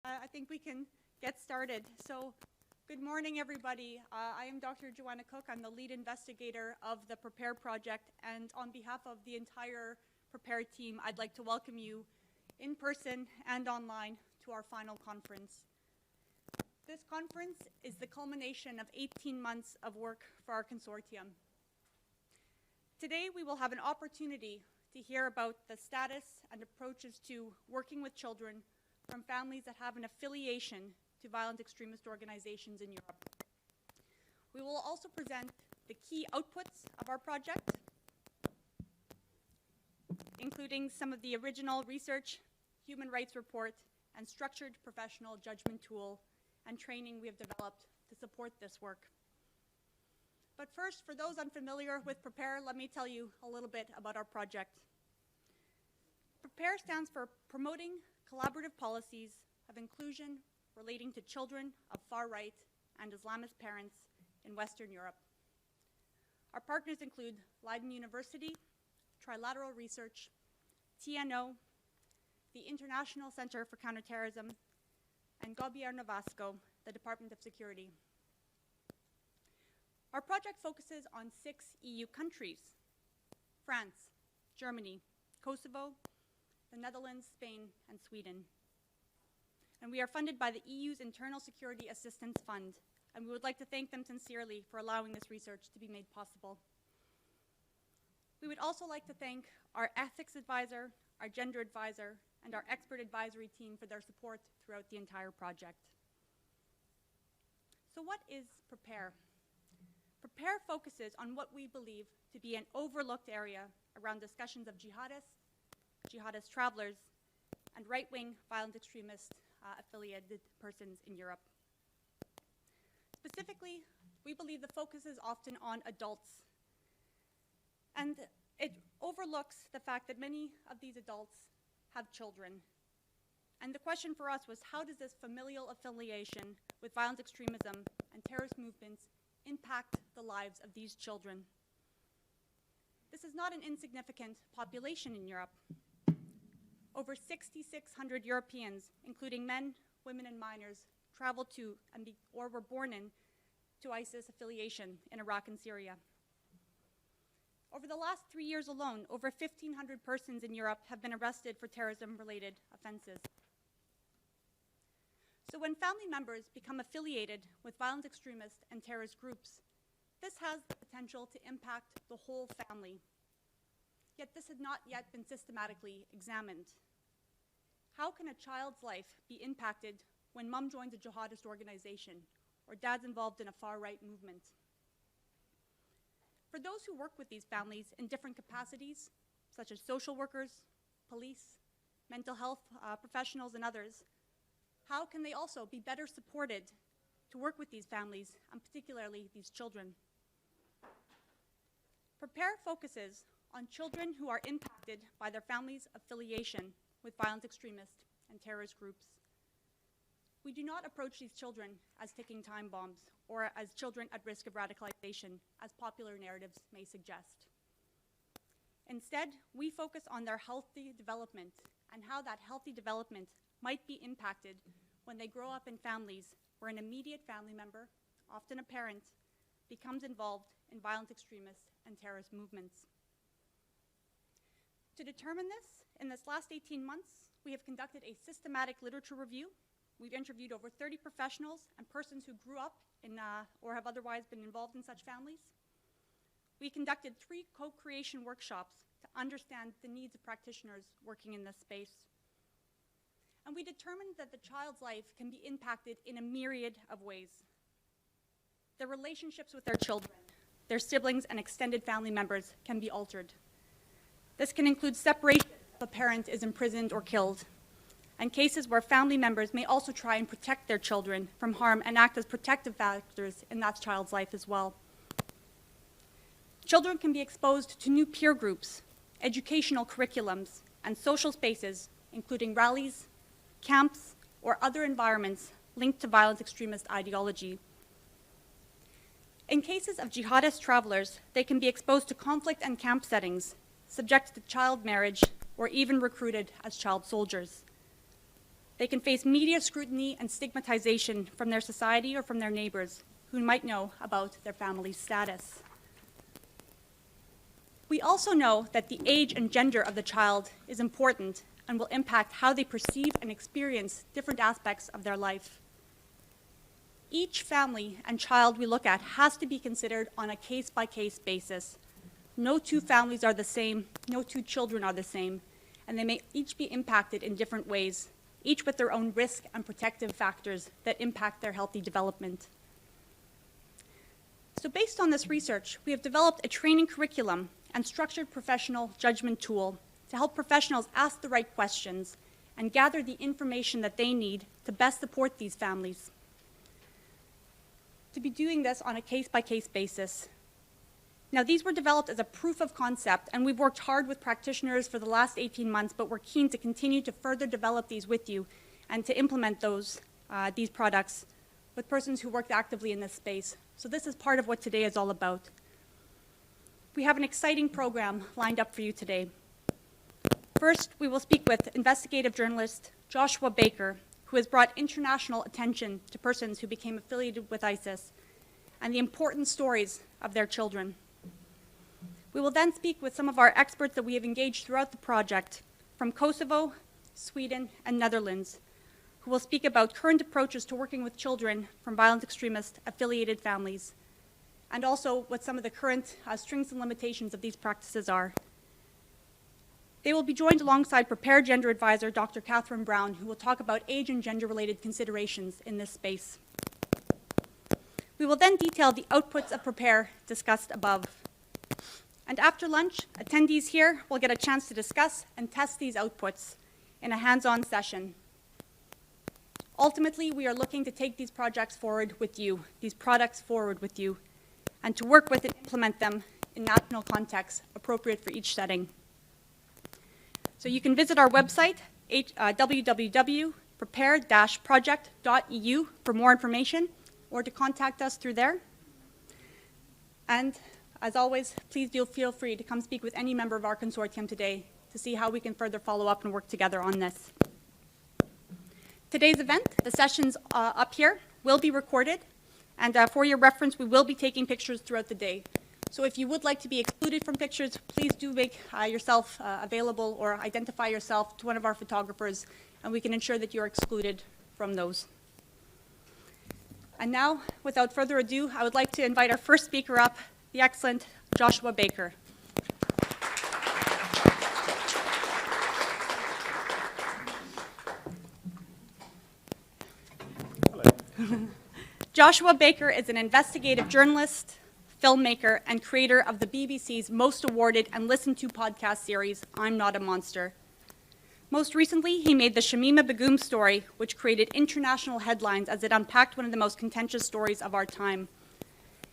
I think we can get started. So, good morning, everybody. I am Dr. Joanna Cook. I'm the lead investigator of the PREPARE project, and on behalf of the entire PREPARE team, I'd like to welcome you in person and online to our final conference. This conference is the culmination of 18 months of work for our consortium. Today, we will have an opportunity to hear about the status and approaches to working with children from families that have an affiliation to violent extremist organizations in Europe. We will also present the key outputs of our project, including some of the original research, human rights report, and structured professional judgment tool and training we have developed to support this work. But first, for those unfamiliar with PREPARE, let me tell you a little bit about our project. PREPARE stands for Promoting Collaborative Policies of Inclusion Relating to Children of Far-Right and Islamist Parents in Western Europe. Our partners include Leiden University, Trilateral Research, TNO, the International Center for Counterterrorism, and Gobierno Vasco, the Department of Security. Our project focuses on 6 EU countries: France, Germany, Kosovo, the Netherlands, Spain, and Sweden. And we are funded by the EU's Internal Security Assistance Fund, and we would like to thank them sincerely for allowing this research to be made possible. We would also like to thank our ethics advisor, our gender advisor, and our expert advisory team for their support throughout the entire project. So what is PREPARE? PREPARE focuses on what we believe to be an overlooked area around discussions of jihadist travelers, and right-wing violent extremist affiliated persons in Europe. Specifically, we believe the focus is often on adults, and it overlooks the fact that many of these adults have children. And the question for us was, how does this familial affiliation with violent extremism and terrorist movements impact the lives of these children? This is not an insignificant population in Europe. Over 6,600 Europeans, including men, women, and minors, traveled to or were born to ISIS affiliation in Iraq and Syria. Over the last 3 years alone, over 1,500 persons in Europe have been arrested for terrorism-related offenses. So when family members become affiliated with violent extremist and terrorist groups, this has the potential to impact the whole family. Yet this has not yet been systematically examined. How can a child's life be impacted when mom joins a jihadist organization or dad's involved in a far-right movement? For those who work with these families in different capacities, such as social workers, police, mental health professionals, and others, how can they also be better supported to work with these families, and particularly these children? PREPARE focuses on children who are impacted by their family's affiliation with violent extremist and terrorist groups. We do not approach these children as ticking time bombs or as children at risk of radicalization, as popular narratives may suggest. Instead, we focus on their healthy development and how that healthy development might be impacted when they grow up in families where an immediate family member, often a parent, becomes involved in violent extremist and terrorist movements. To determine this, in this last 18 months, we have conducted a systematic literature review. We've interviewed over 30 professionals and persons who grew up in or have otherwise been involved in such families. We conducted 3 co-creation workshops to understand the needs of practitioners working in this space. And we determined that the child's life can be impacted in a myriad of ways. Their relationships with their children, their siblings, and extended family members can be altered. This can include separation if a parent is imprisoned or killed, and cases where family members may also try and protect their children from harm and act as protective factors in that child's life as well. Children can be exposed to new peer groups, educational curriculums, and social spaces, including rallies, camps, or other environments linked to violent extremist ideology. In cases of jihadist travelers, they can be exposed to conflict and camp settings, subjected to child marriage, or even recruited as child soldiers. They can face media scrutiny and stigmatization from their society or from their neighbors who might know about their family's status. We also know that the age and gender of the child is important and will impact how they perceive and experience different aspects of their life. Each family and child we look at has to be considered on a case-by-case basis. No two families are the same, no two children are the same, and they may each be impacted in different ways, each with their own risk and protective factors that impact their healthy development. So based on this research, we have developed a training curriculum and structured professional judgment tool to help professionals ask the right questions and gather the information that they need to best support these families. To be doing this on a case-by-case basis. Now, these were developed as a proof of concept, and we've worked hard with practitioners for the last 18 months, but we're keen to continue to further develop these with you and to implement these products with persons who worked actively in this space. So this is part of what today is all about. We have an exciting program lined up for you today. First, we will speak with investigative journalist Joshua Baker, who has brought international attention to persons who became affiliated with ISIS and the important stories of their children. We will then speak with some of our experts that we have engaged throughout the project from Kosovo, Sweden, and Netherlands, who will speak about current approaches to working with children from violent extremist affiliated families, and also what some of the current strengths and limitations of these practices are. They will be joined alongside Prepare Gender Advisor Dr. Katherine Brown, who will talk about age and gender-related considerations in this space. We will then detail the outputs of Prepare discussed above. And after lunch, attendees here will get a chance to discuss and test these outputs in a hands-on session. Ultimately, we are looking to take these projects forward with you, these products forward with you, and to work with and implement them in national contexts appropriate for each setting. So you can visit our website, www.prepare-project.eu for more information, or to contact us through there. And as always, please do feel free to come speak with any member of our consortium today to see how we can further follow up and work together on this. Today's event, the sessions up here, will be recorded, and for your reference, we will be taking pictures throughout the day. So if you would like to be excluded from pictures, please do make yourself available or identify yourself to one of our photographers, and we can ensure that you're excluded from those. And now, without further ado, I would like to invite our first speaker up, the excellent Joshua Baker. Joshua Baker is an investigative journalist, filmmaker, and creator of the BBC's most awarded and listened to podcast series, I'm Not a Monster. Most recently, he made the Shamima Begum Story, which created international headlines as it unpacked one of the most contentious stories of our time.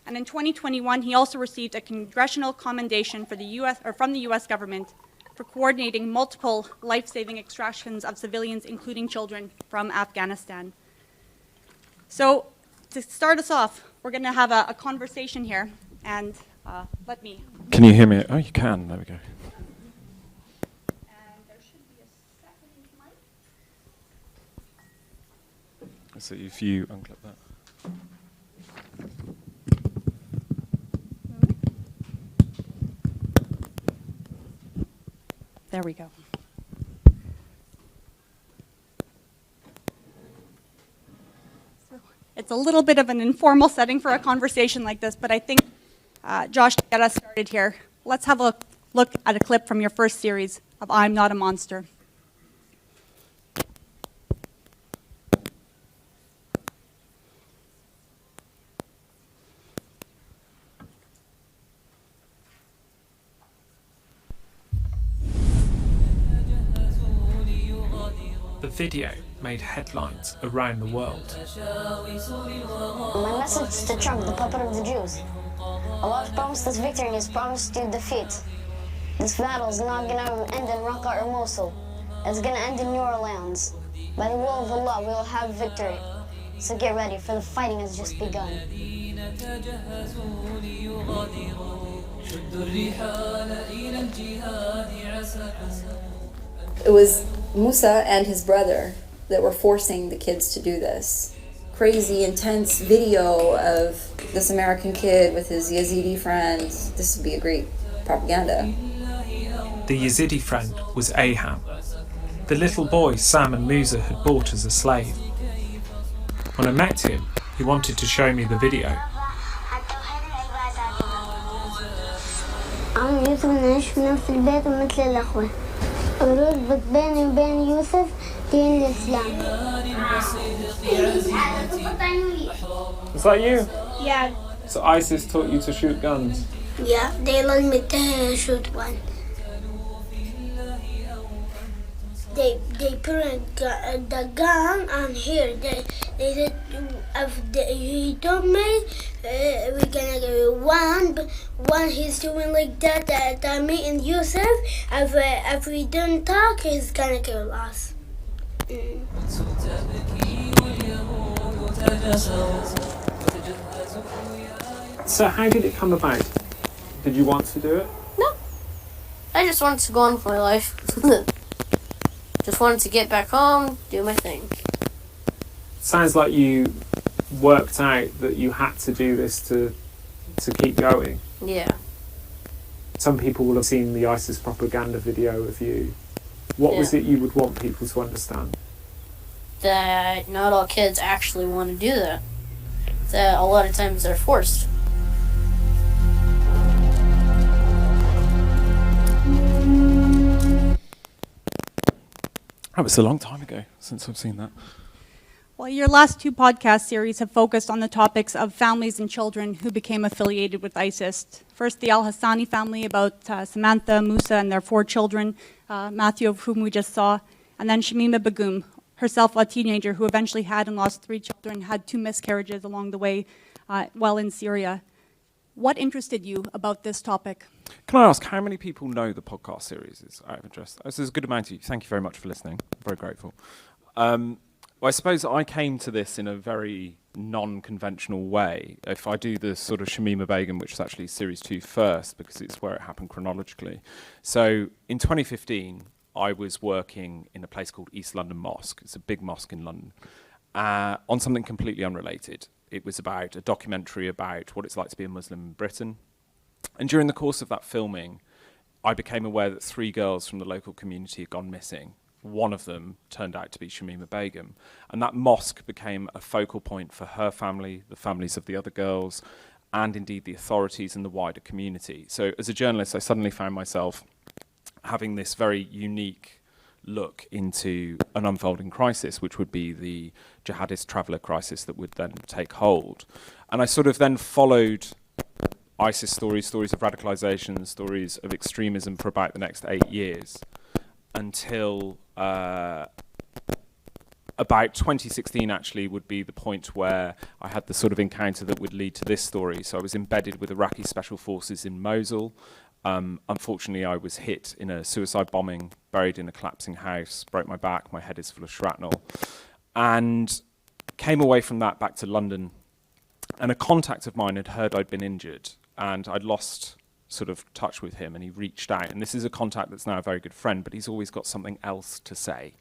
And in 2021, he also received a congressional commendation from the US government for coordinating multiple life-saving extractions of civilians, including children, from Afghanistan. So to start us off, we're going to have a conversation here, and let me... Can you hear me? Oh, you can. There we go. And there should be a second mic. So if you unclip that. There we go. It's a little bit of an informal setting for a conversation like this, but I think, Josh, to get us started here, let's have a look at a clip from your first series of I'm Not a Monster. The video made headlines around the world. My message is to Trump, the puppet of the Jews. Allah has promised us victory and He has promised you defeat. This battle is not going to end in Raqqa or Mosul. It's going to end in New Orleans. By the will of Allah, we will have victory. So get ready, for the fighting has just begun. It was Musa and his brother that were forcing the kids to do this. Crazy, intense video of this American kid with his Yazidi friends. This would be a great propaganda. The Yazidi friend was Aham, the little boy Sam and Musa had bought as a slave. When I met him, he wanted to show me the video. أنا يوسف نعيش في نفس البيت مثل الأخوة. الرتبة بيني وبين يوسف دين الإسلام. Is that you? Yeah. So ISIS taught you to shoot guns? Yeah, they let me shoot one. They put the gun on here. They said if he told me we're gonna go one he's doing like that me and Yusuf. If we don't talk, he's gonna kill us. So how did it come about? Did you want to do it? No. I just wanted to go on with my life. Just wanted to get back home, do my thing. Sounds like you worked out that you had to do this to keep going. Yeah. Some people will have seen the ISIS propaganda video of you. What was it you would want people to understand? That not all kids actually want to do that. That a lot of times they're forced. That was a long time ago since I've seen that. Well, your last two podcast series have focused on the topics of families and children who became affiliated with ISIS. First, the Al-Hassani family, about Samantha, Musa, and their 4 children, Matthew, of whom we just saw, and then Shamima Begum, herself a teenager who eventually had and lost 3 children, had 2 miscarriages along the way while in Syria. What interested you about this topic? Can I ask how many people know the podcast series is out of interest? There's a good amount of you. Thank you very much for listening. I'm very grateful. Well, I suppose I came to this in a very non-conventional way. If I do the sort of Shamima Begum, which is actually series 2 first, because it's where it happened chronologically. So in 2015, I was working in a place called East London Mosque. It's a big mosque in London, on something completely unrelated. It was about a documentary about what it's like to be a Muslim in Britain. And during the course of that filming, I became aware that 3 girls from the local community had gone missing. One of them turned out to be Shamima Begum. And that mosque became a focal point for her family, the families of the other girls, and indeed the authorities and the wider community. So as a journalist, I suddenly found myself having this very unique look into an unfolding crisis, which would be the jihadist traveller crisis that would then take hold. And I sort of then followed ISIS stories of radicalisation, stories of extremism for about the next 8 years, until about 2016 actually would be the point where I had the sort of encounter that would lead to this story. So I was embedded with Iraqi special forces in Mosul. Unfortunately, I was hit in a suicide bombing, buried in a collapsing house, broke my back, my head is full of shrapnel, and came away from that back to London. And a contact of mine had heard I'd been injured, and I'd lost sort of touch with him, and he reached out. And this is a contact that's now a very good friend, but he's always got something else to say.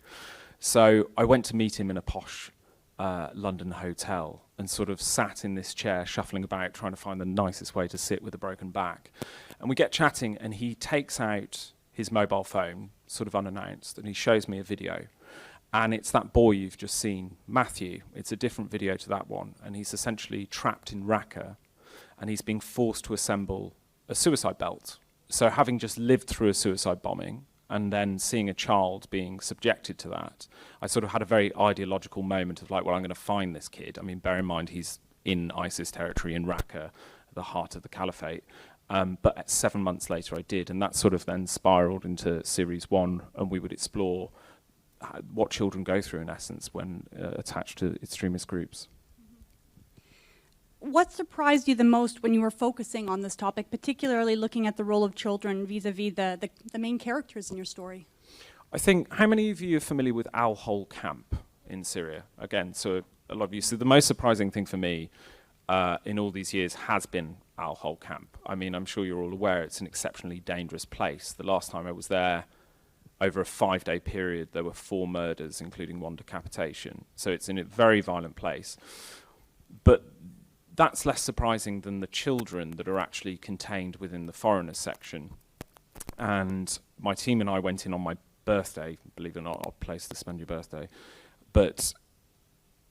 So I went to meet him in a posh London hotel and sort of sat in this chair, shuffling about, trying to find the nicest way to sit with a broken back. And we get chatting, and he takes out his mobile phone, sort of unannounced, and he shows me a video. And it's that boy you've just seen, Matthew. It's a different video to that one. And he's essentially trapped in Raqqa, and he's being forced to assemble a suicide belt. So having just lived through a suicide bombing, and then seeing a child being subjected to that, I sort of had a very ideological moment of like, well, I'm going to find this kid. I mean, bear in mind, he's in ISIS territory in Raqqa, the heart of the caliphate. But 7 months later I did, and that sort of then spiraled into series 1, and we would explore what children go through in essence when attached to extremist groups. What surprised you the most when you were focusing on this topic, particularly looking at the role of children vis-a-vis the main characters in your story? I think, how many of you are familiar with Al-Hol camp in Syria? Again, so a lot of you. So the most surprising thing for me in all these years has been Al-Hol camp. I mean, I'm sure you're all aware it's an exceptionally dangerous place. The last time I was there, over a 5-day period, there were 4 murders, including 1 decapitation. So it's in a very violent place. But that's less surprising than the children that are actually contained within the foreigners section. And my team and I went in on my birthday, believe it or not, odd place to spend your birthday. But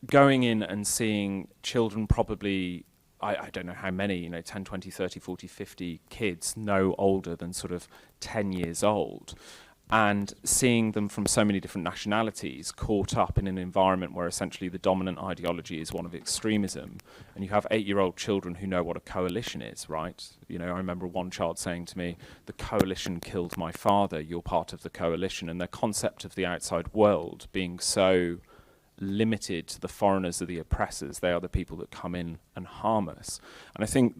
going in and seeing children, probably, I don't know how many, 10, 20, 30, 40, 50 kids, no older than sort of 10 years old, and seeing them from so many different nationalities caught up in an environment where essentially the dominant ideology is one of extremism, and you have 8-year-old children who know what a coalition is, right? I remember one child saying to me, "The coalition killed my father, you're part of the coalition," and their concept of the outside world being so limited to the foreigners are the oppressors, they are the people that come in and harm us. And I think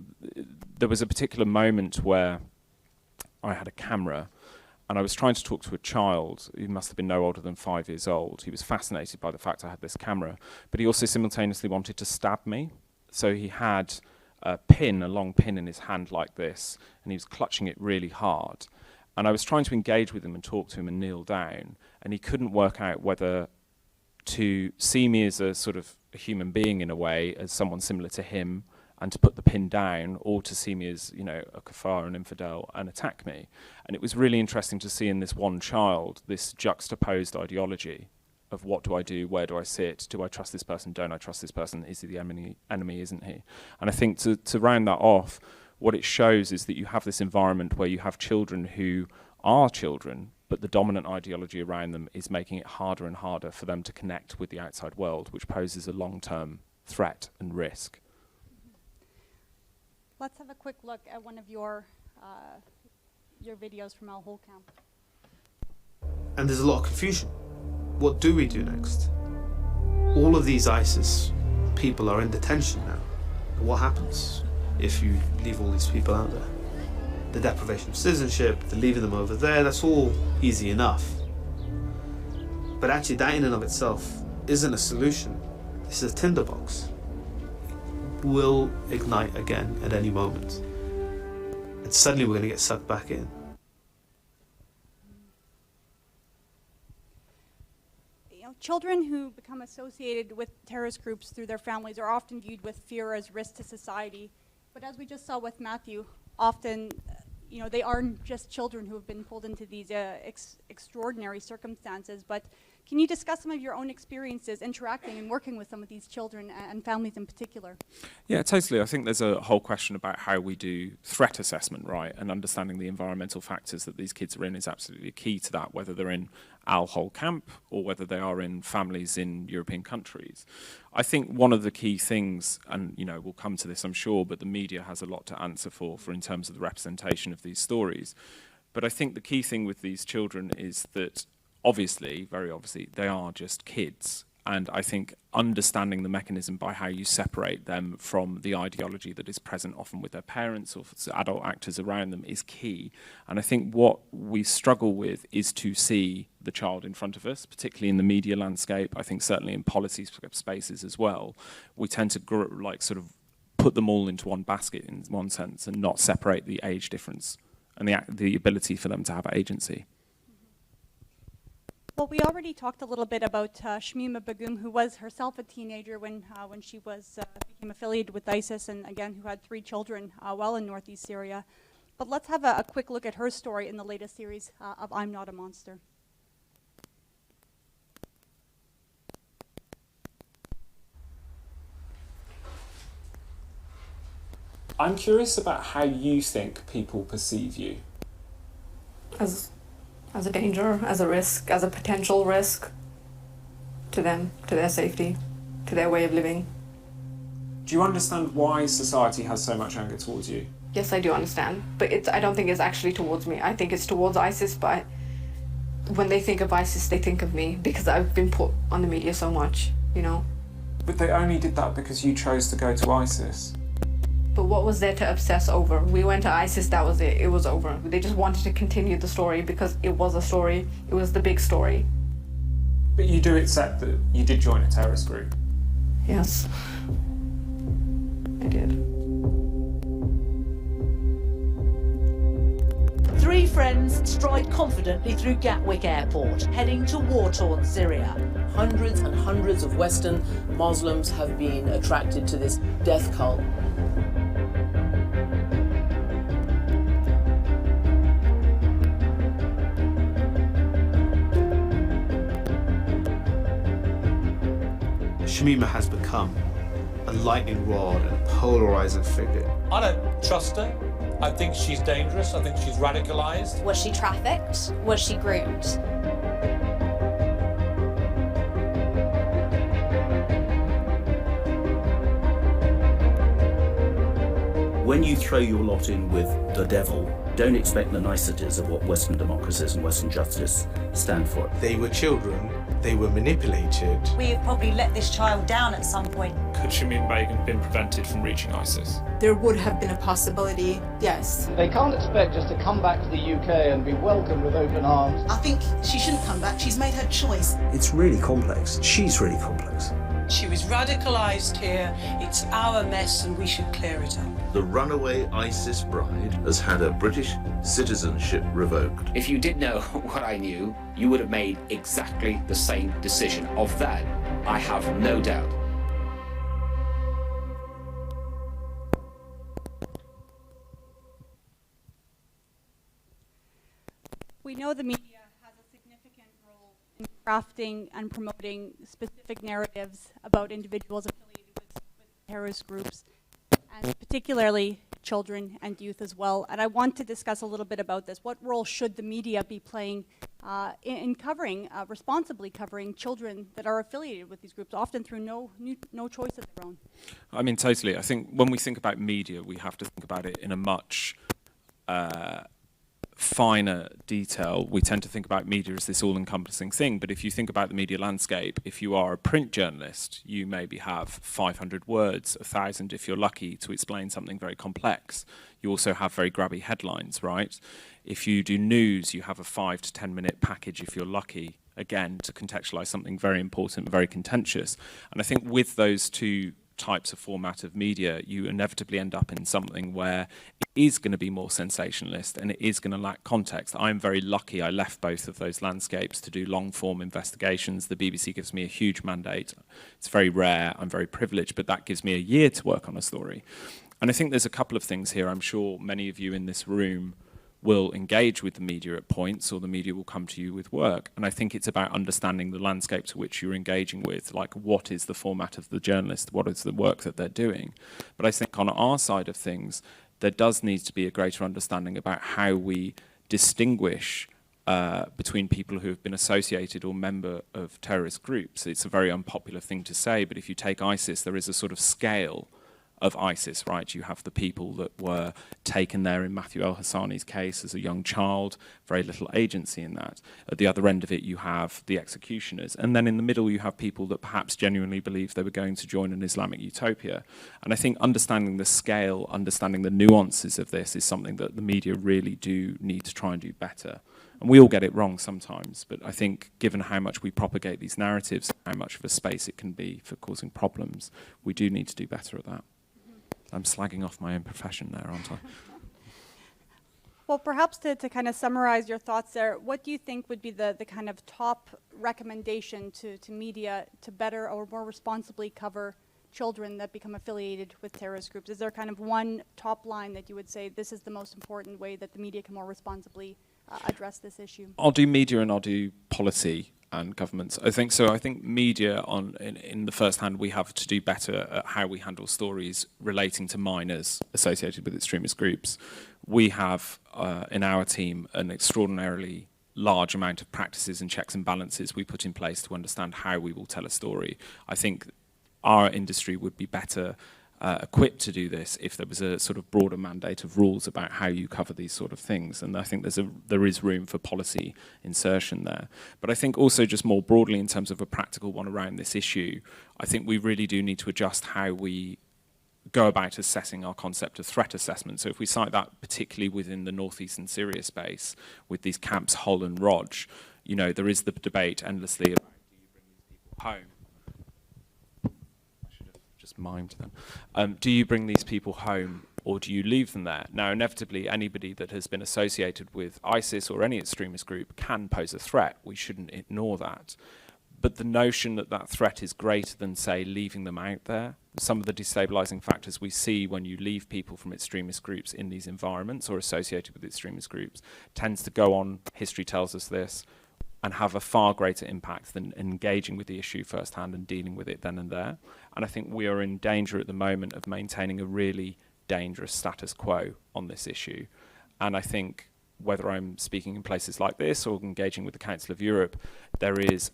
there was a particular moment where I had a camera and I was trying to talk to a child. He must have been no older than 5 years old. He was fascinated by the fact I had this camera, but he also simultaneously wanted to stab me. So he had a long pin in his hand like this, and he was clutching it really hard. And I was trying to engage with him and talk to him and kneel down, and he couldn't work out whether to see me as a sort of a human being in a way, as someone similar to him, and to put the pin down, or to see me as, a kafar, an infidel, and attack me. And it was really interesting to see in this one child this juxtaposed ideology of what do I do, where do I sit, do I trust this person, don't I trust this person, is he the enemy, isn't he? And I think to round that off, what it shows is that you have this environment where you have children who are children, but the dominant ideology around them is making it harder and harder for them to connect with the outside world, which poses a long-term threat and risk. Let's have a quick look at one of your videos from Al Hol camp. And there's a lot of confusion. What do we do next? All of these ISIS people are in detention now. What happens if you leave all these people out there? The deprivation of citizenship, the leaving them over there, that's all easy enough. But actually that in and of itself isn't a solution. This is a tinderbox. It will ignite again at any moment. And suddenly we're going to get sucked back in. Children who become associated with terrorist groups through their families are often viewed with fear as risk to society. But as we just saw with Matthew, often they aren't just children who have been pulled into these extraordinary circumstances, but can you discuss some of your own experiences interacting and working with some of these children and families in particular? Yeah, totally. I think there's a whole question about how we do threat assessment, right? And understanding the environmental factors that these kids are in is absolutely key to that, whether they're in Al Hol camp or whether they are in families in European countries. I think one of the key things, and we'll come to this I'm sure, but the media has a lot to answer for in terms of the representation of these stories. But I think the key thing with these children is that very obviously, they are just kids. And I think understanding the mechanism by how you separate them from the ideology that is present often with their parents or adult actors around them is key. And I think what we struggle with is to see the child in front of us, particularly in the media landscape. I think certainly in policy spaces as well. We tend to sort of put them all into one basket in one sense and not separate the age difference and the ability for them to have agency. Well, we already talked a little bit about Shamima Begum, who was herself a teenager when she became affiliated with ISIS, and again, who had 3 children while in northeast Syria. But let's have a quick look at her story in the latest series of I'm Not a Monster. I'm curious about how you think people perceive you. As a danger, as a risk, as a potential risk to them, to their safety, to their way of living. Do you understand why society has so much anger towards you? Yes, I do understand, but I don't think it's actually towards me. I think it's towards ISIS, but when they think of ISIS, they think of me because I've been put on the media so much, But they only did that because you chose to go to ISIS. But what was there to obsess over? We went to ISIS, that was it. It was over. They just wanted to continue the story because it was a story. It was the big story. But you do accept that you did join a terrorist group? Yes. I did. 3 friends stride confidently through Gatwick Airport, heading to war-torn Syria. Hundreds and hundreds of Western Muslims have been attracted to this death cult. Shamima has become a lightning rod and a polarizing figure. I don't trust her. I think she's dangerous. I think she's radicalized. Was she trafficked? Was she groomed? When you throw your lot in with the devil, don't expect the niceties of what Western democracies and Western justice stand for. They were children, they were manipulated. We have probably let this child down at some point. Could Shamima Begum have been prevented from reaching ISIS? There would have been a possibility, yes. They can't expect us to come back to the UK and be welcomed with open arms. I think she shouldn't come back. She's made her choice. It's really complex. She's really complex. She was radicalised here. It's our mess and we should clear it up. The runaway ISIS bride has had her British citizenship revoked. If you did know what I knew, you would have made exactly the same decision. Of that, I have no doubt. We know the media has a significant role in crafting and promoting specific narratives about individuals affiliated with terrorist groups, and particularly children and youth as well. And I want to discuss a little bit about this. What role should the media be playing in covering, responsibly covering children that are affiliated with these groups, often through no choice of their own? I mean, totally. I think when we think about media, we have to think about it in a much finer detail. We tend to think about media as this all-encompassing thing, but if you think about the media landscape, if you are a print journalist, you maybe have 500 words, 1,000 if you're lucky, to explain something very complex. You also have very grabby headlines, right? If you do news, you have a 5 to 10 minute package if you're lucky, again, to contextualize something very important, very contentious. And I think with those two types of format of media, you inevitably end up in something where it is going to be more sensationalist and it is going to lack context. I'm very lucky I left both of those landscapes to do long-form investigations. The BBC gives me a huge mandate. It's very rare, I'm very privileged, but that gives me a year to work on a story. And I think there's a couple of things here. I'm sure many of you in this room will engage with the media at points, or the media will come to you with work. And I think it's about understanding the landscape to which you're engaging with, like what is the format of the journalist, what is the work that they're doing. But I think on our side of things, there does need to be a greater understanding about how we distinguish between people who have been associated or member of terrorist groups. It's a very unpopular thing to say, but if you take ISIS, there is a sort of scale of ISIS, right? You have the people that were taken there in Matthew El-Hassani's case as a young child, very little agency in that. At the other end of it, you have the executioners. And then in the middle, you have people that perhaps genuinely believe they were going to join an Islamic utopia. And I think understanding the scale, understanding the nuances of this is something that the media really do need to try and do better. And we all get it wrong sometimes, but I think given how much we propagate these narratives, how much of a space it can be for causing problems, we do need to do better at that. I'm slagging off my own profession there, aren't I? Well, perhaps to kind of summarize your thoughts there, what do you think would be the kind of top recommendation to media to better or more responsibly cover children that become affiliated with terrorist groups? Is there kind of one top line that you would say this is the most important way that the media can more responsibly address this issue? I'll do media and I'll do policy and governments. I think so. I think media, in the first hand, we have to do better at how we handle stories relating to minors associated with extremist groups. We have in our team an extraordinarily large amount of practices and checks and balances we put in place to understand how we will tell a story. I think our industry would be better equipped to do this if there was a sort of broader mandate of rules about how you cover these sort of things. And I think there is room for policy insertion there. But I think also just more broadly in terms of a practical one around this issue, I think we really do need to adjust how we go about assessing our concept of threat assessment. So if we cite that particularly within the northeastern Syria space with these camps Hol and Roj, you know, there is the debate endlessly about do you bring these people home? Just mimed them. Do you bring these people home or do you leave them there? Now, inevitably, anybody that has been associated with ISIS or any extremist group can pose a threat. We shouldn't ignore that. But the notion that that threat is greater than, say, leaving them out there, some of the destabilizing factors we see when you leave people from extremist groups in these environments or associated with extremist groups tends to go on, history tells us this, and have a far greater impact than engaging with the issue firsthand and dealing with it then and there. And I think we are in danger at the moment of maintaining a really dangerous status quo on this issue. And I think whether I'm speaking in places like this or engaging with the Council of Europe, there is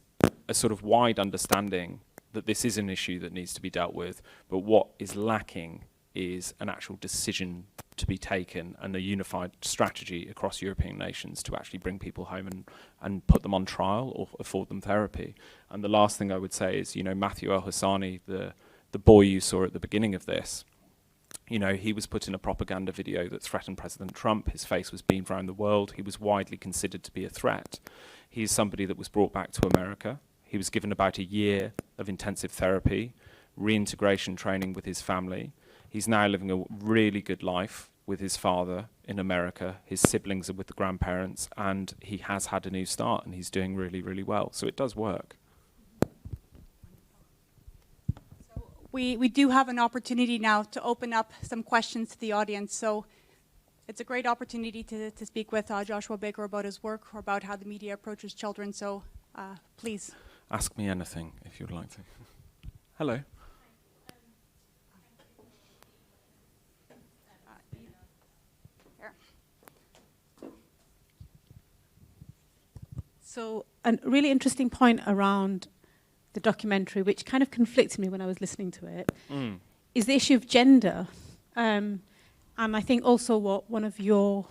a sort of wide understanding that this is an issue that needs to be dealt with, but what is lacking is an actual decision to be taken and a unified strategy across European nations to actually bring people home and put them on trial or afford them therapy. And the last thing I would say is, you know, Matthew El-Hassani, the boy you saw at the beginning of this, you know, he was put in a propaganda video that threatened President Trump. His face was beamed around the world. He was widely considered to be a threat. He's somebody that was brought back to America. He was given about a year of intensive therapy, reintegration training with his family. He's now living a really good life with his father in America. His siblings are with the grandparents, and he has had a new start, and he's doing really, really well. So it does work. We do have an opportunity now to open up some questions to the audience. So it's a great opportunity to speak with Joshua Baker about his work or about how the media approaches children. So please. Ask me anything if you'd like to. Hello. So a really interesting point around the documentary, which kind of conflicted me when I was listening to it, is the issue of gender. And I think also what one of your,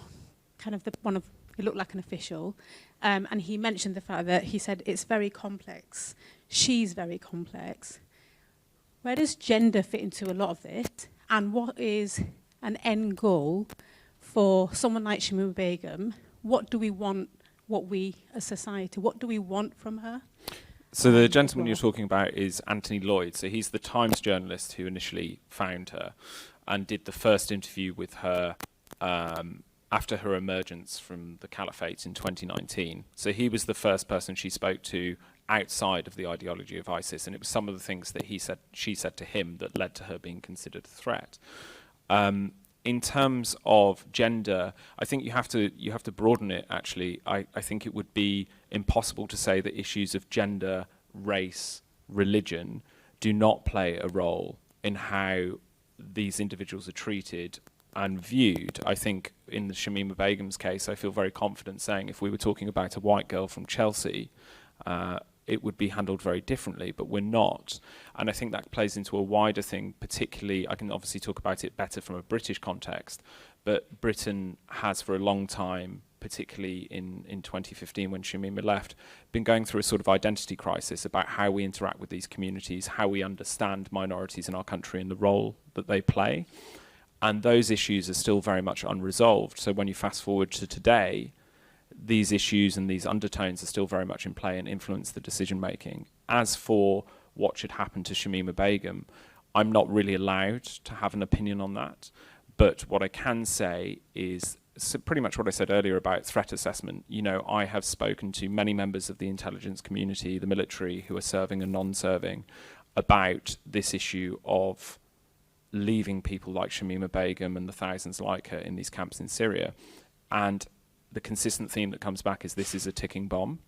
he looked like an official, and he mentioned the fact that he said it's very complex. She's very complex. Where does gender fit into a lot of this? And what is an end goal for someone like Shamima Begum? What do we want, what we as society, what do we want from her? So the gentleman you're talking about is Anthony Lloyd. So he's the Times journalist who initially found her and did the first interview with her after her emergence from the caliphate in 2019. So he was the first person she spoke to outside of the ideology of ISIS, and it was some of the things that she said to him that led to her being considered a threat. In terms of gender, I think you have to broaden it, actually. I think it would be impossible to say that issues of gender, race, religion do not play a role in how these individuals are treated and viewed. I think in the Shamima Begum's case, I feel very confident saying if we were talking about a white girl from Chelsea, it would be handled very differently, but we're not. And I think that plays into a wider thing, particularly, I can obviously talk about it better from a British context, but Britain has for a long time, particularly in 2015 when Shamima left, been going through a sort of identity crisis about how we interact with these communities, how we understand minorities in our country and the role that they play. And those issues are still very much unresolved. So when you fast forward to today, these issues and these undertones are still very much in play and influence the decision making. As for what should happen to Shamima Begum, I'm not really allowed to have an opinion on that. But what I can say is pretty much what I said earlier about threat assessment. You know, I have spoken to many members of the intelligence community, the military, who are serving and non-serving, about this issue of leaving people like Shamima Begum and the thousands like her in these camps in Syria. And the consistent theme that comes back is this is a ticking bomb.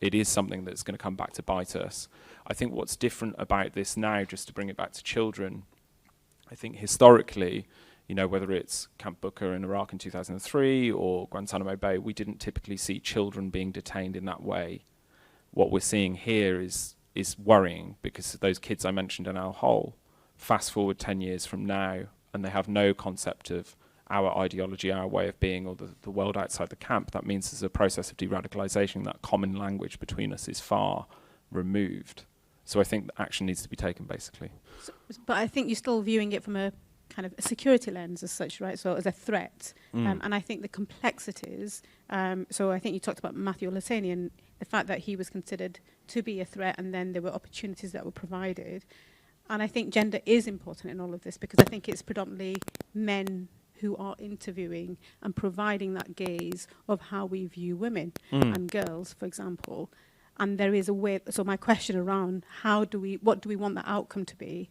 It is something that's going to come back to bite us. I think what's different about this now, just to bring it back to children, I think historically, you know, whether it's Camp Booker in Iraq in 2003 or Guantanamo Bay, we didn't typically see children being detained in that way. What we're seeing here is worrying, because those kids I mentioned in Al Hol, fast forward 10 years from now, and they have no concept of our ideology, our way of being, or the world outside the camp. That means there's a process of de-radicalization. That common language between us is far removed. So I think that action needs to be taken, basically. But I think you're still viewing it from a kind of a security lens as such, right? So as a threat. And I think the complexities, so I think you talked about Matthew El-Hassani and the fact that he was considered to be a threat, and then there were opportunities that were provided. And I think gender is important in all of this, because I think it's predominantly men who are interviewing and providing that gaze of how we view women and girls, for example. And there is a way, so my question around what do we want the outcome to be?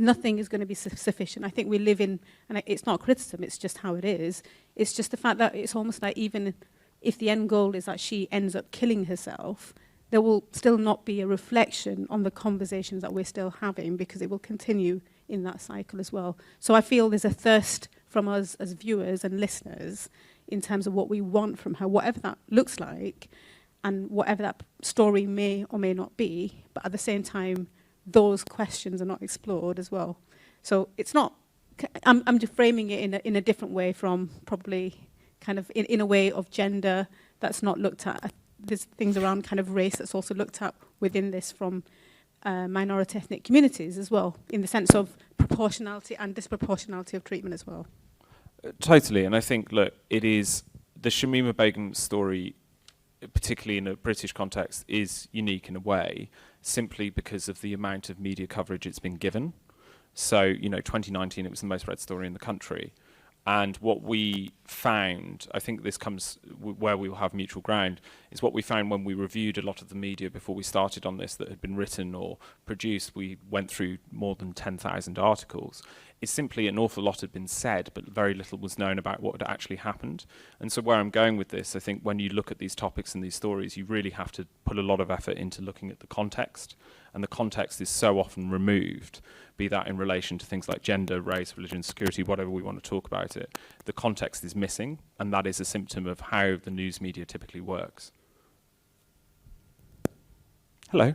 Nothing is going to be sufficient. I think we live in, and it's not criticism, it's just how it is. It's just the fact that it's almost like even if the end goal is that she ends up killing herself, there will still not be a reflection on the conversations that we're still having, because it will continue in that cycle as well. So I feel there's a thirst from us as viewers and listeners in terms of what we want from her, whatever that looks like, and whatever that story may or may not be, but at the same time, those questions are not explored as well. So it's not, I'm just framing it in a different way from probably kind of in a way of gender that's not looked at. There's things around kind of race that's also looked at within this from minority ethnic communities as well, in the sense of proportionality and disproportionality of treatment as well. Totally, and I think, look, it is, the Shamima Begum story, particularly in a British context, is unique in a way, simply because of the amount of media coverage it's been given. So, 2019, it was the most read story in the country. And what we found, I think this comes where we will have mutual ground, is what we found when we reviewed a lot of the media before we started on this that had been written or produced. We went through more than 10,000 articles. It's simply an awful lot had been said, but very little was known about what had actually happened. And so where I'm going with this, I think when you look at these topics and these stories, you really have to put a lot of effort into looking at the context. And the context is so often removed, be that in relation to things like gender, race, religion, security, whatever we want to talk about it. The context is missing, and that is a symptom of how the news media typically works. Hello.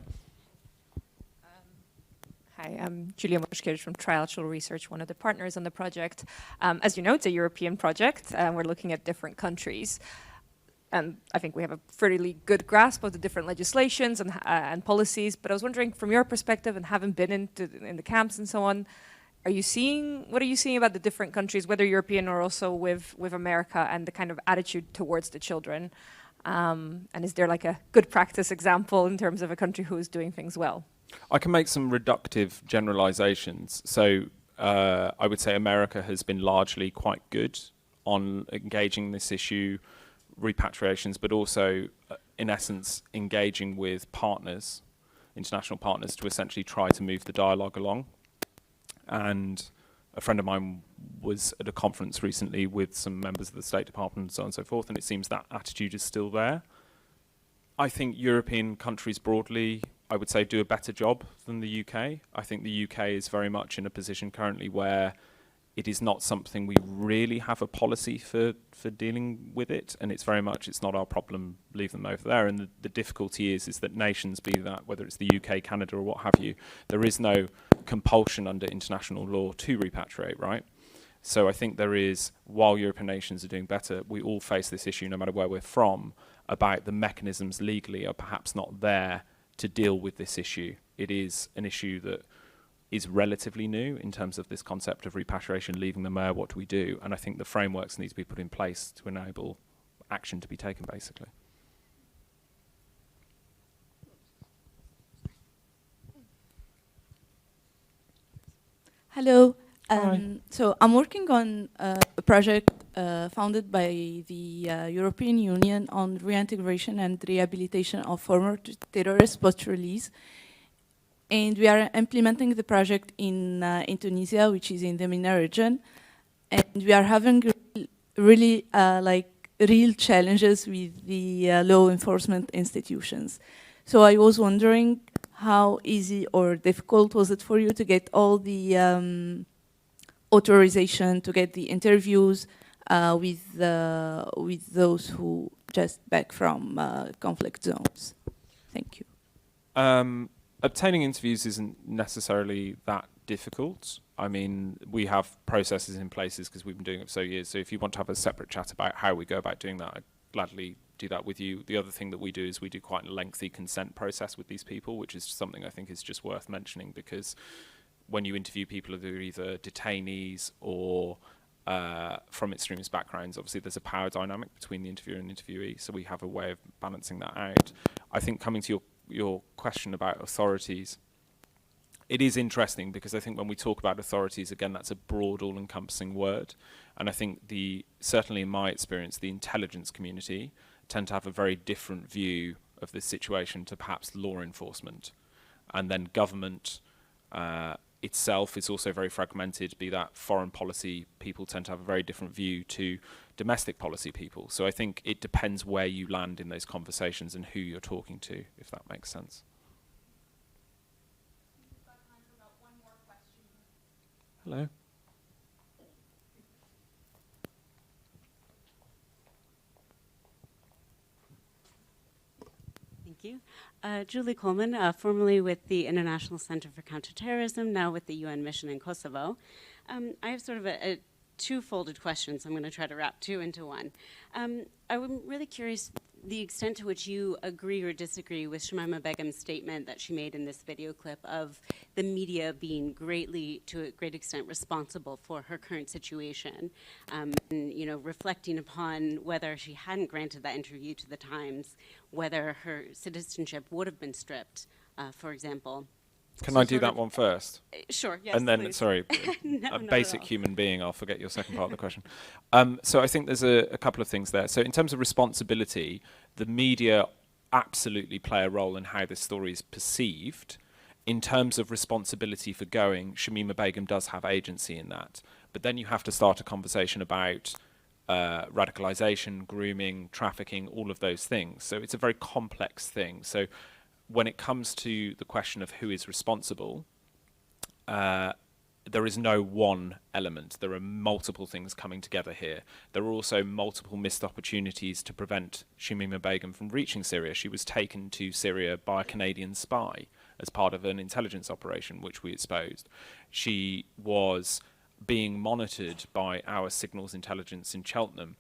Hi, I'm Julia Moshkevich from Trilateral Research, one of the partners on the project. As you know, it's a European project. We're looking at different countries. And I think we have a fairly good grasp of the different legislations and policies. But I was wondering, from your perspective, and having been in the camps and so on, what are you seeing about the different countries, whether European or also with America, and the kind of attitude towards the children? And is there like a good practice example in terms of a country who is doing things well? I can make some reductive generalizations. So I would say America has been largely quite good on engaging this issue, repatriations, but also, in essence, engaging with partners, international partners, to essentially try to move the dialogue along. And a friend of mine was at a conference recently with some members of the State Department and so on and so forth, and it seems that attitude is still there. I think European countries broadly, I would say, do a better job than the UK. I think the UK is very much in a position currently where it is not something we really have a policy for dealing with it, and it's very much, it's not our problem, leave them over there. And the difficulty is that nations, be that whether it's the UK, Canada, or what have you, there is no compulsion under international law to repatriate, right? So I think there is, while European nations are doing better, we all face this issue, no matter where we're from, about the mechanisms legally are perhaps not there to deal with this issue. It is an issue that is relatively new in terms of this concept of repatriation, leaving them there, what do we do? And I think the frameworks need to be put in place to enable action to be taken, basically. Hello. So I'm working on a project founded by the European Union on reintegration and rehabilitation of former terrorists post-release. And we are implementing the project in Tunisia, which is in the MENA region. And we are having really real challenges with the law enforcement institutions. So I was wondering how easy or difficult was it for you to get all the authorization, to get the interviews with those who just back from conflict zones? Thank you. Obtaining interviews isn't necessarily that difficult. I mean, we have processes in places because we've been doing it for so years. So if you want to have a separate chat about how we go about doing that, I'd gladly do that with you. The other thing that we do is we do quite a lengthy consent process with these people, which is something I think is just worth mentioning, because when you interview people who are either detainees or from extremist backgrounds, obviously there's a power dynamic between the interviewer and interviewee, so we have a way of balancing that out. I think coming to your question about authorities, it is interesting because I think when we talk about authorities, again, that's a broad, all-encompassing word. And I think certainly in my experience, the intelligence community tend to have a very different view of this situation to perhaps law enforcement. And then government itself is also very fragmented, be that foreign policy people tend to have a very different view to domestic policy people. So I think it depends where you land in those conversations and who you're talking to, if that makes sense. Hello. Thank you. Julie Coleman, formerly with the International Center for Counterterrorism, now with the UN mission in Kosovo. I have sort of a two-folded question, so I'm going to try to wrap two into one. I'm really curious the extent to which you agree or disagree with Shamima Begum's statement that she made in this video clip of the media being to a great extent, responsible for her current situation, and, you know, reflecting upon whether she hadn't granted that interview to the Times, whether her citizenship would have been stripped, for example. Can I do that one first? Sure, yes, and then, please. sorry, No, a not basic at all. human being, I'll forget your second part of the question. So I think there's a couple of things there. So in terms of responsibility, the media absolutely play a role in how this story is perceived. In terms of responsibility for going, Shamima Begum does have agency in that. But then you have to start a conversation about radicalization, grooming, trafficking, all of those things. So it's a very complex thing. So when it comes to the question of who is responsible, there is no one element. There are multiple things coming together here. There are also multiple missed opportunities to prevent Shamima Begum from reaching Syria. She was taken to Syria by a Canadian spy as part of an intelligence operation, which we exposed. She was being monitored by our signals intelligence in Cheltenham,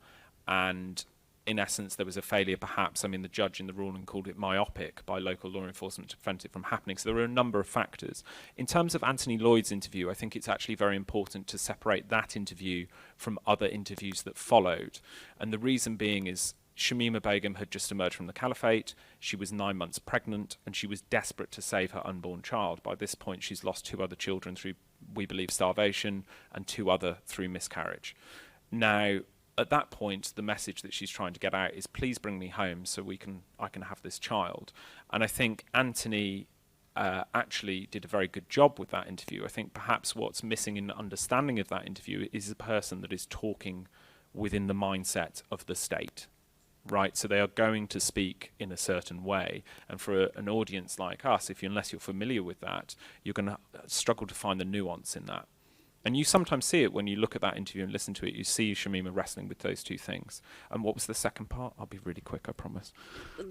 and in essence, there was a failure, perhaps, I mean, the judge in the ruling called it myopic by local law enforcement to prevent it from happening. So there were a number of factors. In terms of Anthony Lloyd's interview, I think it's actually very important to separate that interview from other interviews that followed. And the reason being is Shamima Begum had just emerged from the caliphate, she was 9 months pregnant, and she was desperate to save her unborn child. By this point, she's lost 2 other children through, we believe, starvation, and 2 other through miscarriage. Now, at that point, the message that she's trying to get out is, please bring me home so I can have this child. And I think Anthony actually did a very good job with that interview. I think perhaps what's missing in the understanding of that interview is a person that is talking within the mindset of the state, right? So they are going to speak in a certain way. And for an audience like us, unless you're familiar with that, you're going to struggle to find the nuance in that. And you sometimes see it when you look at that interview and listen to it. You see Shamima wrestling with those two things. And what was the second part? I'll be really quick, I promise.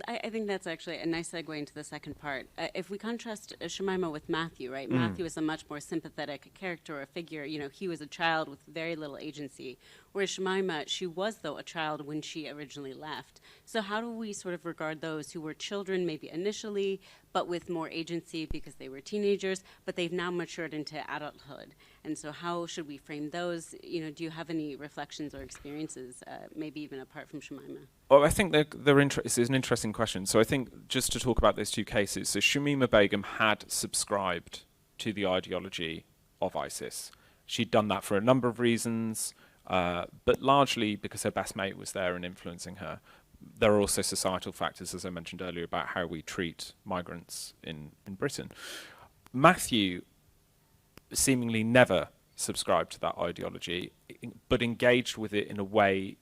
I think that's actually a nice segue into the second part. If we contrast Shamima with Matthew, right? Matthew is a much more sympathetic character or figure. You know, he was a child with very little agency. Whereas Shamima, she was, though, a child when she originally left. So how do we sort of regard those who were children maybe initially, but with more agency because they were teenagers, but they've now matured into adulthood? And so how should we frame those? You know, do you have any reflections or experiences, maybe even apart from Shamima? Well, I think it's an interesting question. So I think just to talk about those two cases, so Shamima Begum had subscribed to the ideology of ISIS. She'd done that for a number of reasons, but largely because her best mate was there and influencing her. There are also societal factors, as I mentioned earlier, about how we treat migrants in Britain. Matthew seemingly never subscribed to that ideology, but engaged with it in a way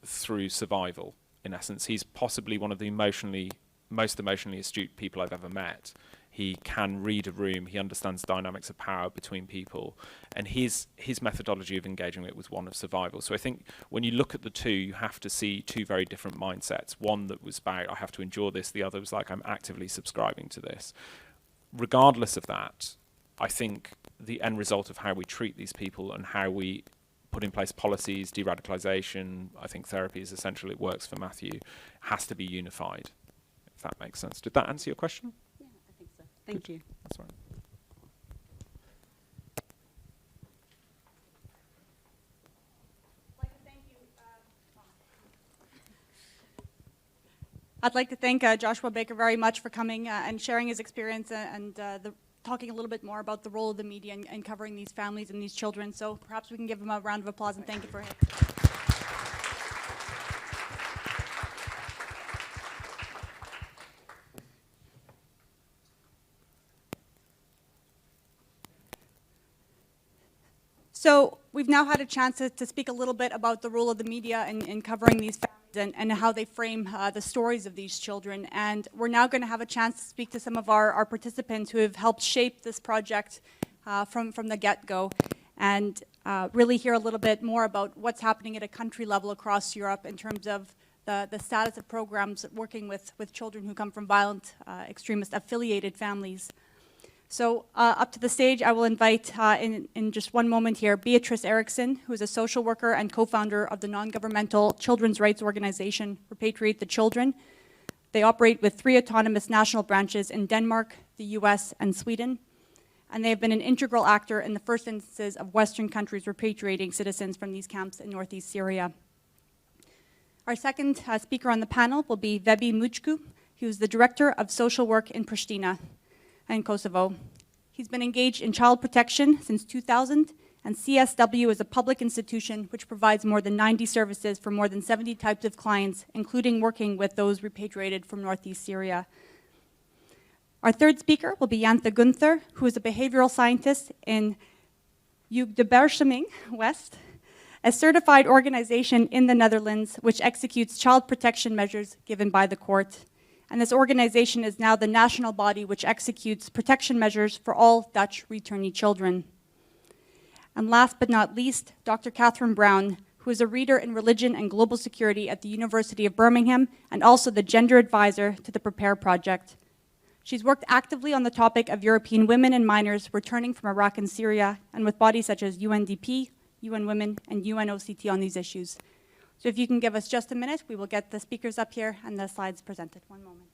through survival. In essence, he's possibly one of the most emotionally astute people I've ever met. He can read a room, he understands dynamics of power between people, and his methodology of engaging with it was one of survival. So I think when you look at the two, you have to see two very different mindsets. One that was about, I have to endure this, the other was like, I'm actively subscribing to this. Regardless of that, I think the end result of how we treat these people and how we put in place policies, de-radicalization, I think therapy is essential, it works for Matthew, has to be unified, if that makes sense. Did that answer your question? Yeah, I think so. Thank you. That's right. I'd like to thank Joshua Baker very much for coming and sharing his experience and the talking a little bit more about the role of the media in covering these families and these children. So perhaps we can give him a round of applause and thank you for him. So we've now had a chance to speak a little bit about the role of the media in covering these families and how they frame the stories of these children. And we're now going to have a chance to speak to some of our participants who have helped shape this project from the get-go and really hear a little bit more about what's happening at a country level across Europe in terms of the status of programs working with children who come from violent extremist affiliated families. So up to the stage, I will invite in just one moment here, Beatrice Eriksson, who is a social worker and co-founder of the non-governmental children's rights organization, Repatriate the Children. They operate with 3 autonomous national branches in Denmark, the US, and Sweden. And they have been an integral actor in the first instances of Western countries repatriating citizens from these camps in northeast Syria. Our second speaker on the panel will be Vebi Mujku, who is the director of social work in Pristina and Kosovo. He's been engaged in child protection since 2000, and CSW is a public institution which provides more than 90 services for more than 70 types of clients, including working with those repatriated from northeast Syria. Our third speaker will be Yanthe Gunther, who is a behavioral scientist in Jeugdbescherming West, a certified organization in the Netherlands which executes child protection measures given by the court. And this organization is now the national body which executes protection measures for all Dutch returnee children. And last but not least, Dr. Katherine Brown, who is a reader in religion and global security at the University of Birmingham and also the gender advisor to the Prepare project. She's worked actively on the topic of European women and minors returning from Iraq and Syria, and with bodies such as UNDP, UN Women, and UNOCT on these issues. So if you can give us just a minute, we will get the speakers up here and the slides presented. One moment.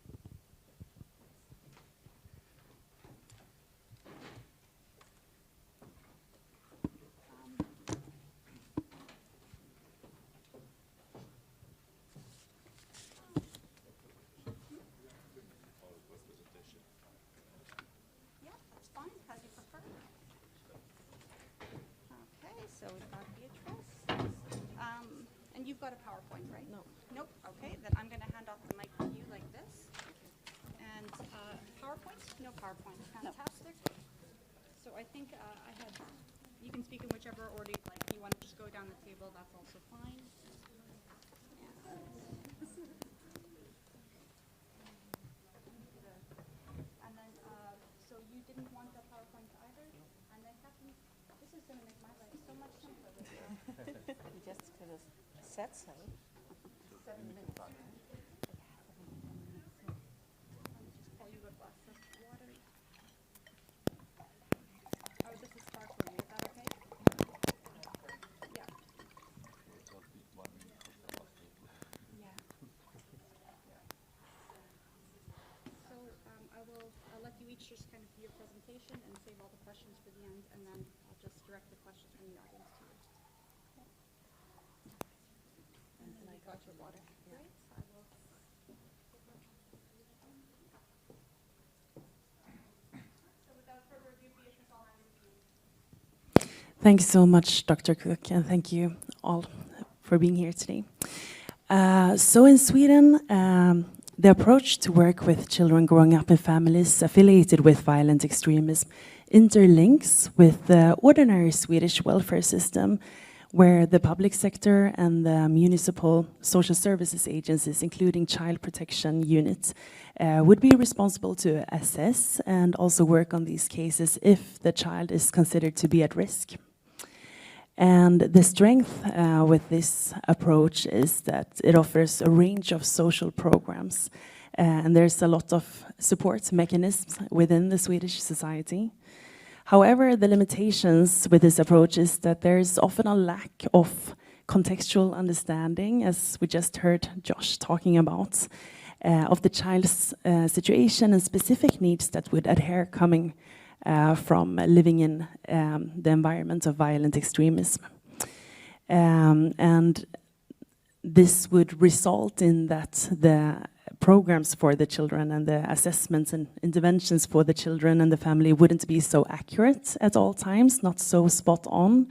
Yeah, that's fine, as you prefer. Okay, so we've got Beatrice. And you've got a PowerPoint, right? No. Nope. Okay, then I'm going to hand off the mic to you like this. And PowerPoint? No PowerPoint. Fantastic. No. So I think I had, you can speak in whichever order you'd like. If you want to just go down the table, that's also fine. And then, so you didn't want the PowerPoint either? And then, Catherine, this is going to make my life so much simpler. You just could have said so. 7 minutes. Pour you a glass of water. Oh, this is far for you. Is that okay? Yeah. Yeah. So I'll let you each just kind of do your presentation and save all the questions for the end, and then I'll just direct the questions from the audience to you. And then I got your water. Great. I will. So without further ado, Beatrice, I'll hand it to you. Thank you so much, Dr. Cook, and thank you all for being here today. So in Sweden, the approach to work with children growing up in families affiliated with violent extremism interlinks with the ordinary Swedish welfare system, where the public sector and the municipal social services agencies, including child protection units, would be responsible to assess and also work on these cases if the child is considered to be at risk. And the strength with this approach is that it offers a range of social programs, and there's a lot of support mechanisms within the Swedish society. However, the limitations with this approach is that there's often a lack of contextual understanding, as we just heard Josh talking about, of the child's situation and specific needs that would adhere coming from living in the environment of violent extremism. And this would result in that the programs for the children and the assessments and interventions for the children and the family wouldn't be so accurate at all times, not so spot on.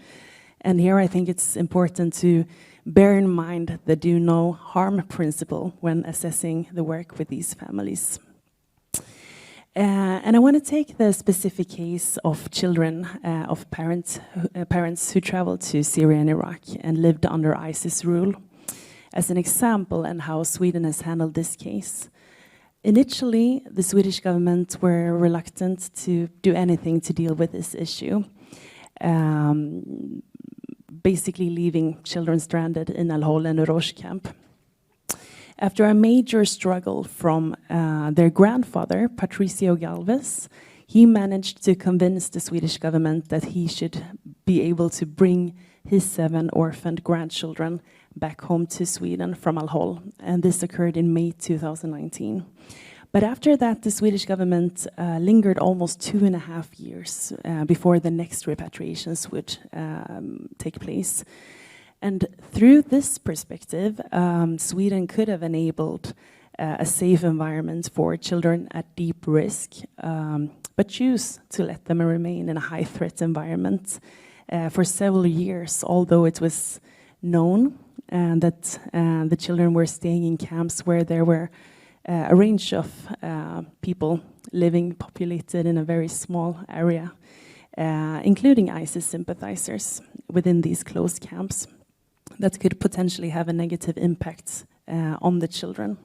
And here I think it's important to bear in mind the do no harm principle when assessing the work with these families. And I want to take the specific case of children of parents who traveled to Syria and Iraq and lived under ISIS rule as an example and how Sweden has handled this case. Initially, the Swedish government were reluctant to do anything to deal with this issue, basically leaving children stranded in Al-Hol and Rosh camp. After a major struggle from their grandfather, Patricio Galvez, he managed to convince the Swedish government that he should be able to bring his 7 orphaned grandchildren back home to Sweden from Al-Hol, and this occurred in May 2019. But after that, the Swedish government lingered almost 2.5 years before the next repatriations would take place. And through this perspective, Sweden could have enabled a safe environment for children at deep risk, but choose to let them remain in a high-threat environment for several years, although it was known that the children were staying in camps where there were a range of people living populated in a very small area, including ISIS sympathizers within these closed camps that could potentially have a negative impact on the children.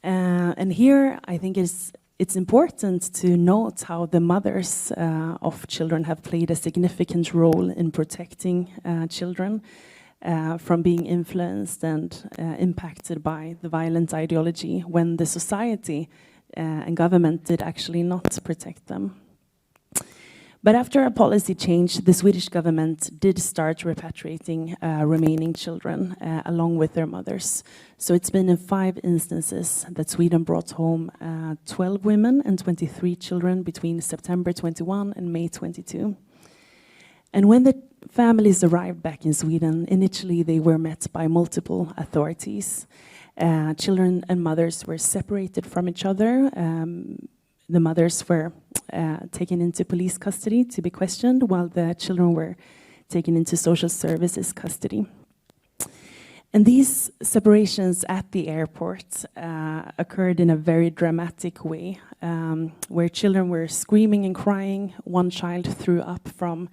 And here I think it's important to note how the mothers of children have played a significant role in protecting children from being influenced and impacted by the violent ideology when the society and government did actually not protect them. But after a policy change, the Swedish government did start repatriating remaining children along with their mothers. So it's been in 5 instances that Sweden brought home 12 women and 23 children between September 21 and May 22. And when the families arrived back in Sweden, initially they were met by multiple authorities. Children and mothers were separated from each other. The mothers were taken into police custody to be questioned, while the children were taken into social services custody. And these separations at the airport occurred in a very dramatic way, where children were screaming and crying. One child threw up from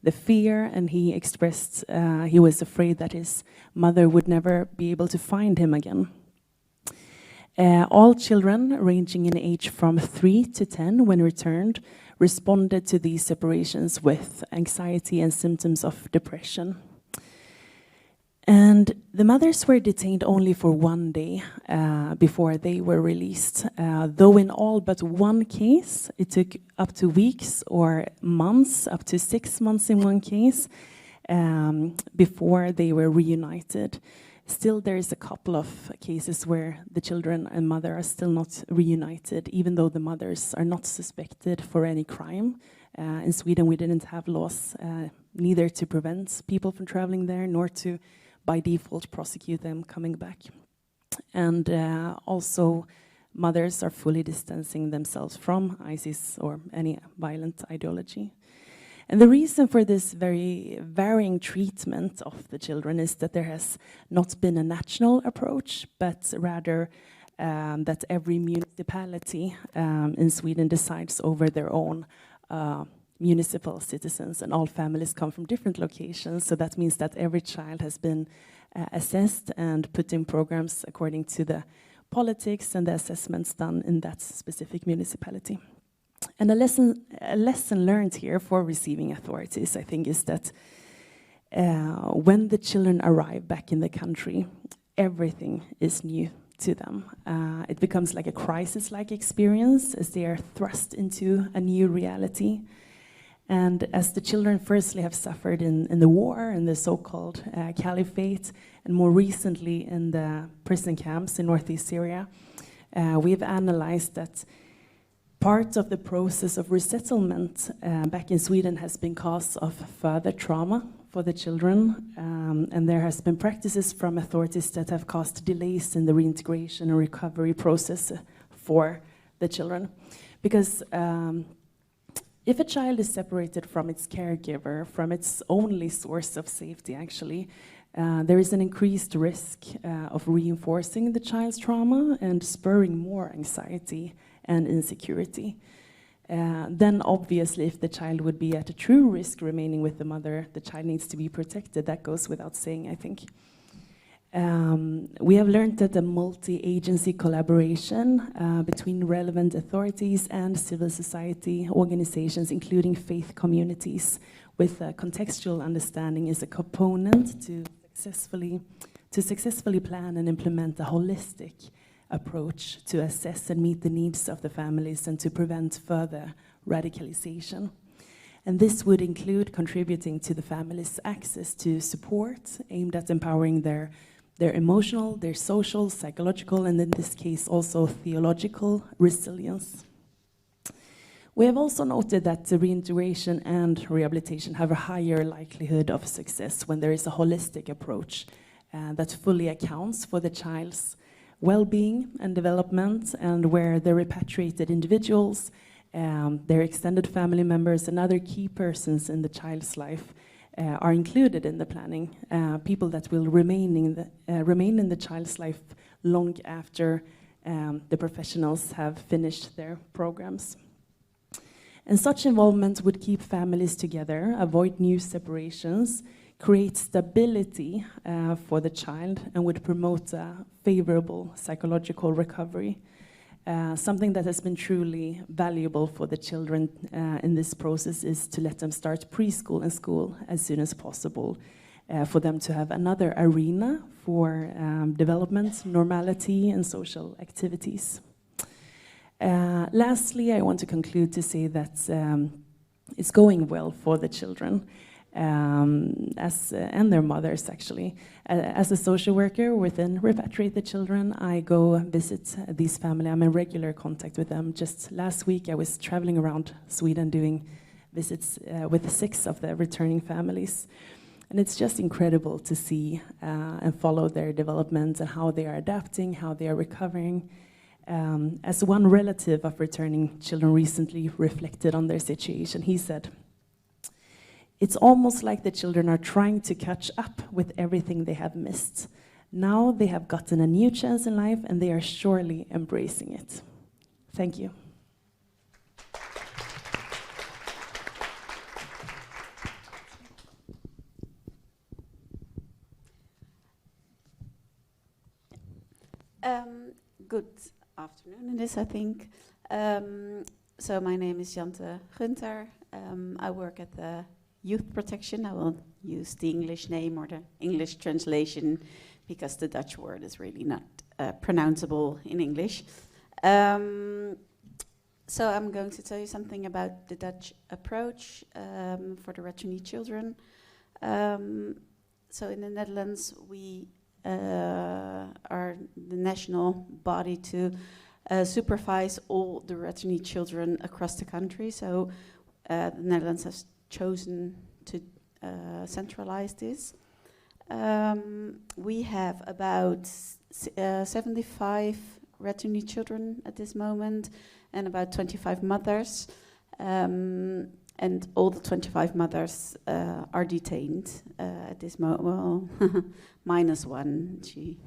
the fear, and he expressed he was afraid that his mother would never be able to find him again. All children ranging in age from 3 to 10 when returned responded to these separations with anxiety and symptoms of depression. And the mothers were detained only for 1 day before they were released, though in all but one case, it took up to weeks or months, up to 6 months in one case, before they were reunited. Still, there is a couple of cases where the children and mother are still not reunited, even though the mothers are not suspected for any crime. In Sweden, we didn't have laws neither to prevent people from traveling there, nor to, by default, prosecute them coming back. And also, mothers are fully distancing themselves from ISIS or any violent ideology. And the reason for this very varying treatment of the children is that there has not been a national approach, but rather that every municipality in Sweden decides over their own municipal citizens, and all families come from different locations. So that means that every child has been assessed and put in programs according to the politics and the assessments done in that specific municipality. And a lesson learned here for receiving authorities, I think, is that when the children arrive back in the country, everything is new to them. It becomes like a crisis-like experience as they are thrust into a new reality. And as the children firstly have suffered in the war, in the so-called caliphate, and more recently in the prison camps in northeast Syria, we've analyzed that part of the process of resettlement back in Sweden has been cause of further trauma for the children, and there has been practices from authorities that have caused delays in the reintegration and recovery process for the children. Because if a child is separated from its caregiver, from its only source of safety actually, there is an increased risk of reinforcing the child's trauma and spurring more anxiety and insecurity. Then obviously if the child would be at a true risk remaining with the mother, the child needs to be protected. That goes without saying, I think. We have learned that a multi-agency collaboration between relevant authorities and civil society organizations, including faith communities, with a contextual understanding is a component to successfully plan and implement a holistic approach to assess and meet the needs of the families and to prevent further radicalization. And this would include contributing to the families' access to support aimed at empowering their emotional, their social, psychological, and in this case also theological resilience. We have also noted that the reintegration and rehabilitation have a higher likelihood of success when there is a holistic approach that fully accounts for the child's well-being and development, and where the repatriated individuals, their extended family members and other key persons in the child's life are included in the planning, people that will remain in the child's life long after the professionals have finished their programs. And such involvement would keep families together, avoid new separations, create stability for the child, and would promote a favorable psychological recovery. Something that has been truly valuable for the children in this process is to let them start preschool and school as soon as possible, for them to have another arena for development, normality, and social activities. Lastly, I want to conclude to say that it's going well for the children. And their mothers, actually. As a social worker within Repatriate the Children, I go visit these families. I'm in regular contact with them. Just last week, I was traveling around Sweden doing visits with 6 of the returning families. And it's just incredible to see and follow their development and how they are adapting, how they are recovering. As one relative of returning children recently reflected on their situation, he said, "It's almost like the children are trying to catch up with everything they have missed. Now they have gotten a new chance in life and they are surely embracing it." Thank you. Good afternoon in this, I think. So my name is Yanthe Gunther. I work at the Youth Protection. I will use the English name or the English translation because the Dutch word is really not pronounceable in English. So I'm going to tell you something about the Dutch approach for the returnee children. So in the Netherlands, we are the national body to supervise all the returnee children across the country. So the Netherlands has chosen to centralize this. We have about 75 returnee children at this moment and about 25 mothers. And all the 25 mothers are detained at this moment. Well, minus one, she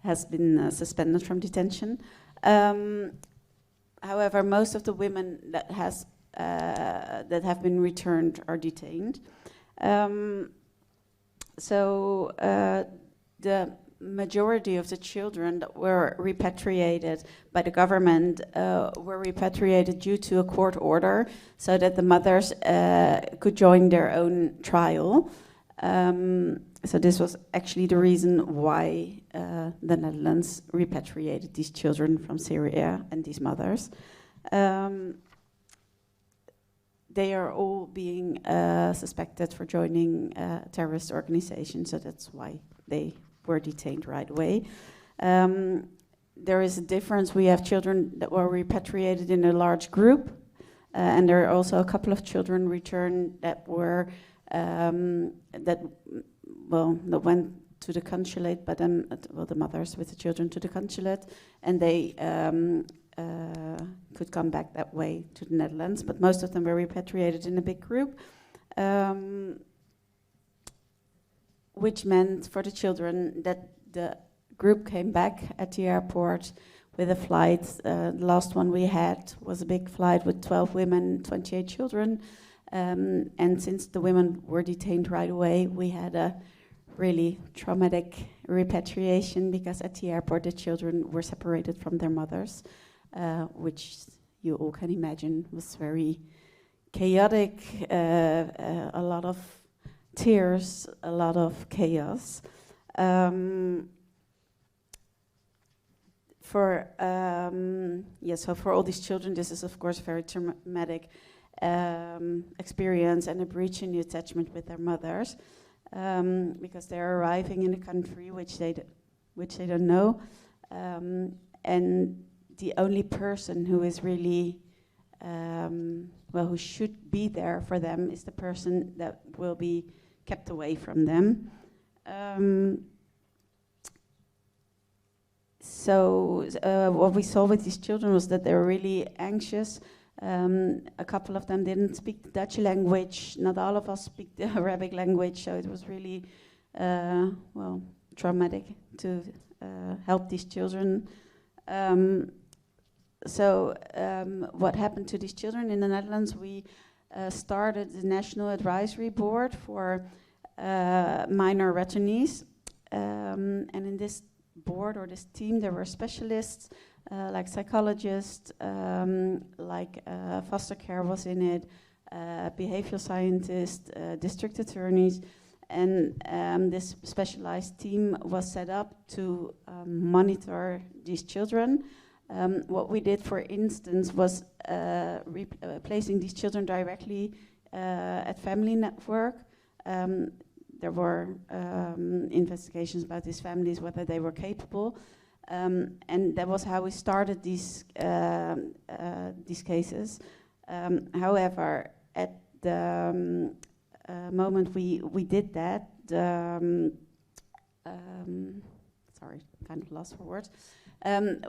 has been suspended from detention. However, most of the women that have been returned are detained. So the majority of the children that were repatriated by the government were repatriated due to a court order so that the mothers could join their own trial. So this was actually the reason why the Netherlands repatriated these children from Syria and these mothers. They are all being suspected for joining a terrorist organization, so that's why they were detained right away. There is a difference. We have children that were repatriated in a large group, and there are also a couple of children returned that were that went to the consulate, but then the mothers with the children to the consulate, and they could come back that way to the Netherlands. But most of them were repatriated in a big group, which meant for the children that the group came back at the airport with a flight. The last one we had was a big flight with 12 women, 28 children. And since the women were detained right away, we had a really traumatic repatriation, because at the airport the children were separated from their mothers, which you all can imagine was very chaotic, a lot of tears, a lot of chaos. So for all these children, this is of course very traumatic experience and a breach in the attachment with their mothers, because they're arriving in a country which they don't know, and the only person who is really who should be there for them is the person that will be kept away from them. So what we saw with these children was that they were really anxious. A couple of them didn't speak the Dutch language. Not all of us speak the Arabic language, so it was really traumatic to help these children. What happened to these children in the Netherlands? We started the National Advisory Board for minor returnees, and in this board or this team there were specialists like psychologists, like foster care was in it, behavioral scientists, district attorneys, and this specialized team was set up to monitor these children. What we did, for instance, was placing these children directly at Family Network. There were investigations about these families, whether they were capable, and that was how we started these cases. However, at the moment we did that, sorry, kind of lost for words.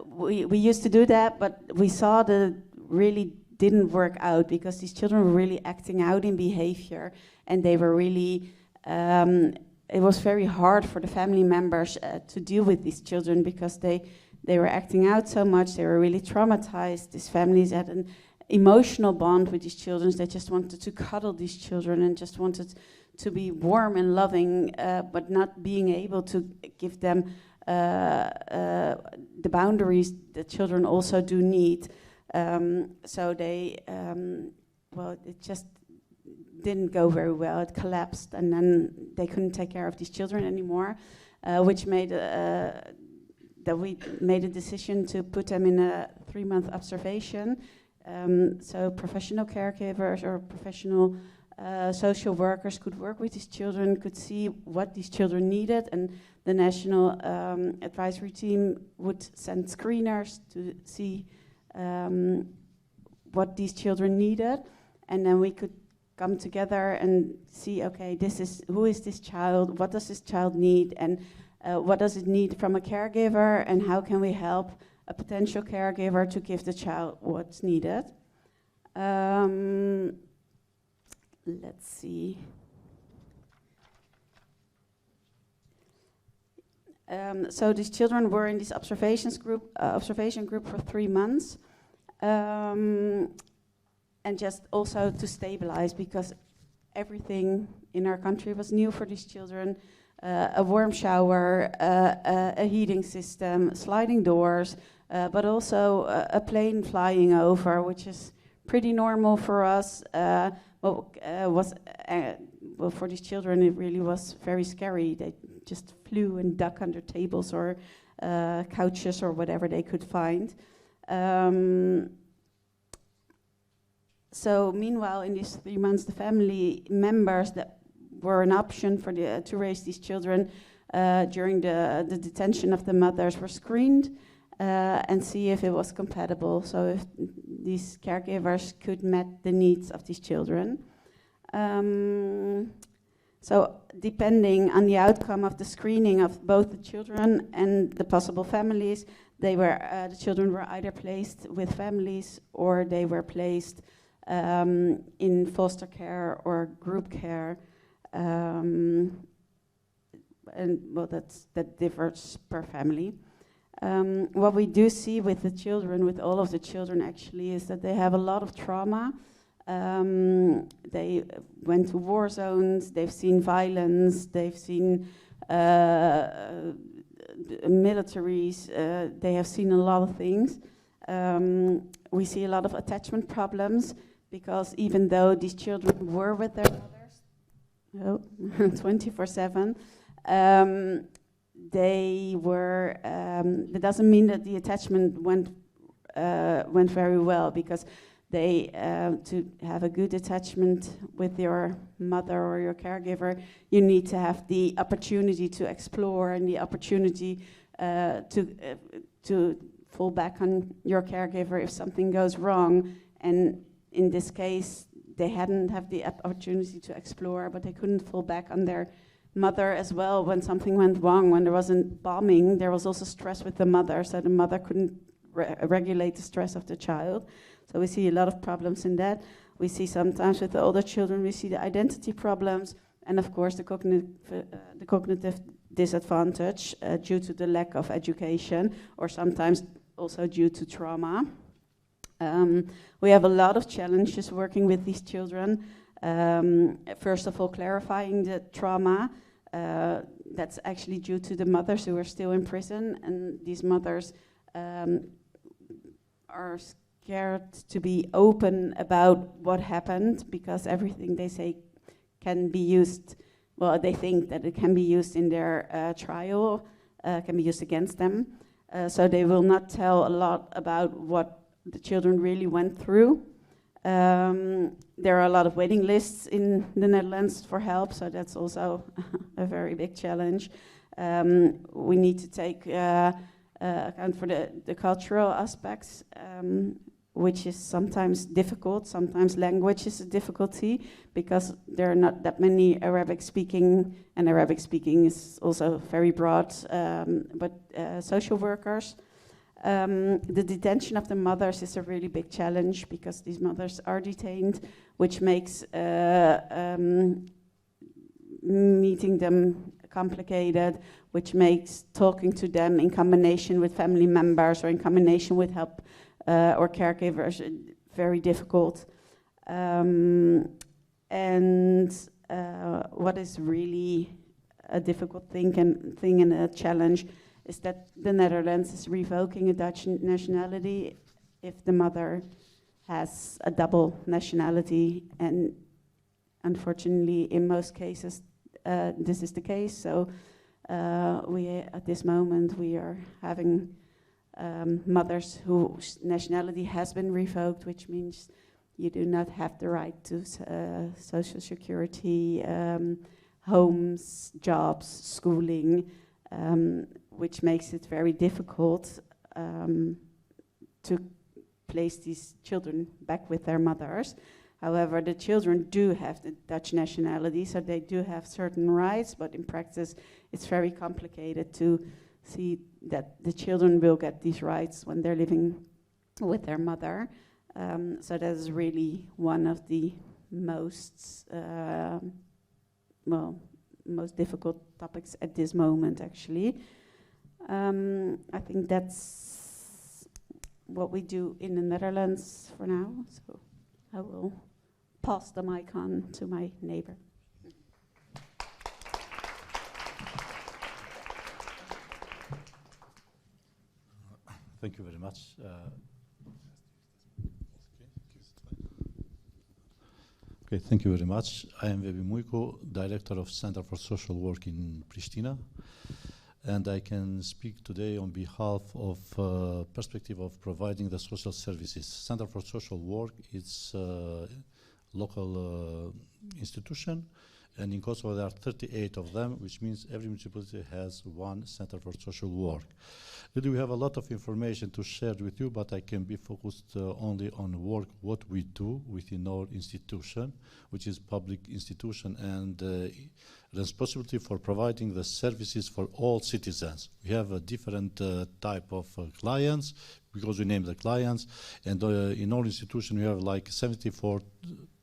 We used to do that, but we saw that it really didn't work out, because these children were really acting out in behavior, and they were really it was very hard for the family members to deal with these children, because they were acting out so much. They were really traumatized. These families had an emotional bond with these children. They just wanted to cuddle these children and just wanted to be warm and loving, but not being able to give them the boundaries that children also do need. So they, it just didn't go very well. It collapsed, and then they couldn't take care of these children anymore, which made that we made a decision to put them in a 3-month observation. So professional caregivers or professional social workers could work with these children, could see what these children needed, and the national advisory team would send screeners to see what these children needed, and then we could come together and see, okay, who is this child, what does this child need, and what does it need from a caregiver, and how can we help a potential caregiver to give the child what's needed. Let's see. So these children were in this observation group for 3 months. And just also to stabilize, because everything in our country was new for these children. A warm shower, a heating system, sliding doors, but also a plane flying over, which is pretty normal for us. For these children it really was very scary. They just flew and ducked under tables or couches or whatever they could find. So meanwhile, in these 3 months, the family members that were an option for to raise these children during the detention of the mothers were screened and see if it was compatible, so if these caregivers could meet the needs of these children. So depending on the outcome of the screening of both the children and the possible families, the children were either placed with families or they were placed in foster care or group care. And well, that differs per family. What we do see with the children, with all of the children actually, is that they have a lot of trauma. They went to war zones, they've seen violence, they've seen militaries, they have seen a lot of things. We see a lot of attachment problems because even though these children were with their mothers 24/7, they were, that doesn't mean that the attachment went very well, because they, to have a good attachment with your mother or your caregiver, you need to have the opportunity to explore and the opportunity to fall back on your caregiver if something goes wrong. And in this case, they hadn't have the opportunity to explore, but they couldn't fall back on their mother as well when something went wrong. When there wasn't bombing, there was also stress with the mother, so the mother couldn't regulate the stress of the child. So we see a lot of problems in that. We see sometimes with the older children, we see the identity problems, and of course the cognitive disadvantage due to the lack of education, or sometimes also due to trauma. We have a lot of challenges working with these children. First of all, clarifying the trauma. That's actually due to the mothers who are still in prison, and these mothers are scared to be open about what happened, because everything they say can be used, well, they think that it can be used in their trial, can be used against them. So they will not tell a lot about what the children really went through. There are a lot of waiting lists in the Netherlands for help, so that's also a very big challenge. We need to take account for the cultural aspects, which is sometimes difficult. Sometimes language is a difficulty because there are not that many Arabic speaking, and Arabic speaking is also very broad, but social workers. The detention of the mothers is a really big challenge because these mothers are detained, which makes meeting them complicated, which makes talking to them in combination with family members or in combination with help or caregivers very difficult. And what is really a difficult thing and a challenge is that the Netherlands is revoking a Dutch nationality if the mother has a double nationality, and unfortunately in most cases this is the case. So at this moment we are having mothers whose nationality has been revoked, which means you do not have the right to social security, homes, jobs, schooling, which makes it very difficult to place these children back with their mothers. However, the children do have the Dutch nationality, so they do have certain rights, but in practice it's very complicated to see that the children will get these rights when they're living with their mother. So that is really one of the most difficult topics at this moment, actually. I think that's what we do in the Netherlands for now. So I will pass the mic on to my neighbor. Thank you very much. Okay, thank you very much. I am Vebi Mujku, Director of Center for Social Work in Pristina, and I can speak today on behalf of perspective of providing the social services. Center for Social Work is a local institution, And in Kosovo, there are 38 of them, which means every municipality has one center for social work. Really, we have a lot of information to share with you, but I can be focused only on work, what we do within our institution, which is public institution, and responsibility for providing the services for all citizens. We have a different type of clients, because we name the clients, and in our institution we have like 74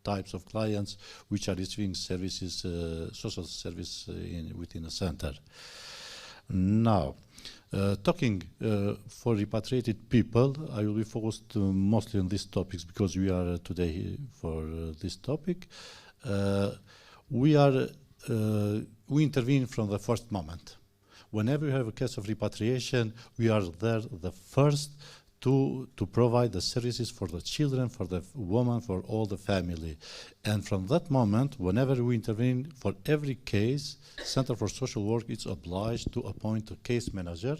types of clients which are receiving services, social service within a center. Now, talking for repatriated people, I will be focused mostly on these topics because we are today here for this topic. We intervene from the first moment. Whenever you have a case of repatriation, we are there the first to provide the services for the children, for the woman, for all the family. And from that moment, whenever we intervene for every case, Center for Social Work is obliged to appoint a case manager,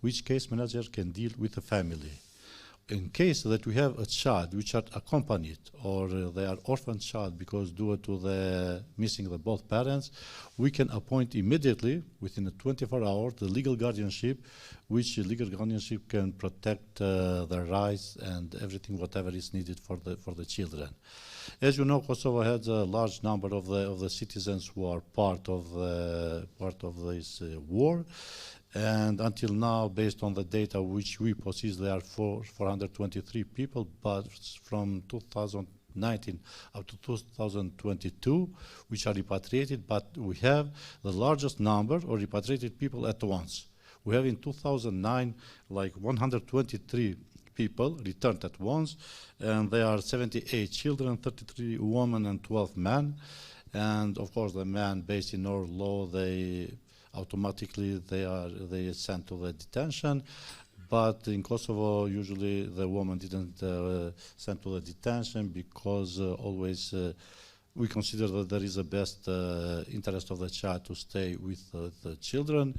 which case manager can deal with the family. In case that we have a child which are accompanied or they are orphan child because due to the missing the both parents, we can appoint immediately within a 24 hours the legal guardianship, which legal guardianship can protect their rights and everything whatever is needed for the children. As you know, Kosovo has a large number of the citizens who are part of this war. And until now, based on the data which we possess, there are 423 people, but from 2019 up to 2022, which are repatriated, but we have the largest number of repatriated people at once. We have in 2009, like 123 people returned at once, and there are 78 children, 33 women, and 12 men. And of course, the men, based in our law, they automatically they are sent to the detention, but in Kosovo usually the woman didn't send to the detention because always we consider that there is the best interest of the child to stay with the children,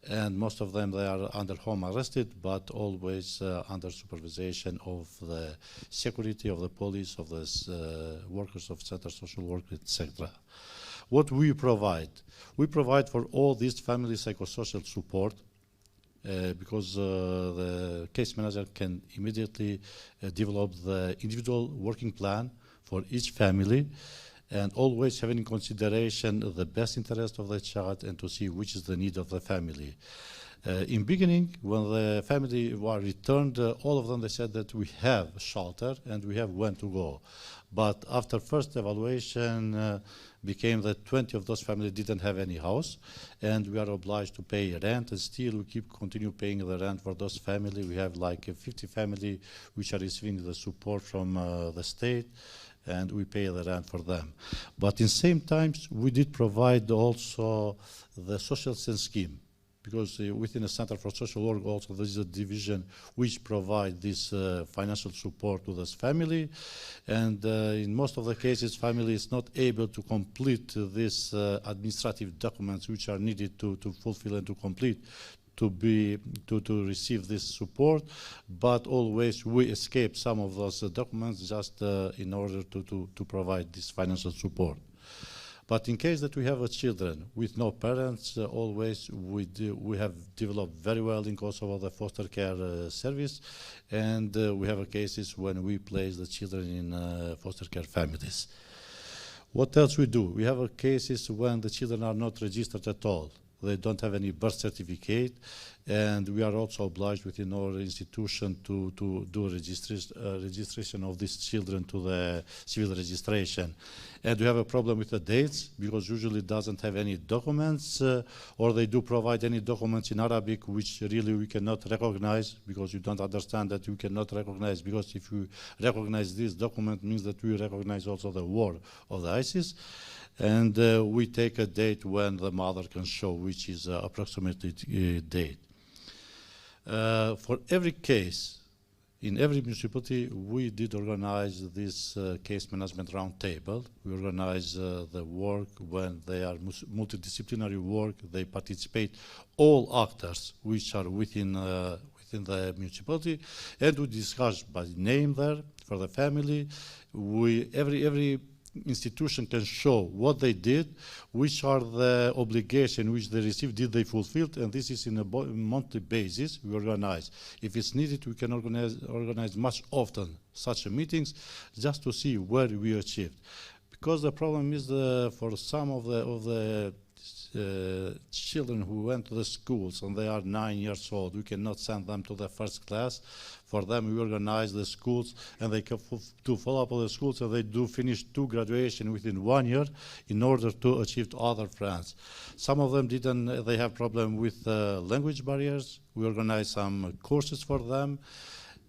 and most of them they are under home arrested, but always under supervision of the security of the police, of the workers of center social work, etc. What we provide? We provide for all these family psychosocial support because the case manager can immediately develop the individual working plan for each family and always having in consideration the best interest of the child and to see which is the need of the family. In beginning, when the family were returned, all of them, they said that we have shelter and we have when to go. But after first evaluation, became that 20 of those families didn't have any house, and we are obliged to pay rent, and still we continue paying the rent for those families. We have like 50 families which are receiving the support from the state, and we pay the rent for them. But in same times, we did provide also the social sense scheme, because within the Center for Social Work also there is a division which provides this financial support to this family, and in most of the cases family is not able to complete these administrative documents which are needed to fulfill and to complete to receive this support, but always we escape some of those documents just in order to provide this financial support. But in case that we have children with no parents, always we have developed very well in Kosovo the foster care service, and we have cases when we place the children in foster care families. What else we do? We have cases when the children are not registered at all. They don't have any birth certificate, and we are also obliged within our institution to do registration of these children to the civil registration. And we have a problem with the dates because usually it doesn't have any documents, or they do provide any documents in Arabic which really we cannot recognize because you don't understand that you cannot recognize, because if you recognize this document means that we recognize also the war of the ISIS. And we take a date when the mother can show which is approximately date. For every case, in every municipality, we did organize this case management roundtable. We organize the work when they are multidisciplinary work. They participate all actors which are within the municipality, and we discuss by name there for the family. Every institution can show what they did, which are the obligations which they received, did they fulfill, and this is in a monthly basis we organize. If it's needed, we can organize much often such meetings just to see where we achieved. Because the problem is for some of the children who went to the schools and they are 9 years old, we cannot send them to the first class. For them, we organize the schools and they can to follow up on the schools, and they do finish 2 graduation within 1 year in order to achieve other plans. Some of them didn't, they have problem with language barriers. We organize some courses for them.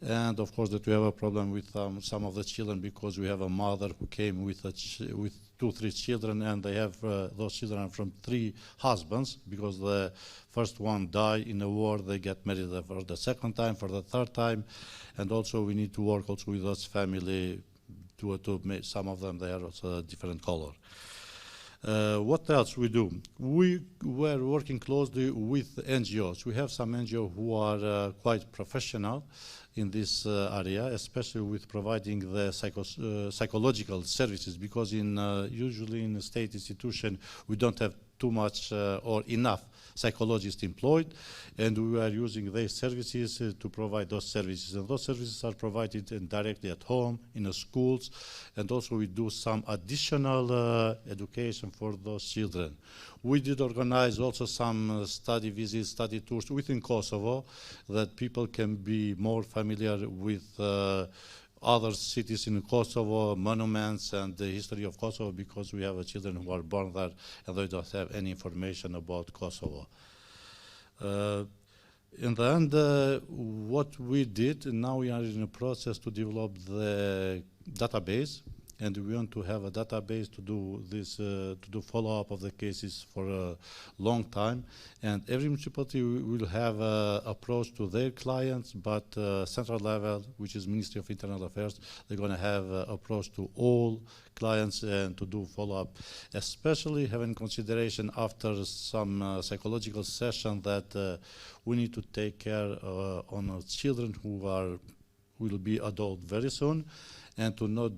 And of course that we have a problem with some of the children because we have a mother who came with 2-3 children, and they have those children from 3 husbands because the first one died in the war. They get married for the second time, for the third time, and also we need to work also with those family to make some of them they are also a different color. What else we do? We were working closely with NGOs. We have some NGOs who are quite professional in this area, especially with providing the psychological services, because usually in a state institution we don't have too much or enough psychologists employed, and we are using their services to provide those services. And those services are provided directly at home, in the schools, and also we do some additional education for those children. We did organize also some study visits, study tours within Kosovo, that people can be more familiar with other cities in Kosovo, monuments, and the history of Kosovo, because we have children who are born there and they don't have any information about Kosovo. In the end, what we did, now we are in a process to develop the database, and we want to have a database to do this, to do follow-up of the cases for a long time. And every municipality will have an approach to their clients, but central level, which is Ministry of Internal Affairs, they're going to have an approach to all clients and to do follow-up, especially having consideration after some psychological session that we need to take care on children who will be adult very soon, and to not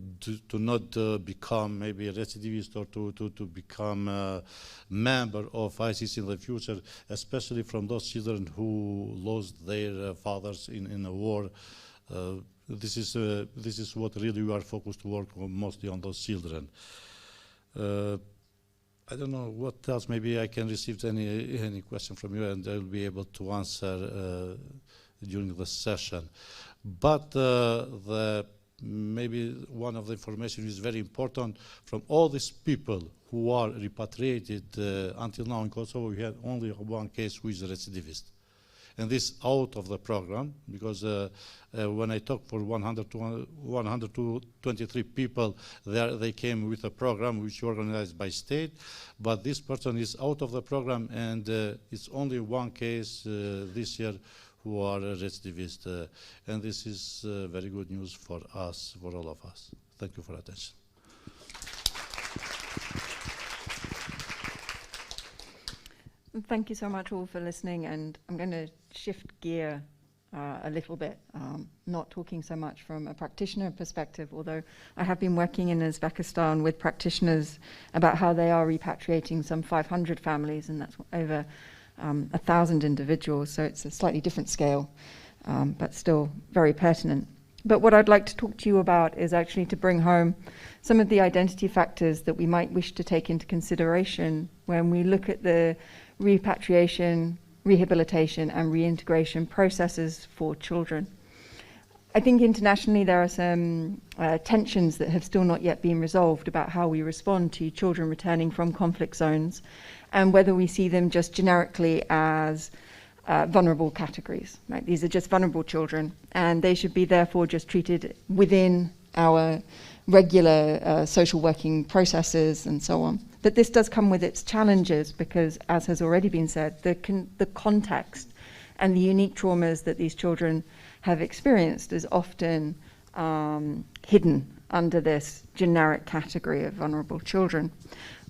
become maybe a recidivist or to become a member of ISIS in the future, especially from those children who lost their fathers in a war. This is what really we are focused to work on, mostly on those children. I don't know what else. Maybe I can receive any question from you, and I will be able to answer during the session. But maybe one of the information is very important. From all these people who are repatriated until now in Kosovo, we had only one case who is a recidivist. And this out of the program, because when I talked for 123 people, they came with a program which organized by state, but this person is out of the program, and it's only one case this year who are recidivists, and this is very good news for us, for all of us. Thank you for attention. Thank you so much all for listening, and I'm going to shift gear a little bit, not talking so much from a practitioner perspective, although I have been working in Uzbekistan with practitioners about how they are repatriating some 500 families, and that's over 1,000 individuals, so it's a slightly different scale, but still very pertinent. But what I'd like to talk to you about is actually to bring home some of the identity factors that we might wish to take into consideration when we look at the repatriation, rehabilitation, and reintegration processes for children. I think internationally there are some tensions that have still not yet been resolved about how we respond to children returning from conflict zones, and whether we see them just generically as vulnerable categories. Right? These are just vulnerable children, and they should be therefore just treated within our regular social working processes and so on. But this does come with its challenges because, as has already been said, the context and the unique traumas that these children have experienced is often hidden under this generic category of vulnerable children.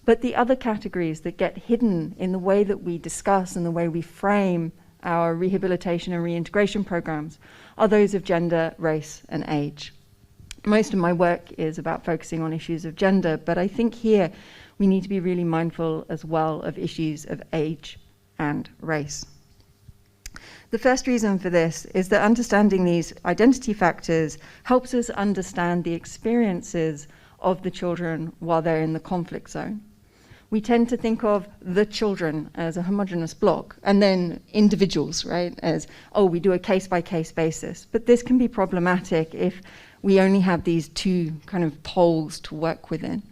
But the other categories that get hidden in the way that we discuss and the way we frame our rehabilitation and reintegration programs are those of gender, race, and age. most of my work is about focusing on issues of gender, but I think here we need to be really mindful as well of issues of age and race. The first reason for this is that understanding these identity factors helps us understand the experiences of the children while they're in the conflict zone. We tend to think of the children as a homogeneous block, and then individuals, right, as, oh, we do a case-by-case basis. But this can be problematic if we only have these two kind of poles to work within,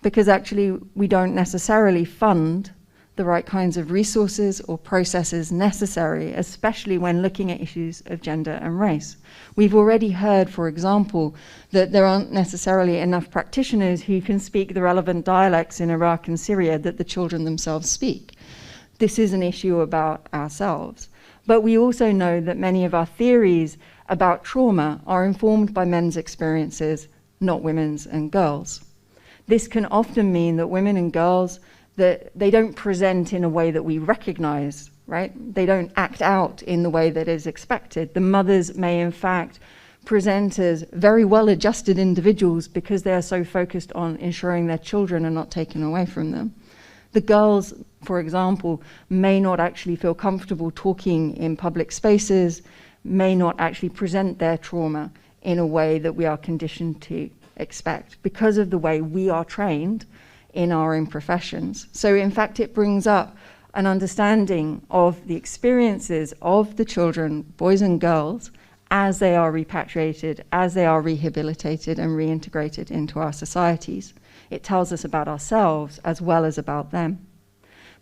because actually we don't necessarily fund the right kinds of resources or processes necessary, especially when looking at issues of gender and race. We've already heard, for example, that there aren't necessarily enough practitioners who can speak the relevant dialects in Iraq and Syria that the children themselves speak. This is an issue about ourselves. But we also know that many of our theories about trauma are informed by men's experiences, not women's and girls'. This can often mean that women and girls, that they don't present in a way that we recognize, right? They don't act out in the way that is expected. The mothers may in fact present as very well-adjusted individuals because they are so focused on ensuring their children are not taken away from them. The girls, for example, may not actually feel comfortable talking in public spaces, may not actually present their trauma in a way that we are conditioned to expect because of the way we are trained in our own professions. So in fact, it brings up an understanding of the experiences of the children, boys and girls, as they are repatriated, as they are rehabilitated and reintegrated into our societies. It tells us about ourselves as well as about them.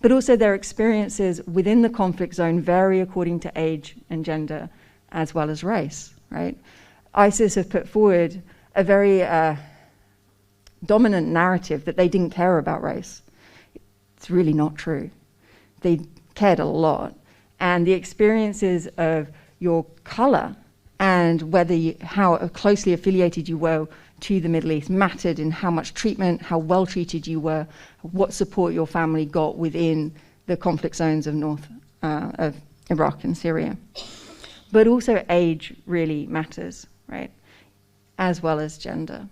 But also their experiences within the conflict zone vary according to age and gender as well as race, right? ISIS have put forward a very dominant narrative that they didn't care about race. It's really not true. They cared a lot. And the experiences of your color and how closely affiliated you were to the Middle East mattered in how much treatment, how well treated you were, what support your family got within the conflict zones of of Iraq and Syria. But also age really matters, right? As well as gender.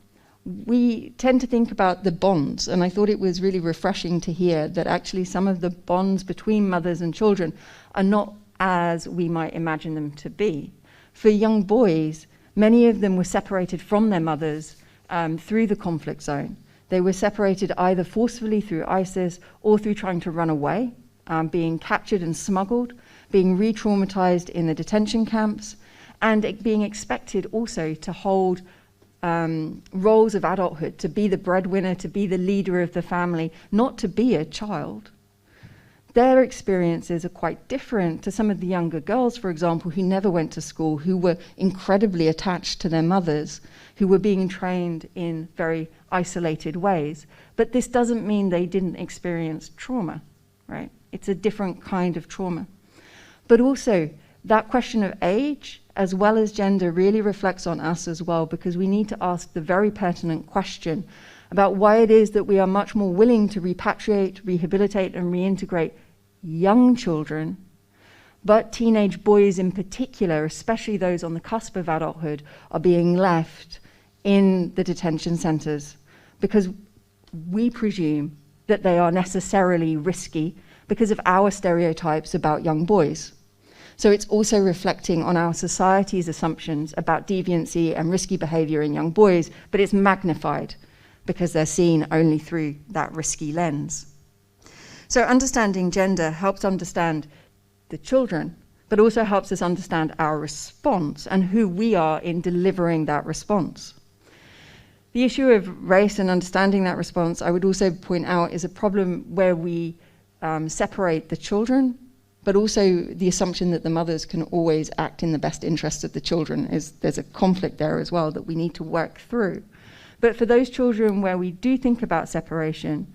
We tend to think about the bonds, and I thought it was really refreshing to hear that actually some of the bonds between mothers and children are not as we might imagine them to be. For young boys, many of them were separated from their mothers through the conflict zone. They were separated either forcefully through ISIS or through trying to run away, being captured and smuggled, being re-traumatized in the detention camps, and being expected also to hold roles of adulthood, to be the breadwinner, to be the leader of the family, not to be a child. Their experiences are quite different to some of the younger girls, for example, who never went to school, who were incredibly attached to their mothers, who were being trained in very isolated ways. But this doesn't mean they didn't experience trauma, right? It's a different kind of trauma. But also, that question of age as well as gender really reflects on us as well, because we need to ask the very pertinent question about why it is that we are much more willing to repatriate, rehabilitate, and reintegrate young children, but teenage boys in particular, especially those on the cusp of adulthood, are being left in the detention centers because we presume that they are necessarily risky because of our stereotypes about young boys. So it's also reflecting on our society's assumptions about deviancy and risky behavior in young boys, but it's magnified because they're seen only through that risky lens. So understanding gender helps understand the children, but also helps us understand our response and who we are in delivering that response. The issue of race and understanding that response, I would also point out, is a problem where we separate the children, but also the assumption that the mothers can always act in the best interest of the children. There's a conflict there as well that we need to work through. But for those children where we do think about separation,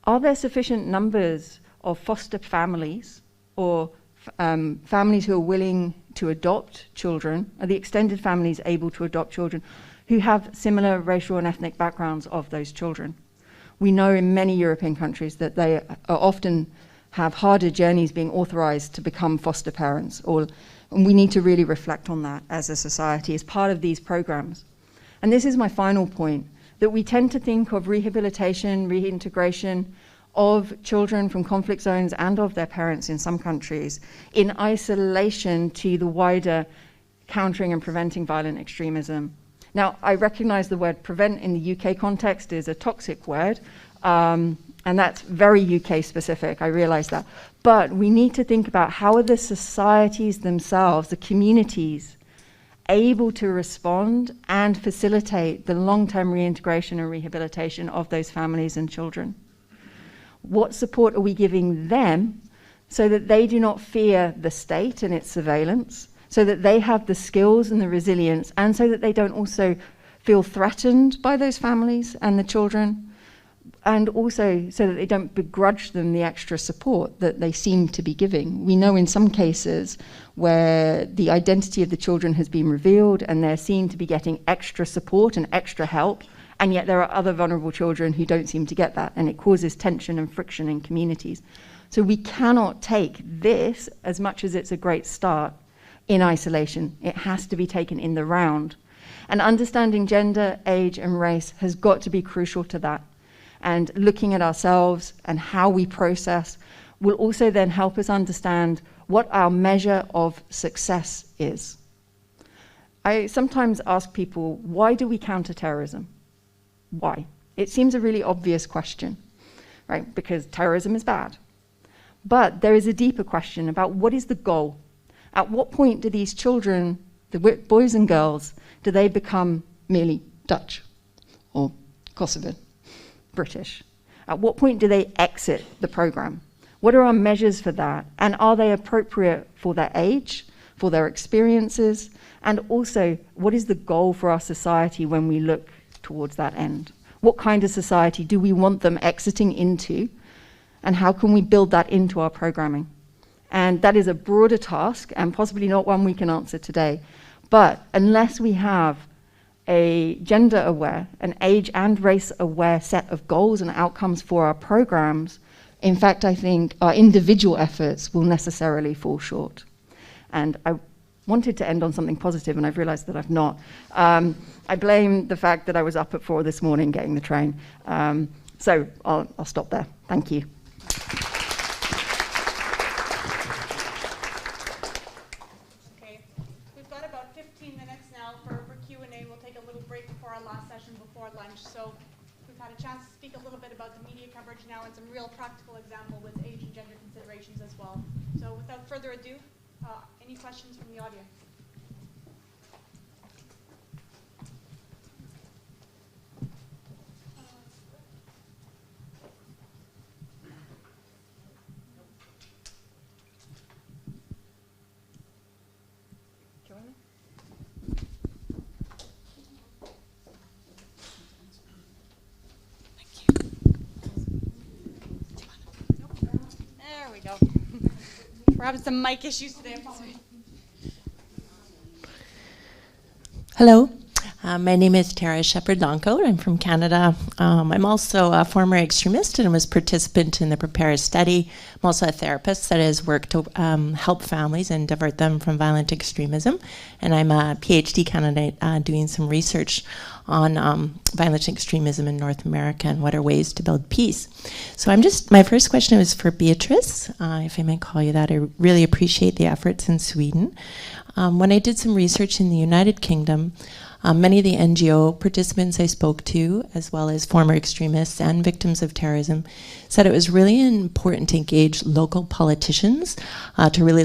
are there sufficient numbers of foster families or families who are willing to adopt children? Are the extended families able to adopt children who have similar racial and ethnic backgrounds of those children? We know in many European countries that they are often have harder journeys being authorized to become foster parents, and we need to really reflect on that as a society as part of these programs. And this is my final point, that we tend to think of rehabilitation, reintegration of children from conflict zones and of their parents in some countries in isolation to the wider countering and preventing violent extremism. Now, I recognize the word prevent in the UK context is a toxic word, and that's very UK specific, I realize that. But we need to think about how are the societies themselves, the communities, able to respond and facilitate the long-term reintegration and rehabilitation of those families and children. What support are we giving them so that they do not fear the state and its surveillance, so that they have the skills and the resilience, and so that they don't also feel threatened by those families and the children, and also so that they don't begrudge them the extra support that they seem to be giving. We know in some cases where the identity of the children has been revealed and they're seen to be getting extra support and extra help, and yet there are other vulnerable children who don't seem to get that, and it causes tension and friction in communities. So we cannot take this, as much as it's a great start, in isolation. It has to be taken in the round. And understanding gender, age, and race has got to be crucial to that. And looking at ourselves and how we process will also then help us understand what our measure of success is. I sometimes ask people, why do we counter terrorism? Why? It seems a really obvious question, right? Because terrorism is bad. But there is a deeper question about what is the goal? At what point do these children, the boys and girls, do they become merely Dutch or Kosovan, British? At what point do they exit the program? What are our measures for that? And are they appropriate for their age, for their experiences? And also, what is the goal for our society when we look towards that end? What kind of society do we want them exiting into? And how can we build that into our programming? And that is a broader task and possibly not one we can answer today. But unless we have a gender-aware, an age and race-aware set of goals and outcomes for our programs, in fact, I think our individual efforts will necessarily fall short. And I wanted to end on something positive, and I've realized that I've not. I blame the fact that I was up at 4 this morning getting the train. So I'll stop there. Thank you. Okay, we've got about 15 minutes now for Q&A. We'll take a little break before our last session before lunch. So we've had a chance to speak a little bit about the media coverage now and some real practical example with age and gender considerations as well. So without further ado, any questions from the audience? There we go. We're having some mic issues today. Hello, my name is Tara Shepherd-Lonco. I'm from Canada. I'm also a former extremist and was participant in the Prepare study. I'm also a therapist that has worked to help families and divert them from violent extremism. And I'm a PhD candidate doing some research on violent extremism in North America and what are ways to build peace. So my first question is for Beatrice, if I may call you that. I really appreciate the efforts in Sweden. When I did some research in the United Kingdom, many of the NGO participants I spoke to, as well as former extremists and victims of terrorism, said it was really important to engage local politicians to really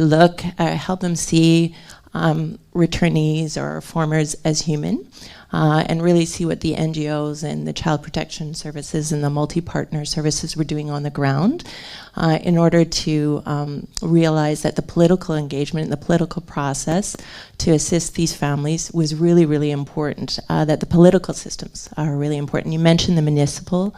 help them see returnees or formers as human, and really see what the NGOs and the child protection services and the multi-partner services were doing on the ground in order to realize that the political engagement and the political process to assist these families was really, really important, that the political systems are really important. You mentioned the municipal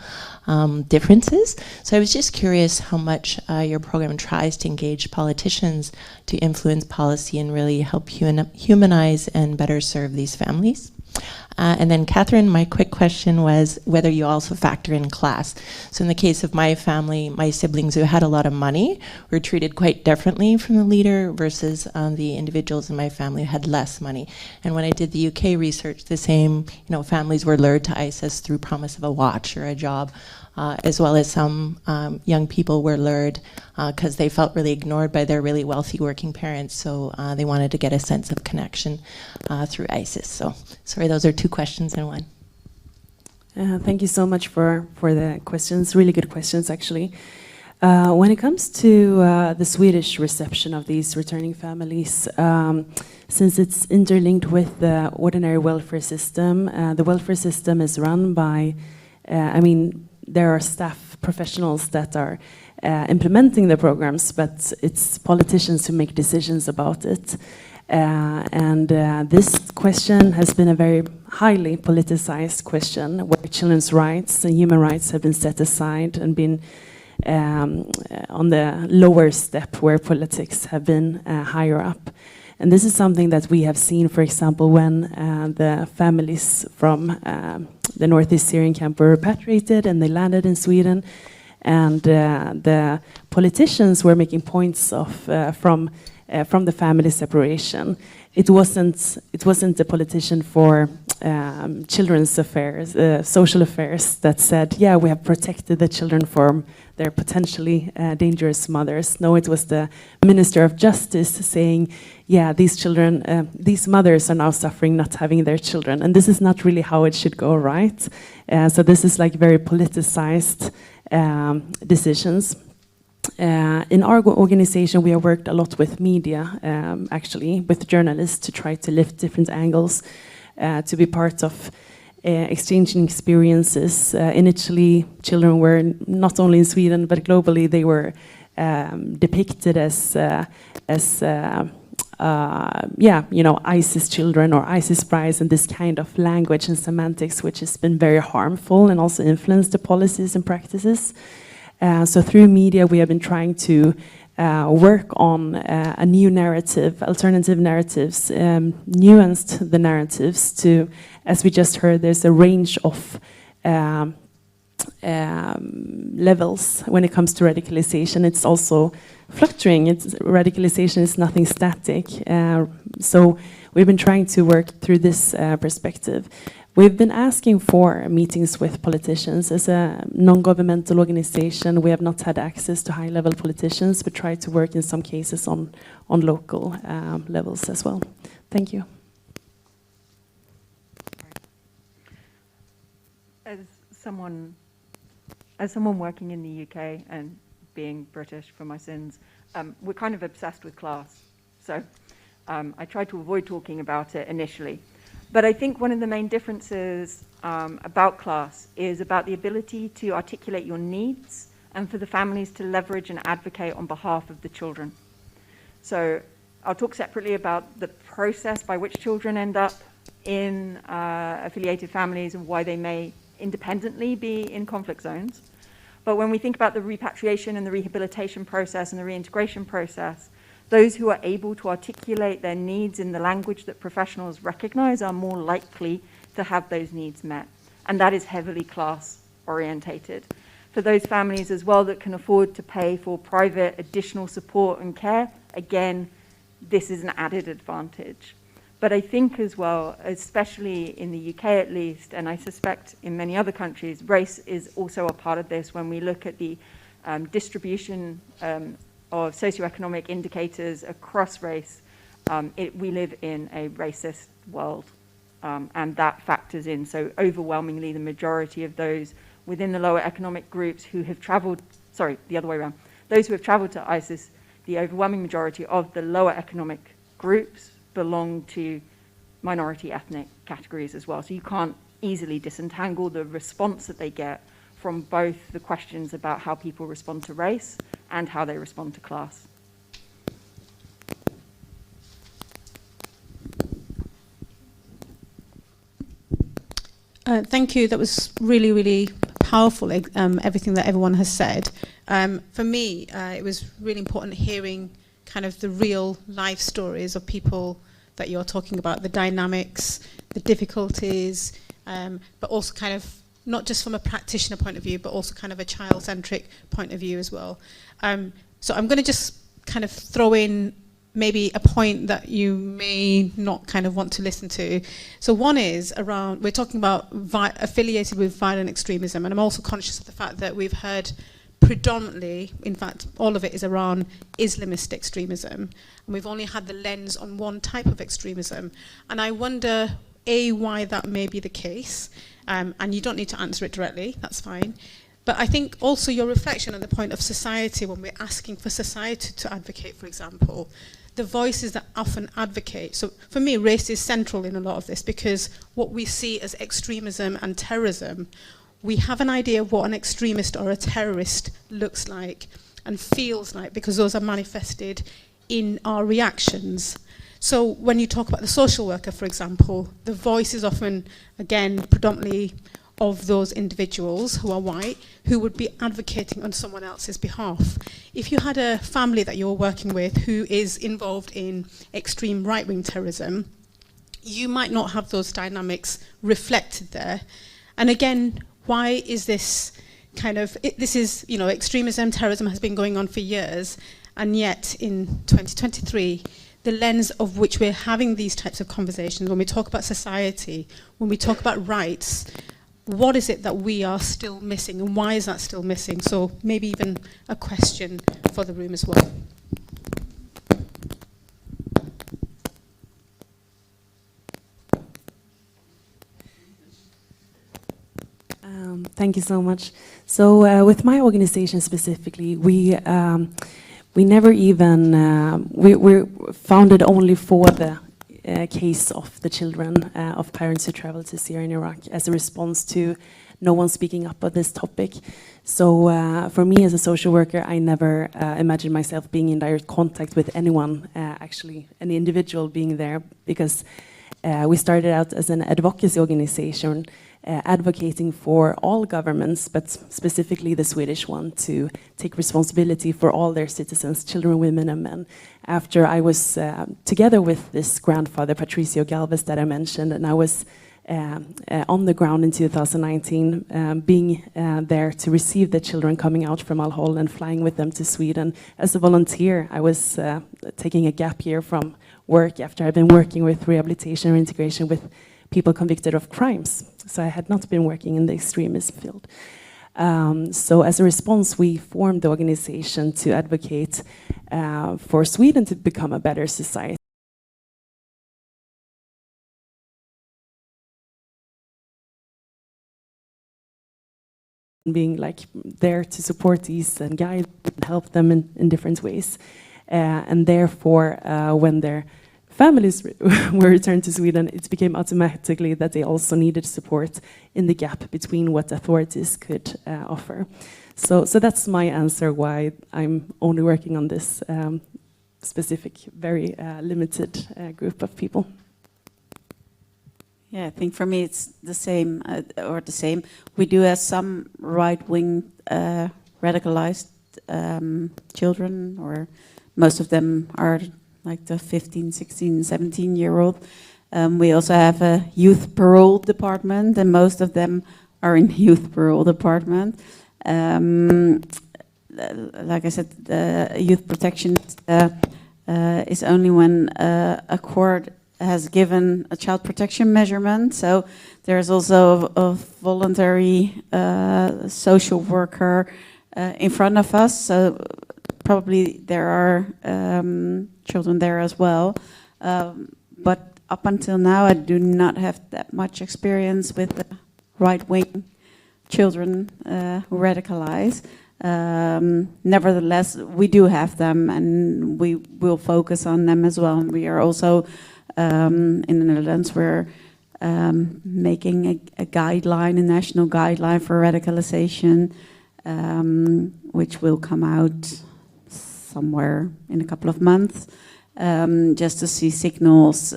differences, so I was just curious how much your program tries to engage politicians to influence policy and really help humanize and better serve these families. And then Catherine, my quick question was whether you also factor in class. So in the case of my family, my siblings who had a lot of money were treated quite differently from the leader versus the individuals in my family who had less money. And when I did the UK research, the same, families were lured to ISIS through promise of a watch or a job, as well as some young people were lured because they felt really ignored by their really wealthy working parents, so they wanted to get a sense of connection through ISIS. So, sorry, those are two questions in one. Thank you so much for the questions, really good questions actually. When it comes to the Swedish reception of these returning families, since it's interlinked with the ordinary welfare system, the welfare system is run by, there are staff professionals that are implementing the programs, but it's politicians who make decisions about it. This question has been a very highly politicized question, where children's rights and human rights have been set aside and been on the lower step, where politics have been higher up. And this is something that we have seen, for example, when the families from the northeast Syrian camp were repatriated and they landed in Sweden, and the politicians were making points of from the family separation. It wasn't the politician for children's affairs, social affairs, that said, yeah, we have protected the children from their potentially dangerous mothers. No, it was the Minister of Justice saying, yeah, these children, these mothers are now suffering not having their children. And this is not really how it should go, right? So this is like very politicized decisions. In our organization, we have worked a lot with media, actually, with journalists, to try to lift different angles, to be part of exchanging experiences. Initially, children were, not only in Sweden, but globally, they were depicted as ISIS children or ISIS brides, and this kind of language and semantics, which has been very harmful and also influenced the policies and practices. So through media, we have been trying to work on a new narrative, alternative narratives, nuanced the narratives to, as we just heard, there's a range of levels when it comes to radicalization. It's also fluctuating. Radicalization is nothing static. So we've been trying to work through this perspective. We've been asking for meetings with politicians. As a non-governmental organization, we have not had access to high-level politicians, but try to work in some cases on local levels as well. Thank you. As someone working in the UK and being British for my sins, we're kind of obsessed with class. So I tried to avoid talking about it initially. But I think one of the main differences about class is about the ability to articulate your needs and for the families to leverage and advocate on behalf of the children. So I'll talk separately about the process by which children end up in affiliated families and why they may independently be in conflict zones. But when we think about the repatriation and the rehabilitation process and the reintegration process, those who are able to articulate their needs in the language that professionals recognize are more likely to have those needs met. And that is heavily class orientated. For those families as well that can afford to pay for private additional support and care, again, this is an added advantage. But I think as well, especially in the UK at least, and I suspect in many other countries, race is also a part of this when we look at the distribution of socioeconomic indicators across race. We live in a racist world, and that factors in. So overwhelmingly, the majority of those within the lower economic groups who have traveled, sorry, the other way around, those who have traveled to ISIS, the overwhelming majority of the lower economic groups belong to minority ethnic categories as well. So you can't easily disentangle the response that they get from both the questions about how people respond to race and how they respond to class. Thank you. That was really, really powerful, everything that everyone has said. For me, it was really important hearing kind of the real life stories of people that you're talking about, the dynamics, the difficulties, but also kind of not just from a practitioner point of view, but also kind of a child-centric point of view as well. So I'm going to just kind of throw in maybe a point that you may not kind of want to listen to. So one is around, we're talking about affiliated with violent extremism, and I'm also conscious of the fact that we've heard predominantly, in fact, all of it is around Islamist extremism, and we've only had the lens on one type of extremism. And I wonder, A, why that may be the case, and you don't need to answer it directly, that's fine. But I think also your reflection on the point of society, when we're asking for society to advocate, for example, the voices that often advocate. So for me, race is central in a lot of this, because what we see as extremism and terrorism, we have an idea of what an extremist or a terrorist looks like and feels like, because those are manifested in our reactions. So when you talk about the social worker, for example, the voice is often, again, predominantly of those individuals who are white, who would be advocating on someone else's behalf. If you had a family that you're working with who is involved in extreme right-wing terrorism, you might not have those dynamics reflected there. And again, why is this kind of, this is, you know, extremism, terrorism has been going on for years, and yet in 2023, the lens of which we're having these types of conversations, when we talk about society, when we talk about rights, what is it that we are still missing, and why is that still missing? So maybe even a question for the room as well. Thank you so much. So with my organization specifically, we never even, we're founded only for the case of the children of parents who traveled to Syria and Iraq as a response to no one speaking up on this topic. So for me as a social worker, I never imagined myself being in direct contact with anyone, actually, any individual being there, because we started out as an advocacy organization advocating for all governments, but specifically the Swedish one, to take responsibility for all their citizens, children, women and men. After I was together with this grandfather, Patricio Galvez, that I mentioned, and I was on the ground in 2019, being there to receive the children coming out from Al-Hol and flying with them to Sweden. As a volunteer, I was taking a gap year from work after I'd been working with rehabilitation or integration with people convicted of crimes. So I had not been working in the extremism field. So as a response, we formed the organization to advocate for Sweden to become a better society. Being like there to support these and guide and help them in different ways. And therefore, when their families were returned to Sweden, it became automatically that they also needed support in the gap between what authorities could offer. So that's my answer why I'm only working on this specific, very limited group of people. Yeah, I think for me it's the same, We do have some right-wing radicalized children, or most of them are like the 15, 16, 17-year-old. We also have a youth parole department, and most of them are in youth parole department. Like I said, the youth protection is only when a court has given a child protection measurement. So there's also a voluntary social worker in front of us. So probably there are children there as well. But up until now, I do not have that much experience with the right-wing children who radicalize. Nevertheless, we do have them, and we will focus on them as well. And we are also, in the Netherlands, we're making a guideline, a national guideline for radicalization, which will come out somewhere in a couple of months, just to see signals,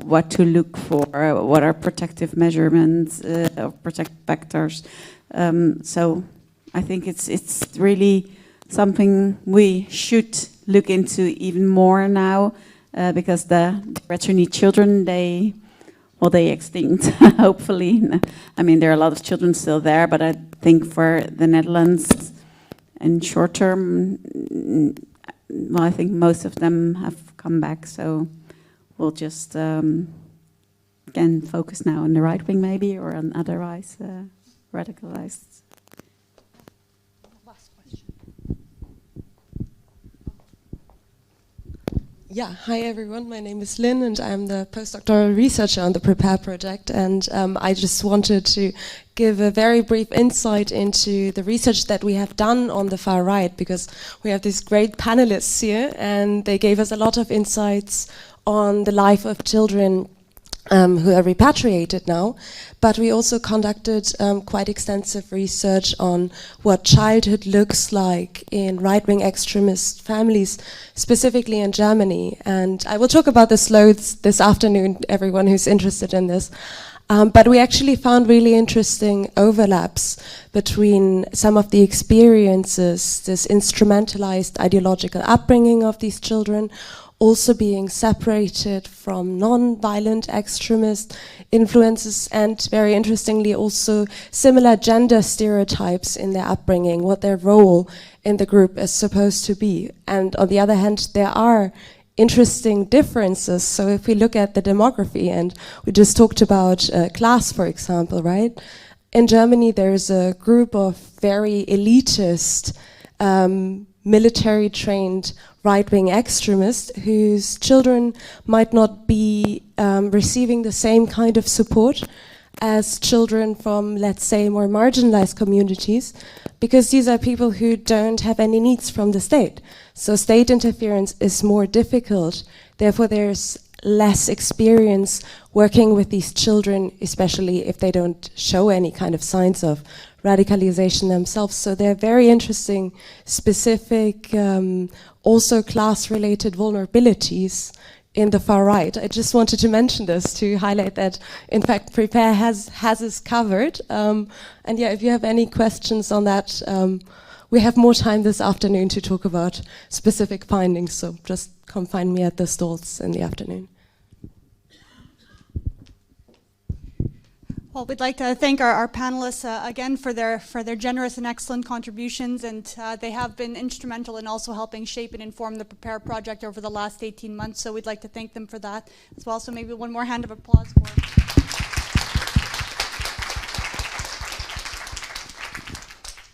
what to look for, what are protective measurements, or protective factors. So I think it's really something we should look into even more now, because the returning children, they extinct, hopefully. I mean, there are a lot of children still there, but I think for the Netherlands, in short term, well, I think most of them have come back, so we'll just again focus now on the right wing maybe, or on otherwise radicalized. Last question. Yeah, hi everyone, my name is Lynn and I'm the postdoctoral researcher on the Prepare project, and I just wanted to give a very brief insight into the research that we have done on the far right, because we have these great panelists here and they gave us a lot of insights on the life of children who are repatriated now, but we also conducted quite extensive research on what childhood looks like in right-wing extremist families, specifically in Germany. And I will talk about this loads this afternoon, everyone who's interested in this. But we actually found really interesting overlaps between some of the experiences, this instrumentalized ideological upbringing of these children, also being separated from non-violent extremist influences, and very interestingly also similar gender stereotypes in their upbringing, what their role in the group is supposed to be. And on the other hand, there are interesting differences. So if we look at the demography, and we just talked about class, for example, right? In Germany, there's a group of very elitist, military-trained right-wing extremists whose children might not be receiving the same kind of support as children from, let's say, more marginalized communities, because these are people who don't have any needs from the state. So state interference is more difficult. Therefore, there's less experience working with these children, especially if they don't show any kind of signs of radicalization themselves. So they're very interesting, specific, also class-related vulnerabilities in the far right. I just wanted to mention this to highlight that, in fact, Prepare has us covered. And yeah, if you have any questions on that, we have more time this afternoon to talk about specific findings, so just come find me at the stalls in the afternoon. Well, we'd like to thank our panelists again for their generous and excellent contributions, and they have been instrumental in also helping shape and inform the Prepare project over the last 18 months, so we'd like to thank them for that as well. So maybe one more hand of applause for them.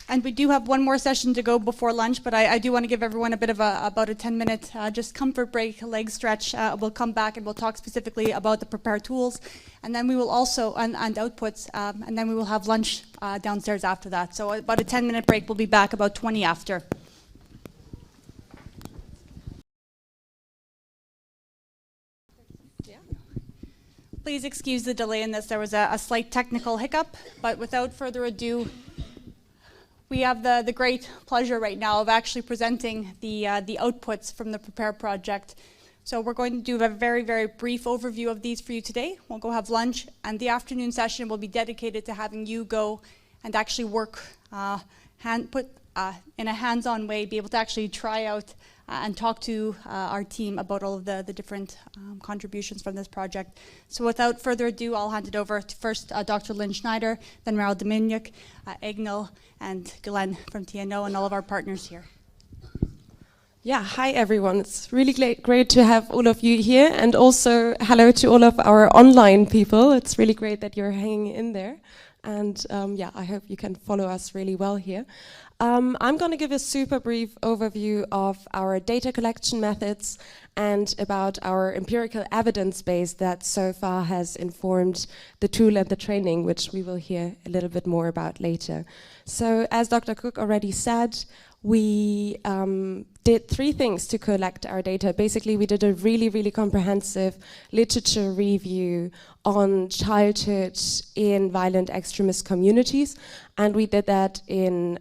And we do have one more session to go before lunch, but I do want to give everyone a bit of about a 10-minute just comfort break, leg stretch. We'll come back and we'll talk specifically about the Prepare tools, and then we will also, and outputs, and then we will have lunch downstairs after that. So about a 10-minute break. We'll be back about 20 after. Please excuse the delay in this. There was a slight technical hiccup, but without further ado, we have the great pleasure right now of actually presenting the outputs from the Prepare project. So we're going to do a very, very brief overview of these for you today. We'll go have lunch, and the afternoon session will be dedicated to having you go and actually work, in a hands-on way, be able to actually try out and talk to our team about all of the different contributions from this project. So without further ado, I'll hand it over to first Dr. Lynn Schneider, then Meryl Dominic, Egnal, and Glenn from TNO, and all of our partners here. Yeah, hi everyone. It's really great to have all of you here, and also hello to all of our online people. It's really great that you're hanging in there. And yeah, I hope you can follow us really well here. I'm going to give a super brief overview of our data collection methods and about our empirical evidence base that so far has informed the tool and the training, which we will hear a little bit more about later. So as Dr. Cook already said, we did three things to collect our data. Basically, we did a really, really comprehensive literature review on childhood in violent extremist communities. And we did that in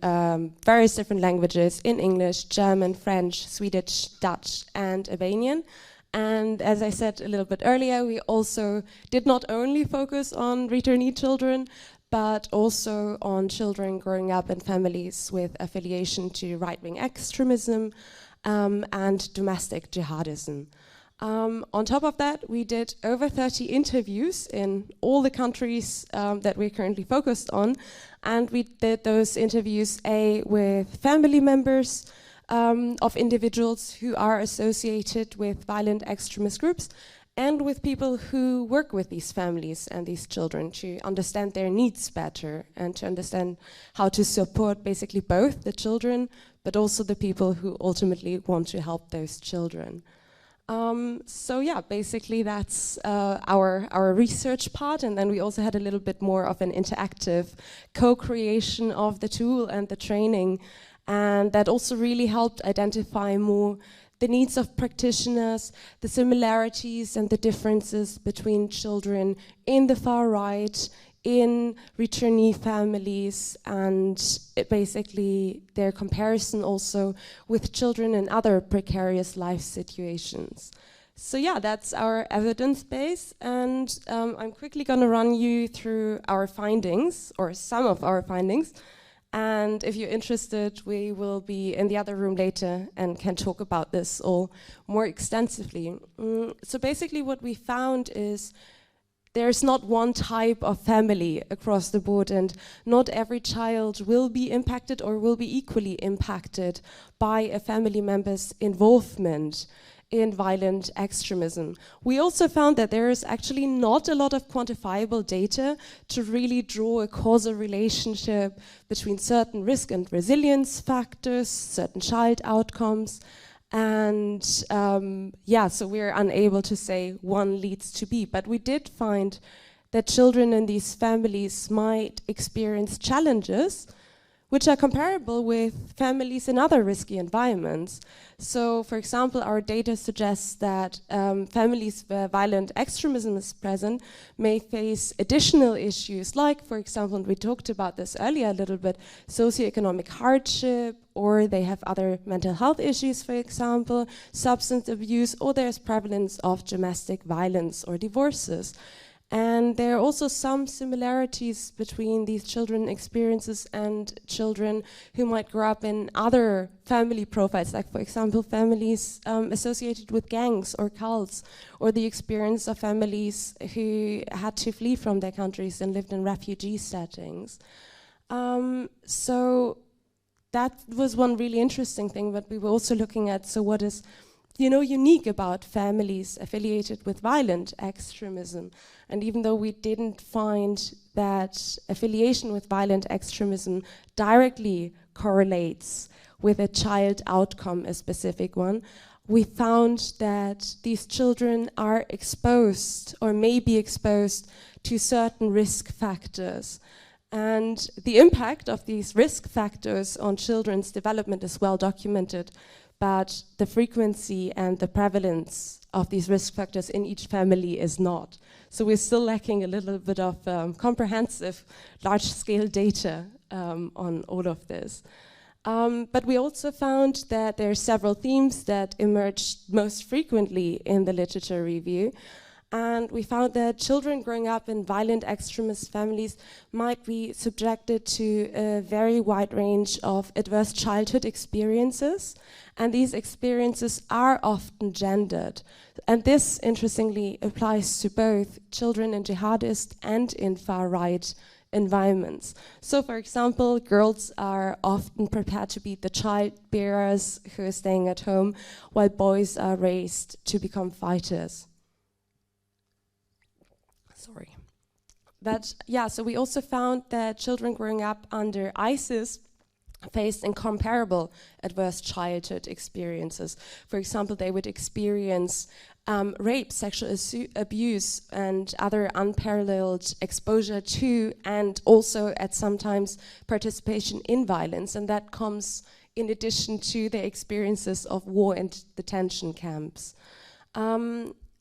various different languages, in English, German, French, Swedish, Dutch, and Albanian. And as I said a little bit earlier, we also did not only focus on returnee children, but also on children growing up in families with affiliation to right-wing extremism and domestic jihadism. On top of that, we did over 30 interviews in all the countries that we're currently focused on. And we did those interviews with family members of individuals who are associated with violent extremist groups, and with people who work with these families and these children to understand their needs better and to understand how to support basically both the children but also the people who ultimately want to help those children. So yeah, basically that's our research part, and then we also had a little bit more of an interactive co-creation of the tool and the training, and that also really helped identify more the needs of practitioners, the similarities and the differences between children in the far right, in returnee families, and basically their comparison also with children in other precarious life situations. So yeah, that's our evidence base, and I'm quickly going to run you through our findings, or some of our findings. And if you're interested, we will be in the other room later and can talk about this all more extensively. So basically what we found is there's not one type of family across the board, and not every child will be impacted or will be equally impacted by a family member's involvement in violent extremism. We also found that there is actually not a lot of quantifiable data to really draw a causal relationship between certain risk and resilience factors, certain child outcomes, and so we're unable to say one leads to B. But we did find that children in these families might experience challenges which are comparable with families in other risky environments. So, for example, our data suggests that families where violent extremism is present may face additional issues, like, for example, and we talked about this earlier a little bit, socioeconomic hardship, or they have other mental health issues, for example, substance abuse, or there's prevalence of domestic violence or divorces. And there are also some similarities between these children experiences and children who might grow up in other family profiles, like, for example, families associated with gangs or cults, or the experience of families who had to flee from their countries and lived in refugee settings. So that was one really interesting thing, but we were also looking at, so what is unique about families affiliated with violent extremism. And even though we didn't find that affiliation with violent extremism directly correlates with a child outcome, a specific one, we found that these children are exposed or may be exposed to certain risk factors. And the impact of these risk factors on children's development is well documented, but the frequency and the prevalence of these risk factors in each family is not. So we're still lacking a little bit of comprehensive, large-scale data on all of this. But we also found that there are several themes that emerged most frequently in the literature review. And we found that children growing up in violent extremist families might be subjected to a very wide range of adverse childhood experiences. And these experiences are often gendered. And this, interestingly, applies to both children in jihadist and in far-right environments. So, for example, girls are often prepared to be the child bearers who are staying at home, while boys are raised to become fighters. Sorry. But yeah, so we also found that children growing up under ISIS faced incomparable adverse childhood experiences. For example, they would experience rape, sexual abuse, and other unparalleled exposure to, and also at sometimes participation in violence. And that comes in addition to their experiences of war and detention camps.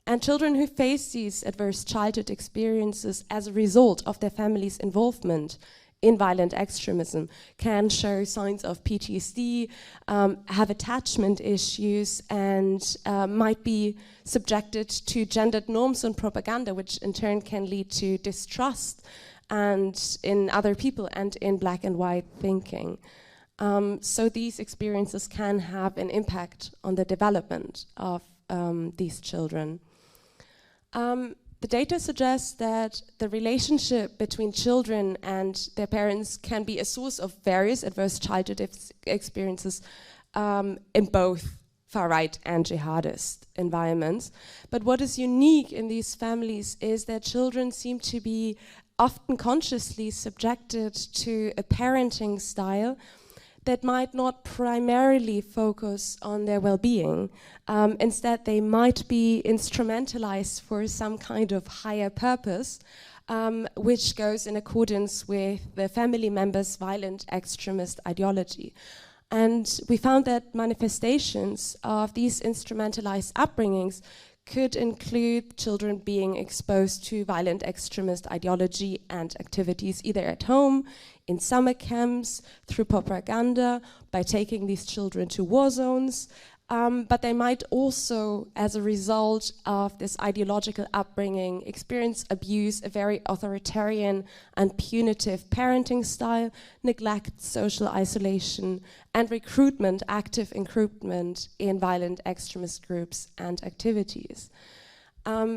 And children who face these adverse childhood experiences as a result of their family's involvement in violent extremism can show signs of PTSD, have attachment issues, and might be subjected to gendered norms and propaganda, which in turn can lead to distrust and in other people and in black and white thinking. So these experiences can have an impact on the development of these children. The data suggests that the relationship between children and their parents can be a source of various adverse childhood experiences in both far-right and jihadist environments. But what is unique in these families is that children seem to be often consciously subjected to a parenting style that might not primarily focus on their well-being. Instead, they might be instrumentalized for some kind of higher purpose, which goes in accordance with the family members' violent extremist ideology. And we found that manifestations of these instrumentalized upbringings could include children being exposed to violent extremist ideology and activities, either at home, in summer camps, through propaganda, by taking these children to war zones. But they might also, as a result of this ideological upbringing, experience abuse, a very authoritarian and punitive parenting style, neglect, social isolation, and recruitment, active recruitment in violent extremist groups and activities.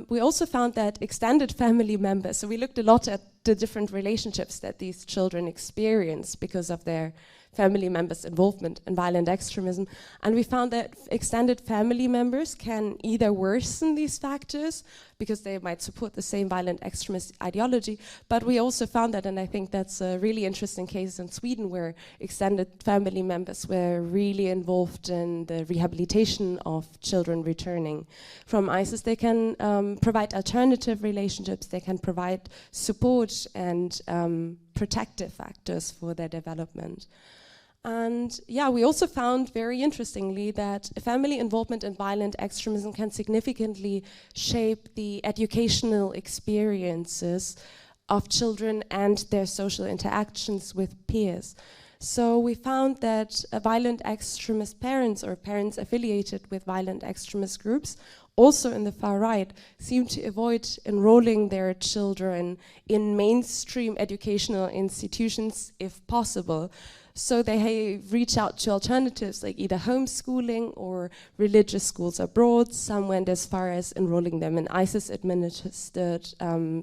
We also found that extended family members, so we looked a lot at the different relationships that these children experience because of their family members' involvement in violent extremism. And we found that extended family members can either worsen these factors because they might support the same violent extremist ideology, but we also found that, and I think that's a really interesting case in Sweden, where extended family members were really involved in the rehabilitation of children returning from ISIS. They can provide alternative relationships, they can provide support and protective factors for their development. And yeah, we also found very interestingly that family involvement in violent extremism can significantly shape the educational experiences of children and their social interactions with peers. So we found that violent extremist parents or parents affiliated with violent extremist groups, also in the far right, seem to avoid enrolling their children in mainstream educational institutions if possible. So they reach out to alternatives like either homeschooling or religious schools abroad. Some went as far as enrolling them in ISIS-administered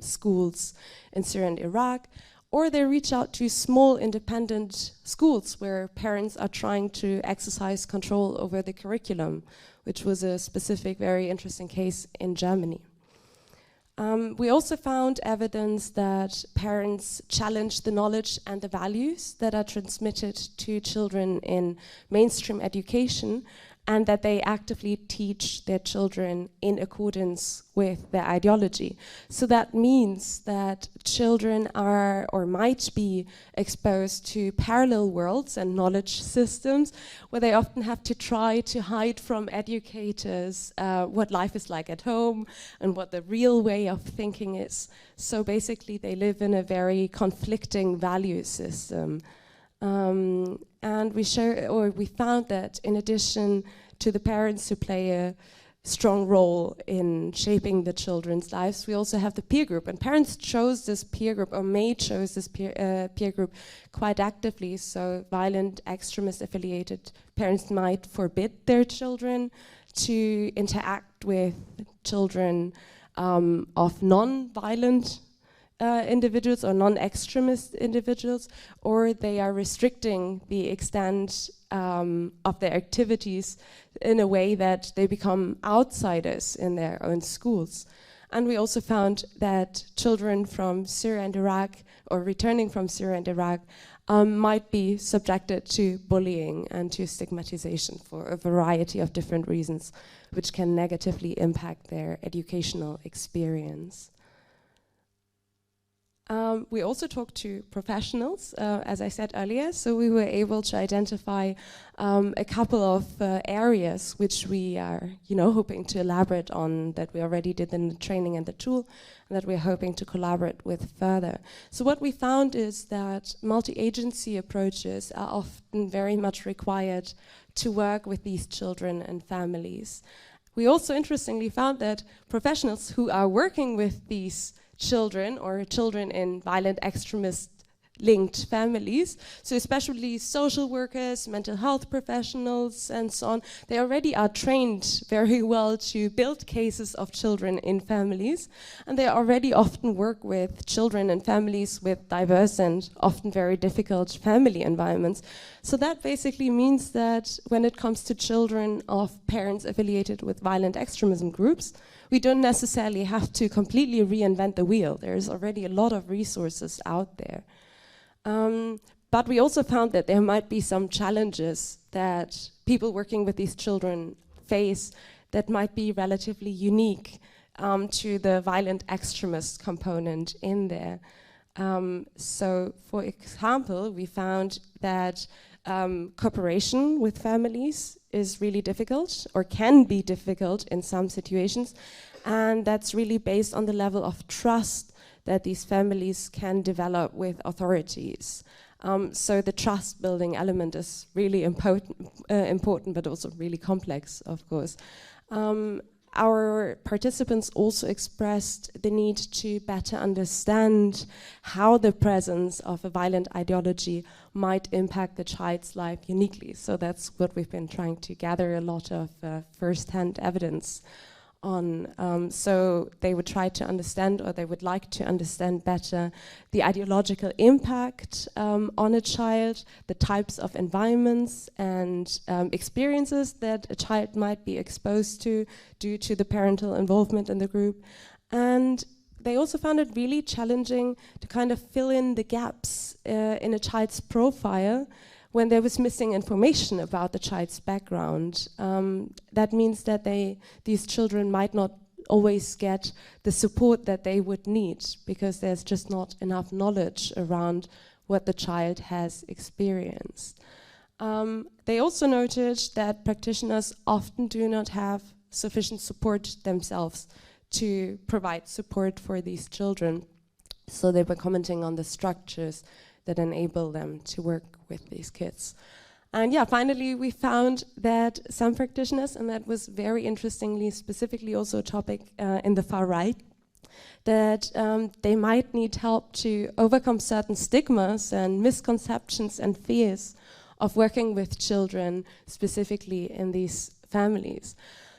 schools in Syria and Iraq. Or they reach out to small independent schools where parents are trying to exercise control over the curriculum, which was a specific, very interesting case in Germany. We also found evidence that parents challenge the knowledge and the values that are transmitted to children in mainstream education, and that they actively teach their children in accordance with their ideology. So that means that children are or might be exposed to parallel worlds and knowledge systems where they often have to try to hide from educators what life is like at home and what the real way of thinking is. So basically they live in a very conflicting value system. And we found that in addition to the parents who play a strong role in shaping the children's lives, we also have the peer group. And parents chose this peer group, or may chose this peer group quite actively. So violent extremist affiliated parents might forbid their children to interact with children of non-violent individuals or non-extremist individuals, or they are restricting the extent of their activities in a way that they become outsiders in their own schools. And we also found that children from Syria and Iraq, or returning from Syria and Iraq, might be subjected to bullying and to stigmatization for a variety of different reasons, which can negatively impact their educational experience. We also talked to professionals, as I said earlier, so we were able to identify a couple of areas which we are, hoping to elaborate on, that we already did in the training and the tool, and that we're hoping to collaborate with further. So what we found is that multi-agency approaches are often very much required to work with these children and families. We also interestingly found that professionals who are working with these children or children in violent extremist linked families. So especially social workers, mental health professionals, and so on, they already are trained very well to build cases of children in families, and they already often work with children and families with diverse and often very difficult family environments. So that basically means that when it comes to children of parents affiliated with violent extremism groups, we don't necessarily have to completely reinvent the wheel. There's already a lot of resources out there. But we also found that there might be some challenges that people working with these children face that might be relatively unique to the violent extremist component in there. So, for example, we found that cooperation with families is really difficult, or can be difficult in some situations, and that's really based on the level of trust that these families can develop with authorities. So the trust building element is really important, but also really complex, of course. Our participants also expressed the need to better understand how the presence of a violent ideology might impact the child's life uniquely. So that's what we've been trying to gather a lot of first-hand evidence on. So they would try to understand, or they would like to understand better, the ideological impact on a child, the types of environments and experiences that a child might be exposed to due to the parental involvement in the group. And they also found it really challenging to kind of fill in the gaps in a child's profile when there was missing information about the child's background. That means that these children might not always get the support that they would need, because there's just not enough knowledge around what the child has experienced. They also noted that practitioners often do not have sufficient support themselves to provide support for these children. So they were commenting on the structures that enable them to work with these kids. And yeah, finally, we found that some practitioners, and that was very interestingly, specifically also a topic in the far right, that they might need help to overcome certain stigmas and misconceptions and fears of working with children, specifically in these families.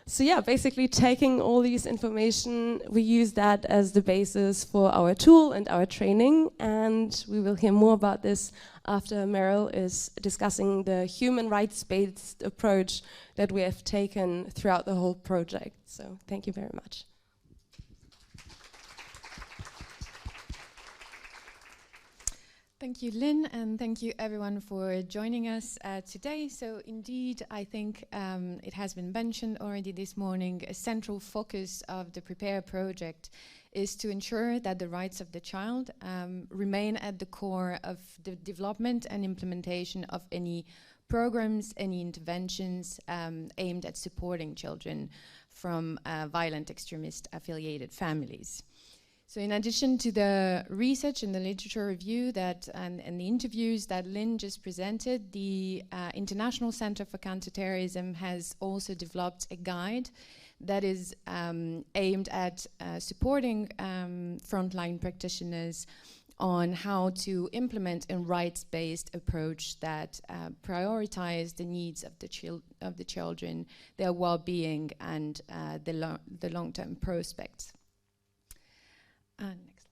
So yeah, basically taking all these information, we use that as the basis for our tool and our training, and we will hear more about this after Meryl is discussing the human rights-based approach that we have taken throughout the whole project. So thank you very much. Thank you, Lynn, and thank you everyone for joining us today. So indeed, I think it has been mentioned already this morning, a central focus of the PREPARE project is to ensure that the rights of the child remain at the core of the development and implementation of any programs, any interventions aimed at supporting children from violent extremist affiliated families. So in addition to the research and the literature review that and the interviews that Lynn just presented, the International Center for Counterterrorism has also developed a guide that is aimed at supporting frontline practitioners on how to implement a rights-based approach that prioritize the needs of the children, their well-being, and the long-term prospects. Next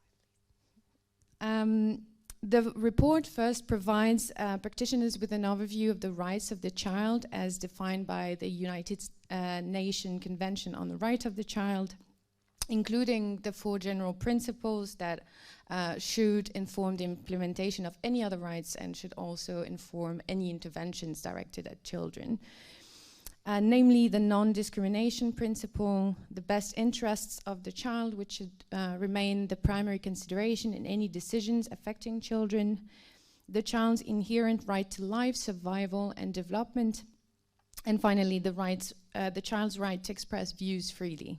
slide. The report first provides practitioners with an overview of the rights of the child as defined by the United Nations Convention on the Right of the Child, including the 4 general principles that should inform the implementation of any other rights and should also inform any interventions directed at children. Namely the non-discrimination principle, the best interests of the child, which should remain the primary consideration in any decisions affecting children, the child's inherent right to life, survival, and development, and finally the child's right to express views freely.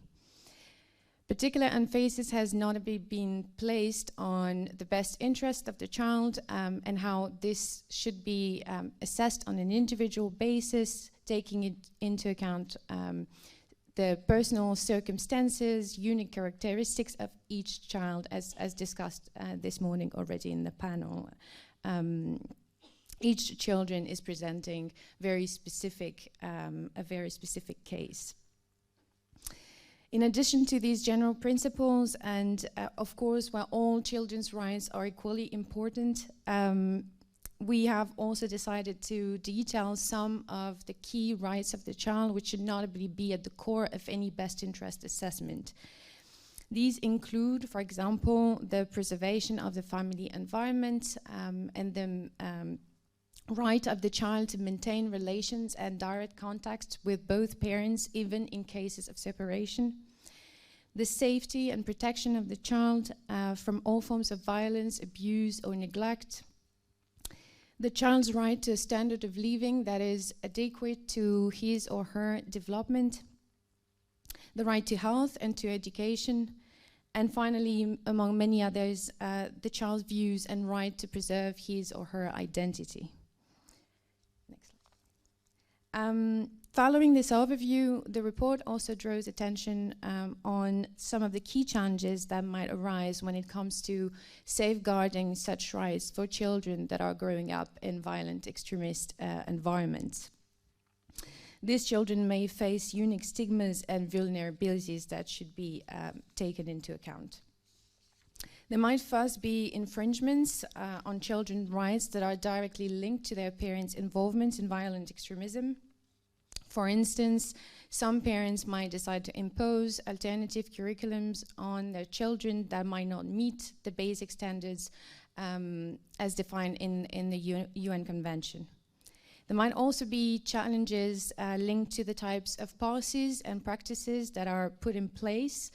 Particular emphasis has not been placed on the best interest of the child and how this should be assessed on an individual basis, taking it into account the personal circumstances, unique characteristics of each child, as discussed this morning already in the panel. Each children is presenting a very specific case. In addition to these general principles, and of course, while all children's rights are equally important, we have also decided to detail some of the key rights of the child, which should notably be at the core of any best interest assessment. These include, for example, the preservation of the family environment and the right of the child to maintain relations and direct contact with both parents, even in cases of separation. The safety and protection of the child from all forms of violence, abuse, or neglect. The child's right to a standard of living that is adequate to his or her development. The right to health and to education. And finally, among many others, the child's views and right to preserve his or her identity. Next slide. Following this overview, the report also draws attention on some of the key challenges that might arise when it comes to safeguarding such rights for children that are growing up in violent extremist environments. These children may face unique stigmas and vulnerabilities that should be taken into account. There might first be infringements on children's rights that are directly linked to their parents' involvement in violent extremism. For instance, some parents might decide to impose alternative curriculums on their children that might not meet the basic standards as defined in the UN Convention. There might also be challenges linked to the types of policies and practices that are put in place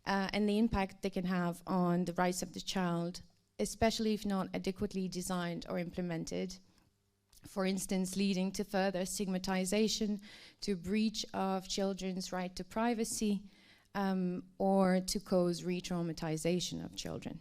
and the impact they can have on the rights of the child, especially if not adequately designed or implemented. For instance, leading to further stigmatization, to breach of children's right to privacy, or to cause re-traumatization of children.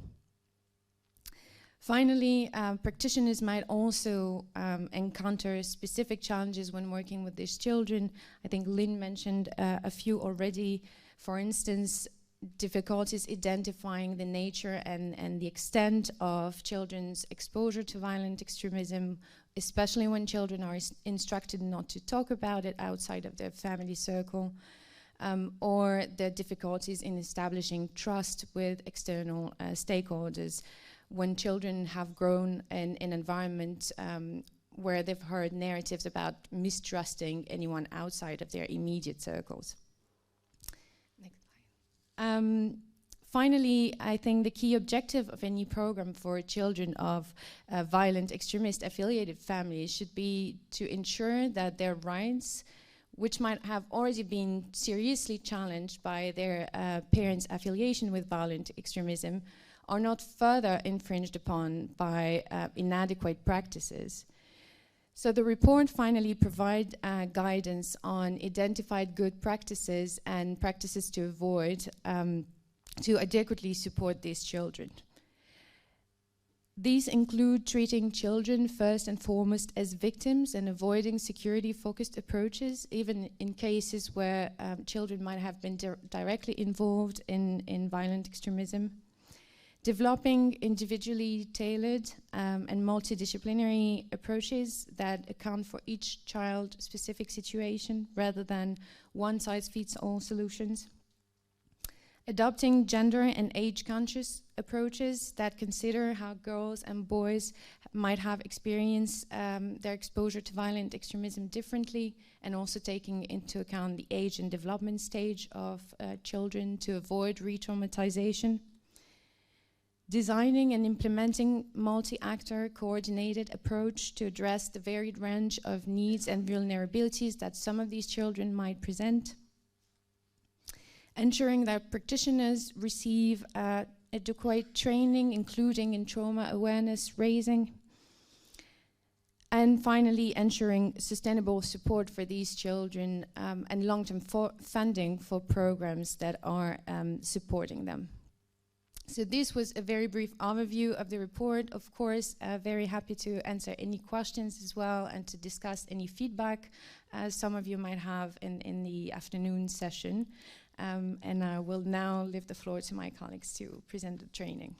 Finally, practitioners might also encounter specific challenges when working with these children. I think Lynn mentioned a few already. For instance, difficulties identifying the nature and the extent of children's exposure to violent extremism, especially when children are instructed not to talk about it outside of their family circle, or the difficulties in establishing trust with external stakeholders when children have grown in an environment where they've heard narratives about mistrusting anyone outside of their immediate circles. Next slide. Finally, I think the key objective of any program for children of violent extremist affiliated families should be to ensure that their rights, which might have already been seriously challenged by their parents' affiliation with violent extremism, are not further infringed upon by inadequate practices. So the report finally provides guidance on identified good practices and practices to avoid to adequately support these children. These include treating children first and foremost as victims and avoiding security-focused approaches, even in cases where children might have been directly involved in violent extremism. Developing individually tailored and multidisciplinary approaches that account for each child's specific situation rather than one-size-fits-all solutions. Adopting gender and age-conscious approaches that consider how girls and boys might have experienced their exposure to violent extremism differently, and also taking into account the age and development stage of children to avoid re-traumatization. Designing and implementing multi-actor coordinated approach to address the varied range of needs and vulnerabilities that some of these children might present. Ensuring that practitioners receive adequate training, including in trauma awareness raising. And finally, ensuring sustainable support for these children and long-term funding for programs that are supporting them. So this was a very brief overview of the report. Of course, very happy to answer any questions as well and to discuss any feedback some of you might have in the afternoon session. And I will now leave the floor to my colleagues to present the training.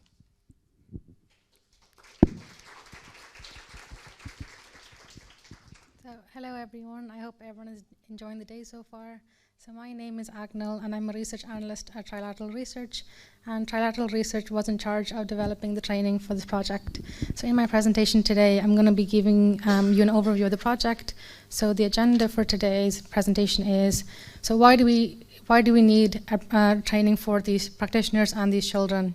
So, hello everyone. I hope everyone is enjoying the day so far. So my name is Agnel and I'm a research analyst at Trilateral Research. And Trilateral Research was in charge of developing the training for this project. So in my presentation today, I'm going to be giving you an overview of the project. So the agenda for today's presentation is, so why do we need training for these practitioners and these children?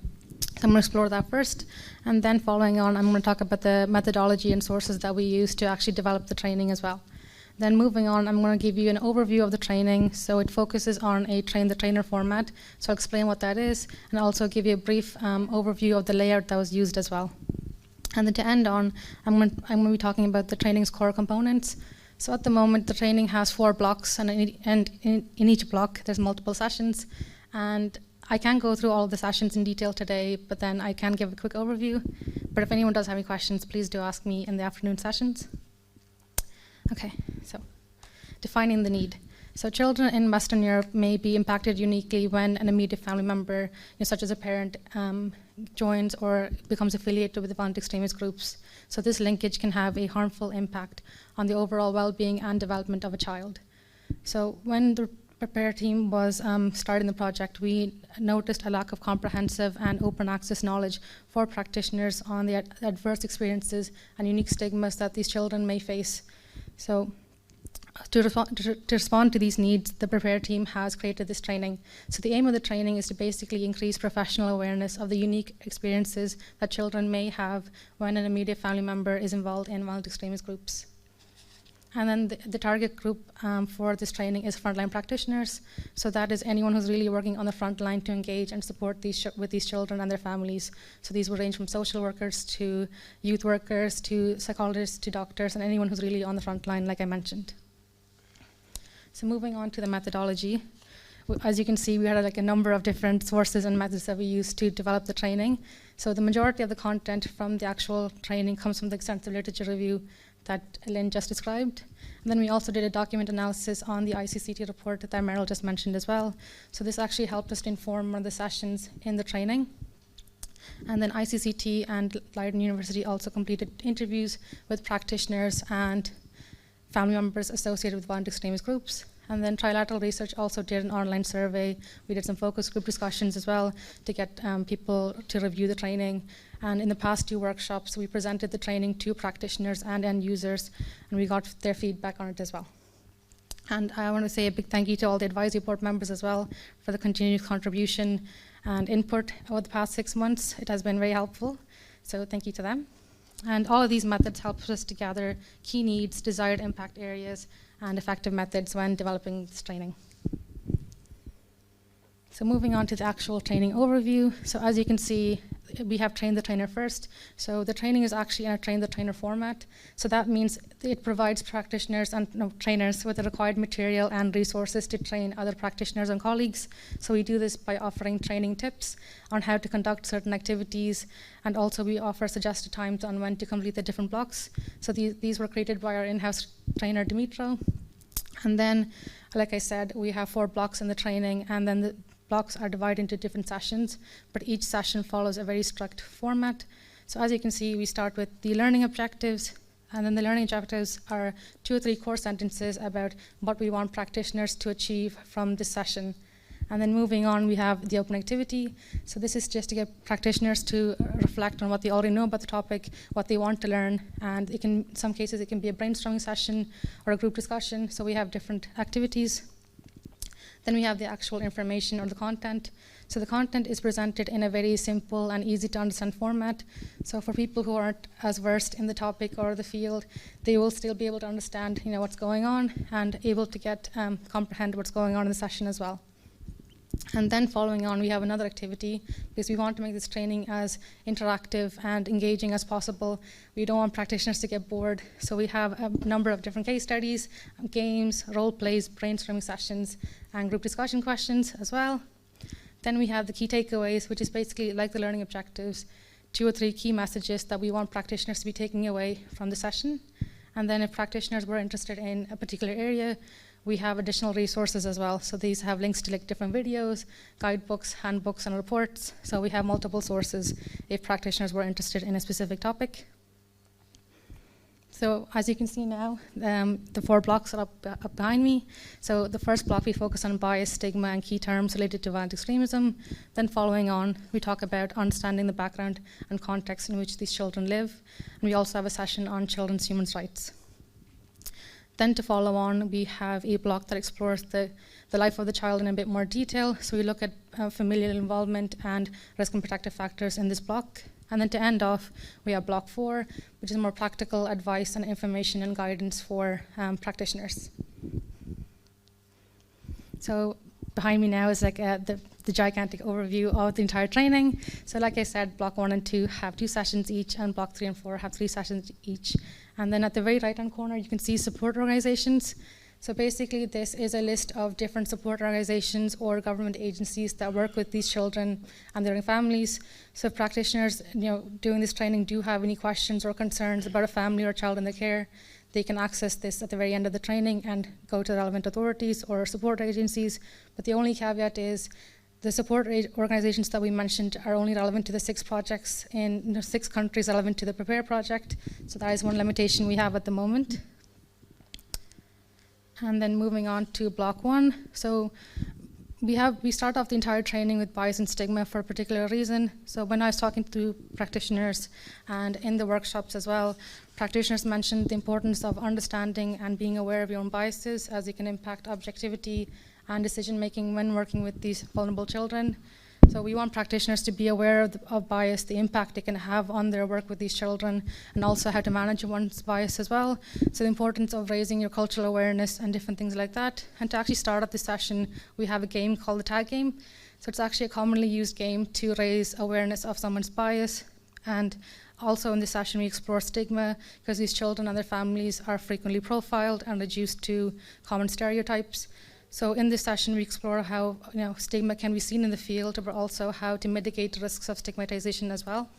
So I'm going to explore that first, and then following on, I'm going to talk about the methodology and sources that we use to actually develop the training as well. Then moving on, I'm going to give you an overview of the training. So it focuses on a train-the-trainer format. So I'll explain what that is, and also give you a brief overview of the layout that was used as well. And then to end on, I'm going to be talking about the training's core components. So at the moment, the training has 4 blocks, and in each block, there's multiple sessions. And I can't go through all of the sessions in detail today, but then I can give a quick overview. But if anyone does have any questions, please do ask me in the afternoon sessions. Okay, so defining the need. So children in Western Europe may be impacted uniquely when an immediate family member, such as a parent, joins or becomes affiliated with violent extremist groups. So this linkage can have a harmful impact on the overall well-being and development of a child. So when the Prepare team was starting the project, we noticed a lack of comprehensive and open access knowledge for practitioners on the adverse experiences and unique stigmas that these children may face. So to respond to these needs, the Prepare team has created this training. So the aim of the training is to basically increase professional awareness of the unique experiences that children may have when an immediate family member is involved in violent extremist groups. And then the target group for this training is frontline practitioners. So that is anyone who's really working on the front line to engage and support with these children and their families. So these will range from social workers to youth workers to psychologists to doctors and anyone who's really on the front line, like I mentioned. So moving on to the methodology. As you can see, we had a number of different sources and methods that we used to develop the training. So the majority of the content from the actual training comes from the extensive literature review that Lynn just described. And then we also did a document analysis on the ICCT report that Meryl just mentioned as well. So this actually helped us to inform one of the sessions in the training. And then ICCT and Leiden University also completed interviews with practitioners and family members associated with violent extremist groups. And then Trilateral Research also did an online survey. We did some focus group discussions as well to get people to review the training. And in the past 2 workshops, we presented the training to practitioners and end users, and we got their feedback on it as well. And I want to say a big thank you to all the advisory board members as well for the continued contribution and input over the past 6 months. It has been very helpful, so thank you to them. And all of these methods help us to gather key needs, desired impact areas, and effective methods when developing this training. So moving on to the actual training overview. So as you can see, we have trained the trainer first. So the training is actually in a train the trainer format. So that means it provides practitioners and trainers with the required material and resources to train other practitioners and colleagues. So we do this by offering training tips on how to conduct certain activities, and also we offer suggested times on when to complete the different blocks. So these were created by our in-house trainer, Dimitro. And then, like I said, we have 4 blocks in the training, and then the blocks are divided into different sessions, but each session follows a very strict format. So as you can see, we start with the learning objectives, and then the learning objectives are 2 or 3 core sentences about what we want practitioners to achieve from this session. And then moving on, we have the open activity. So this is just to get practitioners to reflect on what they already know about the topic, what they want to learn, and in some cases it can be a brainstorming session or a group discussion, so we have different activities. Then we have the actual information or the content. So the content is presented in a very simple and easy to understand format. So for people who aren't as versed in the topic or the field, they will still be able to understand what's going on and able to get comprehend what's going on in the session as well. And then following on, we have another activity because we want to make this training as interactive and engaging as possible. We don't want practitioners to get bored. So we have a number of different case studies, games, role plays, brainstorming sessions, and group discussion questions as well. Then we have the key takeaways, which is basically like the learning objectives, 2 or 3 key messages that we want practitioners to be taking away from the session. And then if practitioners were interested in a particular area, we have additional resources as well. So these have links to like different videos, guidebooks, handbooks, and reports. So we have multiple sources if practitioners were interested in a specific topic. So as you can see now, the 4 blocks are up behind me. So the first block, we focus on bias, stigma, and key terms related to violent extremism. Then following on, we talk about understanding the background and context in which these children live. And we also have a session on children's human rights. Then to follow on, we have a block that explores the life of the child in a bit more detail. So we look at familial involvement and risk and protective factors in this block. And then to end off, we have block 4, which is more practical advice and information and guidance for practitioners. So behind me now is like the gigantic overview of the entire training. So like I said, block 1 and 2 have 2 sessions each, and block 3 and 4 have 3 sessions each. And then at the very right-hand corner, you can see support organizations. So basically, this is a list of different support organizations or government agencies that work with these children and their families. So if practitioners, doing this training do have any questions or concerns about a family or child in their care, they can access this at the very end of the training and go to the relevant authorities or support agencies. But the only caveat is the support organizations that we mentioned are only relevant to the 6 projects in 6 countries relevant to the Prepare project. So that is one limitation we have at the moment. And then moving on to block 1. So we start off the entire training with bias and stigma for a particular reason. So when I was talking to practitioners and in the workshops as well, practitioners mentioned the importance of understanding and being aware of your own biases, as it can impact objectivity and decision making when working with these vulnerable children. So we want practitioners to be aware of bias, the impact it can have on their work with these children, and also how to manage one's bias as well. So the importance of raising your cultural awareness and different things like that. And to actually start up this session, we have a game called the tag game. So it's actually a commonly used game to raise awareness of someone's bias. And also in this session, we explore stigma, because these children and their families are frequently profiled and reduced to common stereotypes. So in this session, we explore how stigma can be seen in the field, but also how to mitigate the risks of stigmatization as well.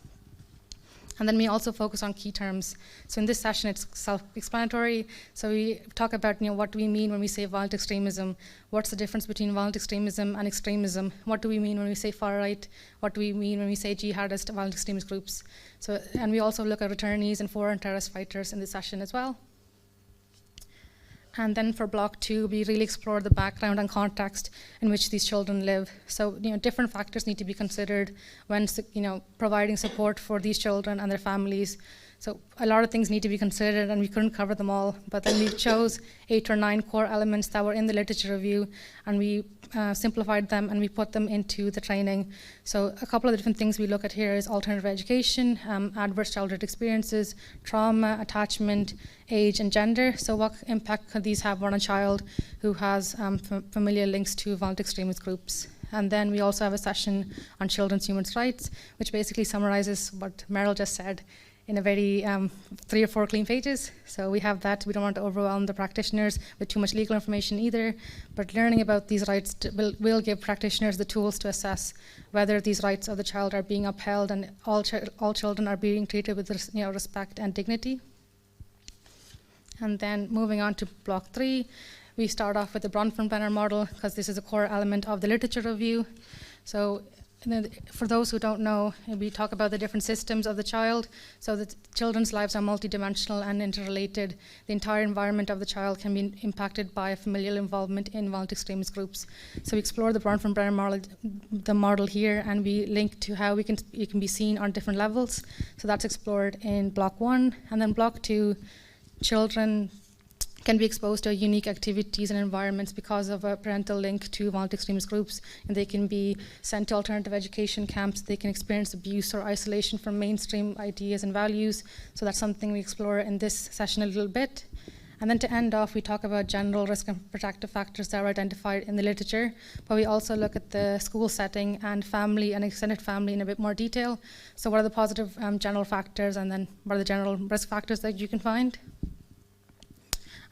And then we also focus on key terms. So in this session, it's self-explanatory. So we talk about what do we mean when we say violent extremism? What's the difference between violent extremism and extremism? What do we mean when we say far-right? What do we mean when we say jihadist violent extremist groups? So, and we also look at returnees and foreign terrorist fighters in this session as well. And then for block 2, we really explore the background and context in which these children live. So, different factors need to be considered when, providing support for these children and their families. So a lot of things need to be considered, and we couldn't cover them all. But then we chose 8 or 9 core elements that were in the literature review, and we simplified them and we put them into the training. So a couple of the different things we look at here is alternative education, adverse childhood experiences, trauma, attachment, age, and gender. So what impact could these have on a child who has familial links to violent extremist groups? And then we also have a session on children's human rights, which basically summarizes what Meryl just said in a very 3 or 4 clean pages. So we have that. We don't want to overwhelm the practitioners with too much legal information either, but learning about these rights will give practitioners the tools to assess whether these rights of the child are being upheld and all children are being treated with respect and dignity. And then moving on to block 3, we start off with the Bronfenbrenner model, because this is a core element of the literature review. So for those who don't know, we talk about the different systems of the child. So that children's lives are multidimensional and interrelated. The entire environment of the child can be impacted by familial involvement in violent extremist groups. So we explore the Bronfenbrenner model here, and we link to how it can be seen on different levels. So that's explored in block 1. And then block 2, children can be exposed to unique activities and environments because of a parental link to violent extremist groups, and they can be sent to alternative education camps. They can experience abuse or isolation from mainstream ideas and values. So that's something we explore in this session a little bit. And then to end off, we talk about general risk and protective factors that are identified in the literature, but we also look at the school setting and family and extended family in a bit more detail. So what are the positive general factors, and then what are the general risk factors that you can find?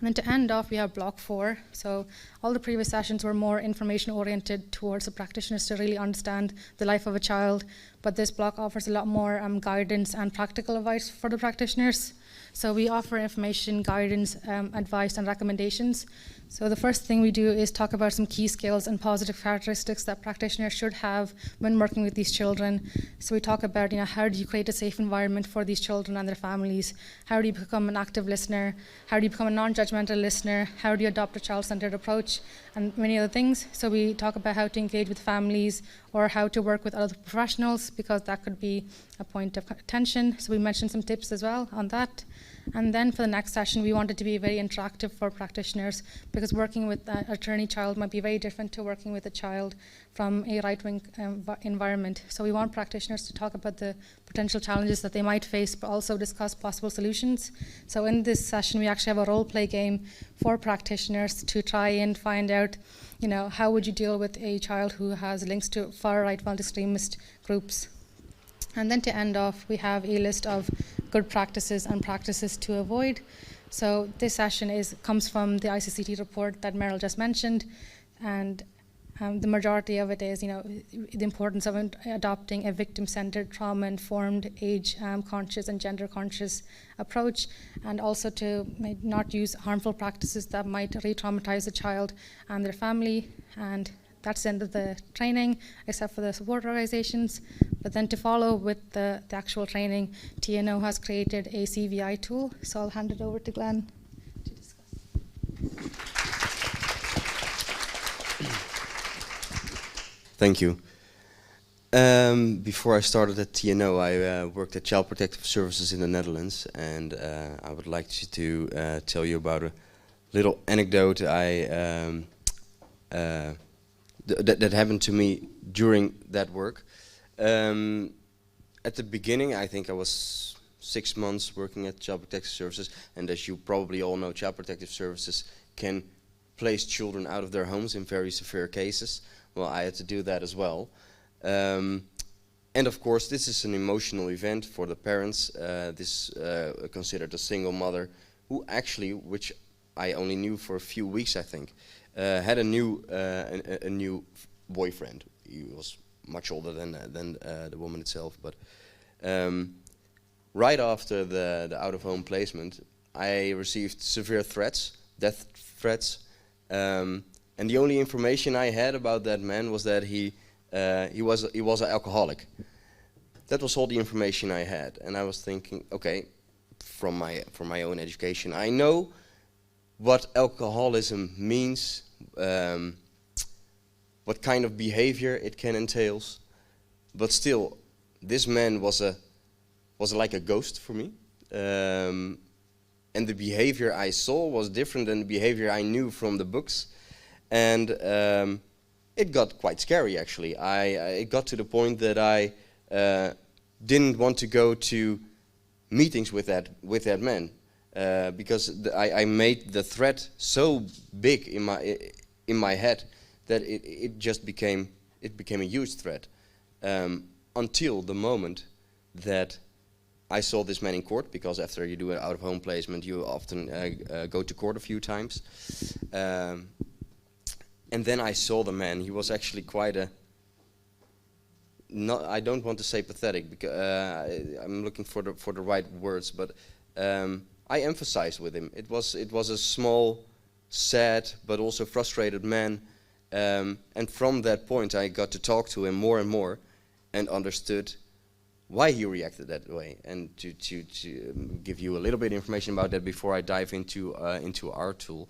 And then to end off, we have block 4. So all the previous sessions were more information oriented towards the practitioners to really understand the life of a child. But this block offers a lot more guidance and practical advice for the practitioners. So we offer information, guidance, advice, and recommendations. So the first thing we do is talk about some key skills and positive characteristics that practitioners should have when working with these children. So we talk about, how do you create a safe environment for these children and their families? How do you become an active listener? How do you become a non-judgmental listener? How do you adopt a child-centered approach? And many other things. So we talk about how to engage with families or how to work with other professionals, because that could be a point of tension. So we mentioned some tips as well on that. And then for the next session, we wanted to be very interactive for practitioners, because working with an attorney child might be very different to working with a child from a right-wing environment. So we want practitioners to talk about the potential challenges that they might face, but also discuss possible solutions. So in this session, we actually have a role-play game for practitioners to try and find out, how would you deal with a child who has links to far-right violent extremist groups. And then to end off, we have a list of good practices and practices to avoid. So this session comes from the ICCT report that Meryl just mentioned, and the majority of it is, the importance of adopting a victim-centered, trauma-informed, age-conscious and gender-conscious approach, and also to not use harmful practices that might re-traumatize the child and their family. And that's the end of the training, except for the support organizations. But then to follow with the actual training, TNO has created a CVI tool. So I'll hand it over to Glenn to discuss. Thank you. Before I started at TNO, I worked at Child Protective Services in the Netherlands, and I would like to tell you about a little anecdote that happened to me during that work. At the beginning, I think I was 6 months working at Child Protective Services, and as you probably all know, Child Protective Services can place children out of their homes in very severe cases. Well, I had to do that as well. And of course, this is an emotional event for the parents. This considered a single mother who actually, which I only knew for a few weeks, I think, had a new boyfriend. He was much older than the woman itself, but right after the out-of-home placement, I received severe threats, death threats, and the only information I had about that man was that he was an alcoholic. That was all the information I had, and I was thinking, okay, from my own education, I know what alcoholism means, what kind of behavior it can entail, but still, this man was like a ghost for me, and the behavior I saw was different than the behavior I knew from the books, and it got quite scary actually. It got to the point that I didn't want to go to meetings with that man. Because I made the threat so big in my head that it just became a huge threat, until the moment that I saw this man in court, because after you do an out-of-home placement you often go to court a few times, and then I saw the man. He was actually quite I don't want to say pathetic, because I'm looking for the right words, but I emphasized with him. It was a small, sad, but also frustrated man, and from that point I got to talk to him more and more, and understood why he reacted that way. And to give you a little bit of information about that before I dive into our tool.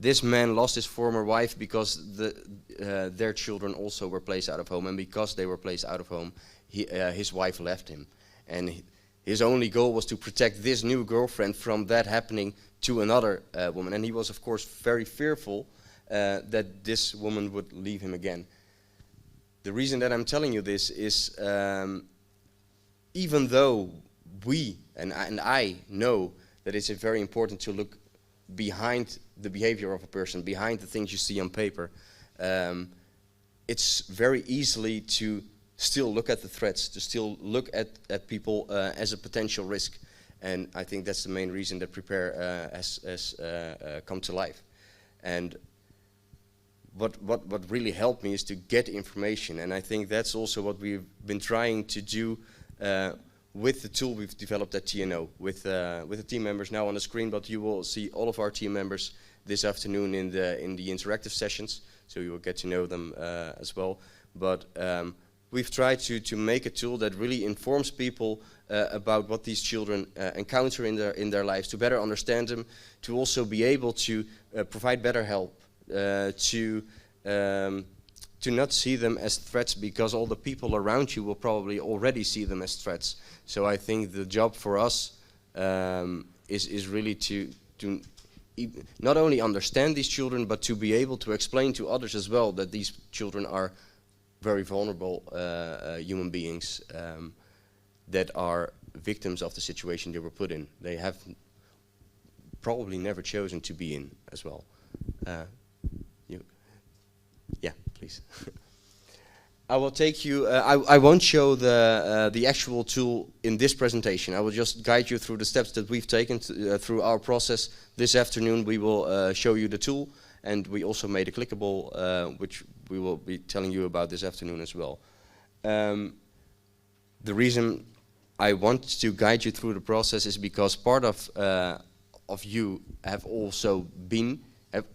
This man lost his former wife because their children also were placed out of home, and because they were placed out of home, his wife left him, and his only goal was to protect this new girlfriend from that happening to another woman. And he was, of course, very fearful that this woman would leave him again. The reason that I'm telling you this is, even though we, and I know that it's very important to look behind the behavior of a person, behind the things you see on paper, it's very easily to still look at the threats, to still look at people as a potential risk. And I think that's the main reason that Prepare has come to life. And what really helped me is to get information, and I think that's also what we've been trying to do with the tool we've developed at TNO, with the team members now on the screen, but you will see all of our team members this afternoon in the interactive sessions, so you will get to know them as well. But we've tried to make a tool that really informs people about what these children encounter in their lives, to better understand them, to also be able to provide better help, to not see them as threats, because all the people around you will probably already see them as threats. So I think the job for us is really to not only understand these children, but to be able to explain to others as well that these children are very vulnerable human beings that are victims of the situation they were put in. They have probably never chosen to be in as well. Yeah, please. I will take you, I won't show the actual tool in this presentation. I will just guide you through the steps that we've taken through our process. This afternoon we will show you the tool, and we also made a clickable, which we will be telling you about this afternoon as well. The reason I want to guide you through the process is because part of you have also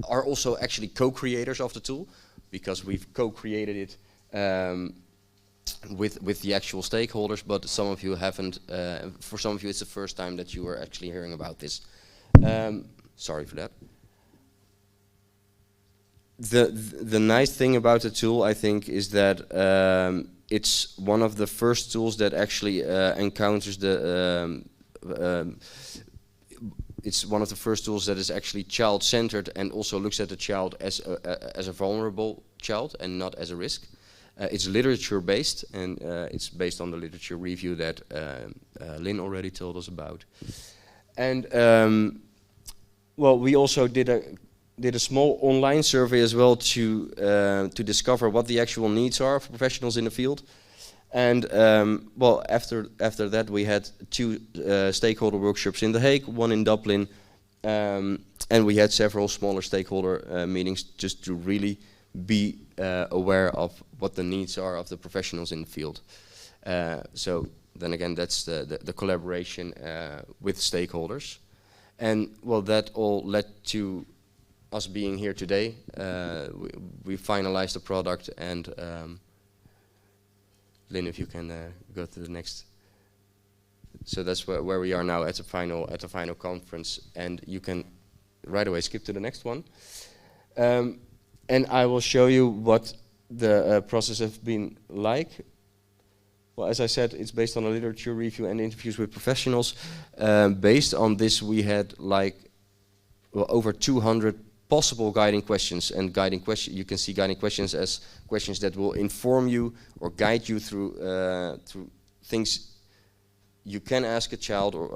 are also actually co-creators of the tool, because we've co-created it with the actual stakeholders, but some of you haven't. For some of you, it's the first time that you are actually hearing about this. Sorry for that. The nice thing about the tool, I think, is that it's one of the first tools that actually encounters the. It's one of the first tools that is actually child-centered and also looks at the child as a vulnerable child and not as a risk. It's literature-based, and it's based on the literature review that Lynn already told us about. And well, we also did a small online survey as well to discover what the actual needs are for professionals in the field. And well, after that, we had 2 stakeholder workshops in The Hague, 1 in Dublin, and we had several smaller stakeholder meetings just to really be aware of what the needs are of the professionals in the field. So then again, that's the collaboration with stakeholders. And well, that all led to us being here today. We finalized the product, and Lynn, if you can go to the next. So that's where we are now at the final conference, and you can right away skip to the next one. And I will show you what the process has been like. Well, as I said, it's based on a literature review and interviews with professionals. Based on this, we had over 200 possible guiding questions, and you can see guiding questions as questions that will inform you or guide you through things you can ask a child or,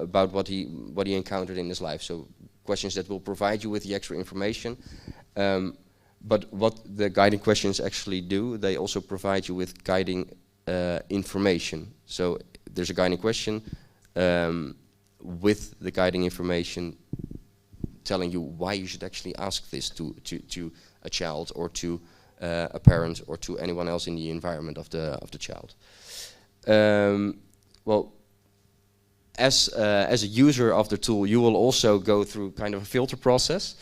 about what he encountered in his life. So questions that will provide you with the extra information. But what the guiding questions actually do, they also provide you with guiding information. So there's a guiding question with the guiding information telling you why you should actually ask this to a child or to a parent or to anyone else in the environment of the child. Well, as a user of the tool, you will also go through kind of a filter process,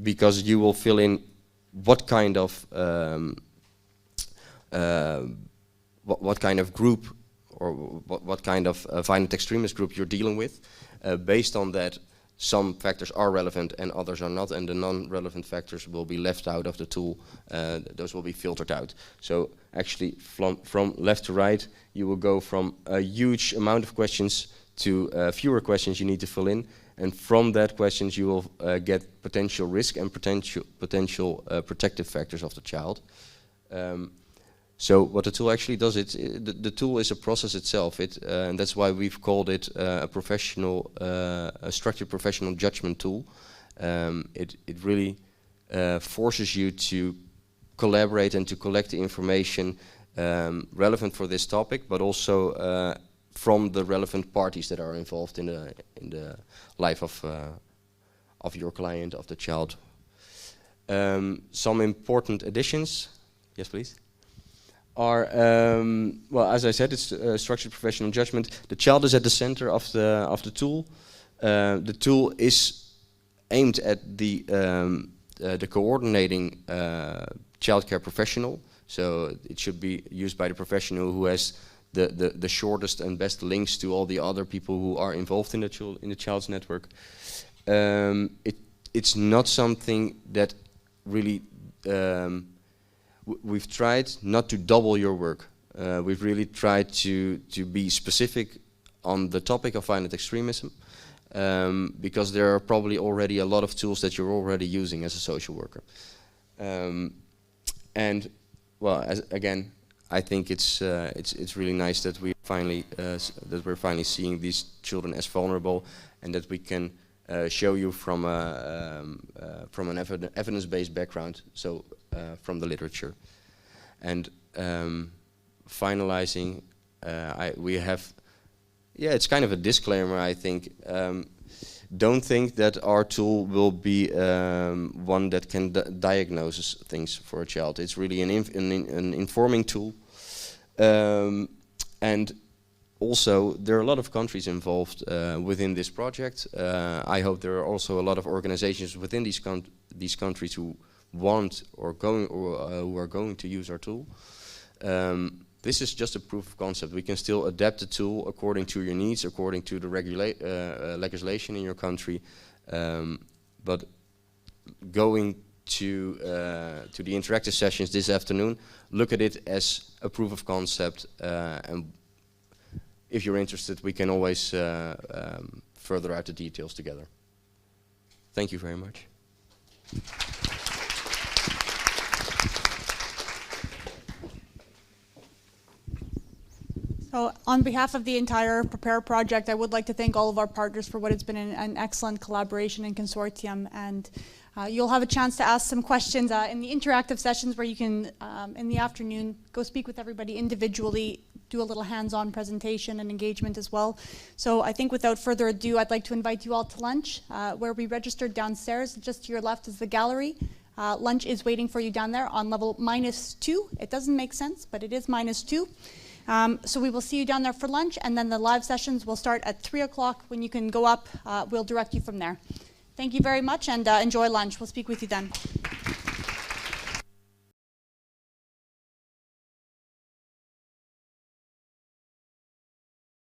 because you will fill in what kind of group or what kind of violent extremist group you're dealing with. Based on that, some factors are relevant and others are not, and the non-relevant factors will be left out of the tool. Those will be filtered out. So actually from left to right, you will go from a huge amount of questions to fewer questions you need to fill in, and from that questions you will get potential risk and potential protective factors of the child. So what the tool actually does, the tool is a process itself, and that's why we've called it a structured professional judgment tool. It really forces you to collaborate and to collect the information relevant for this topic, but also from the relevant parties that are involved in the life of your client, of the child. Some important additions, yes please, are, well, as I said, it's structured professional judgment. The child is at the center of the tool. The tool is aimed at the coordinating childcare professional, so it should be used by the professional who has the shortest and best links to all the other people who are involved in the child's network. It's not something that really, we've tried not to double your work. We've really tried to be specific on the topic of violent extremism, because there are probably already a lot of tools that you're already using as a social worker. And well, again, I think it's really nice that we're finally seeing these children as vulnerable, and that we can show you from an evidence-based background, so from the literature. And finalizing, we have, it's kind of a disclaimer, I think. Don't think that our tool will be one that can diagnose things for a child. It's really an informing tool. And also, there are a lot of countries involved within this project. I hope there are also a lot of organizations within these countries who want or who are going to use our tool. This is just a proof of concept. We can still adapt the tool according to your needs, according to the legislation in your country. But going to the interactive sessions this afternoon, look at it as a proof of concept, and if you're interested, we can always further out the details together. Thank you very much. So on behalf of the entire Prepare project, I would like to thank all of our partners for what has been an excellent collaboration and consortium. And you'll have a chance to ask some questions in the interactive sessions where you can, in the afternoon, go speak with everybody individually, do a little hands-on presentation and engagement as well. So I think without further ado, I'd like to invite you all to lunch, where we registered downstairs. Just to your left is the gallery. Lunch is waiting for you down there on level -2. It doesn't make sense, but it is -2. So we will see you down there for lunch, and then the live sessions will start at 3 o'clock. When you can go up, we'll direct you from there. Thank you very much, and enjoy lunch. We'll speak with you then.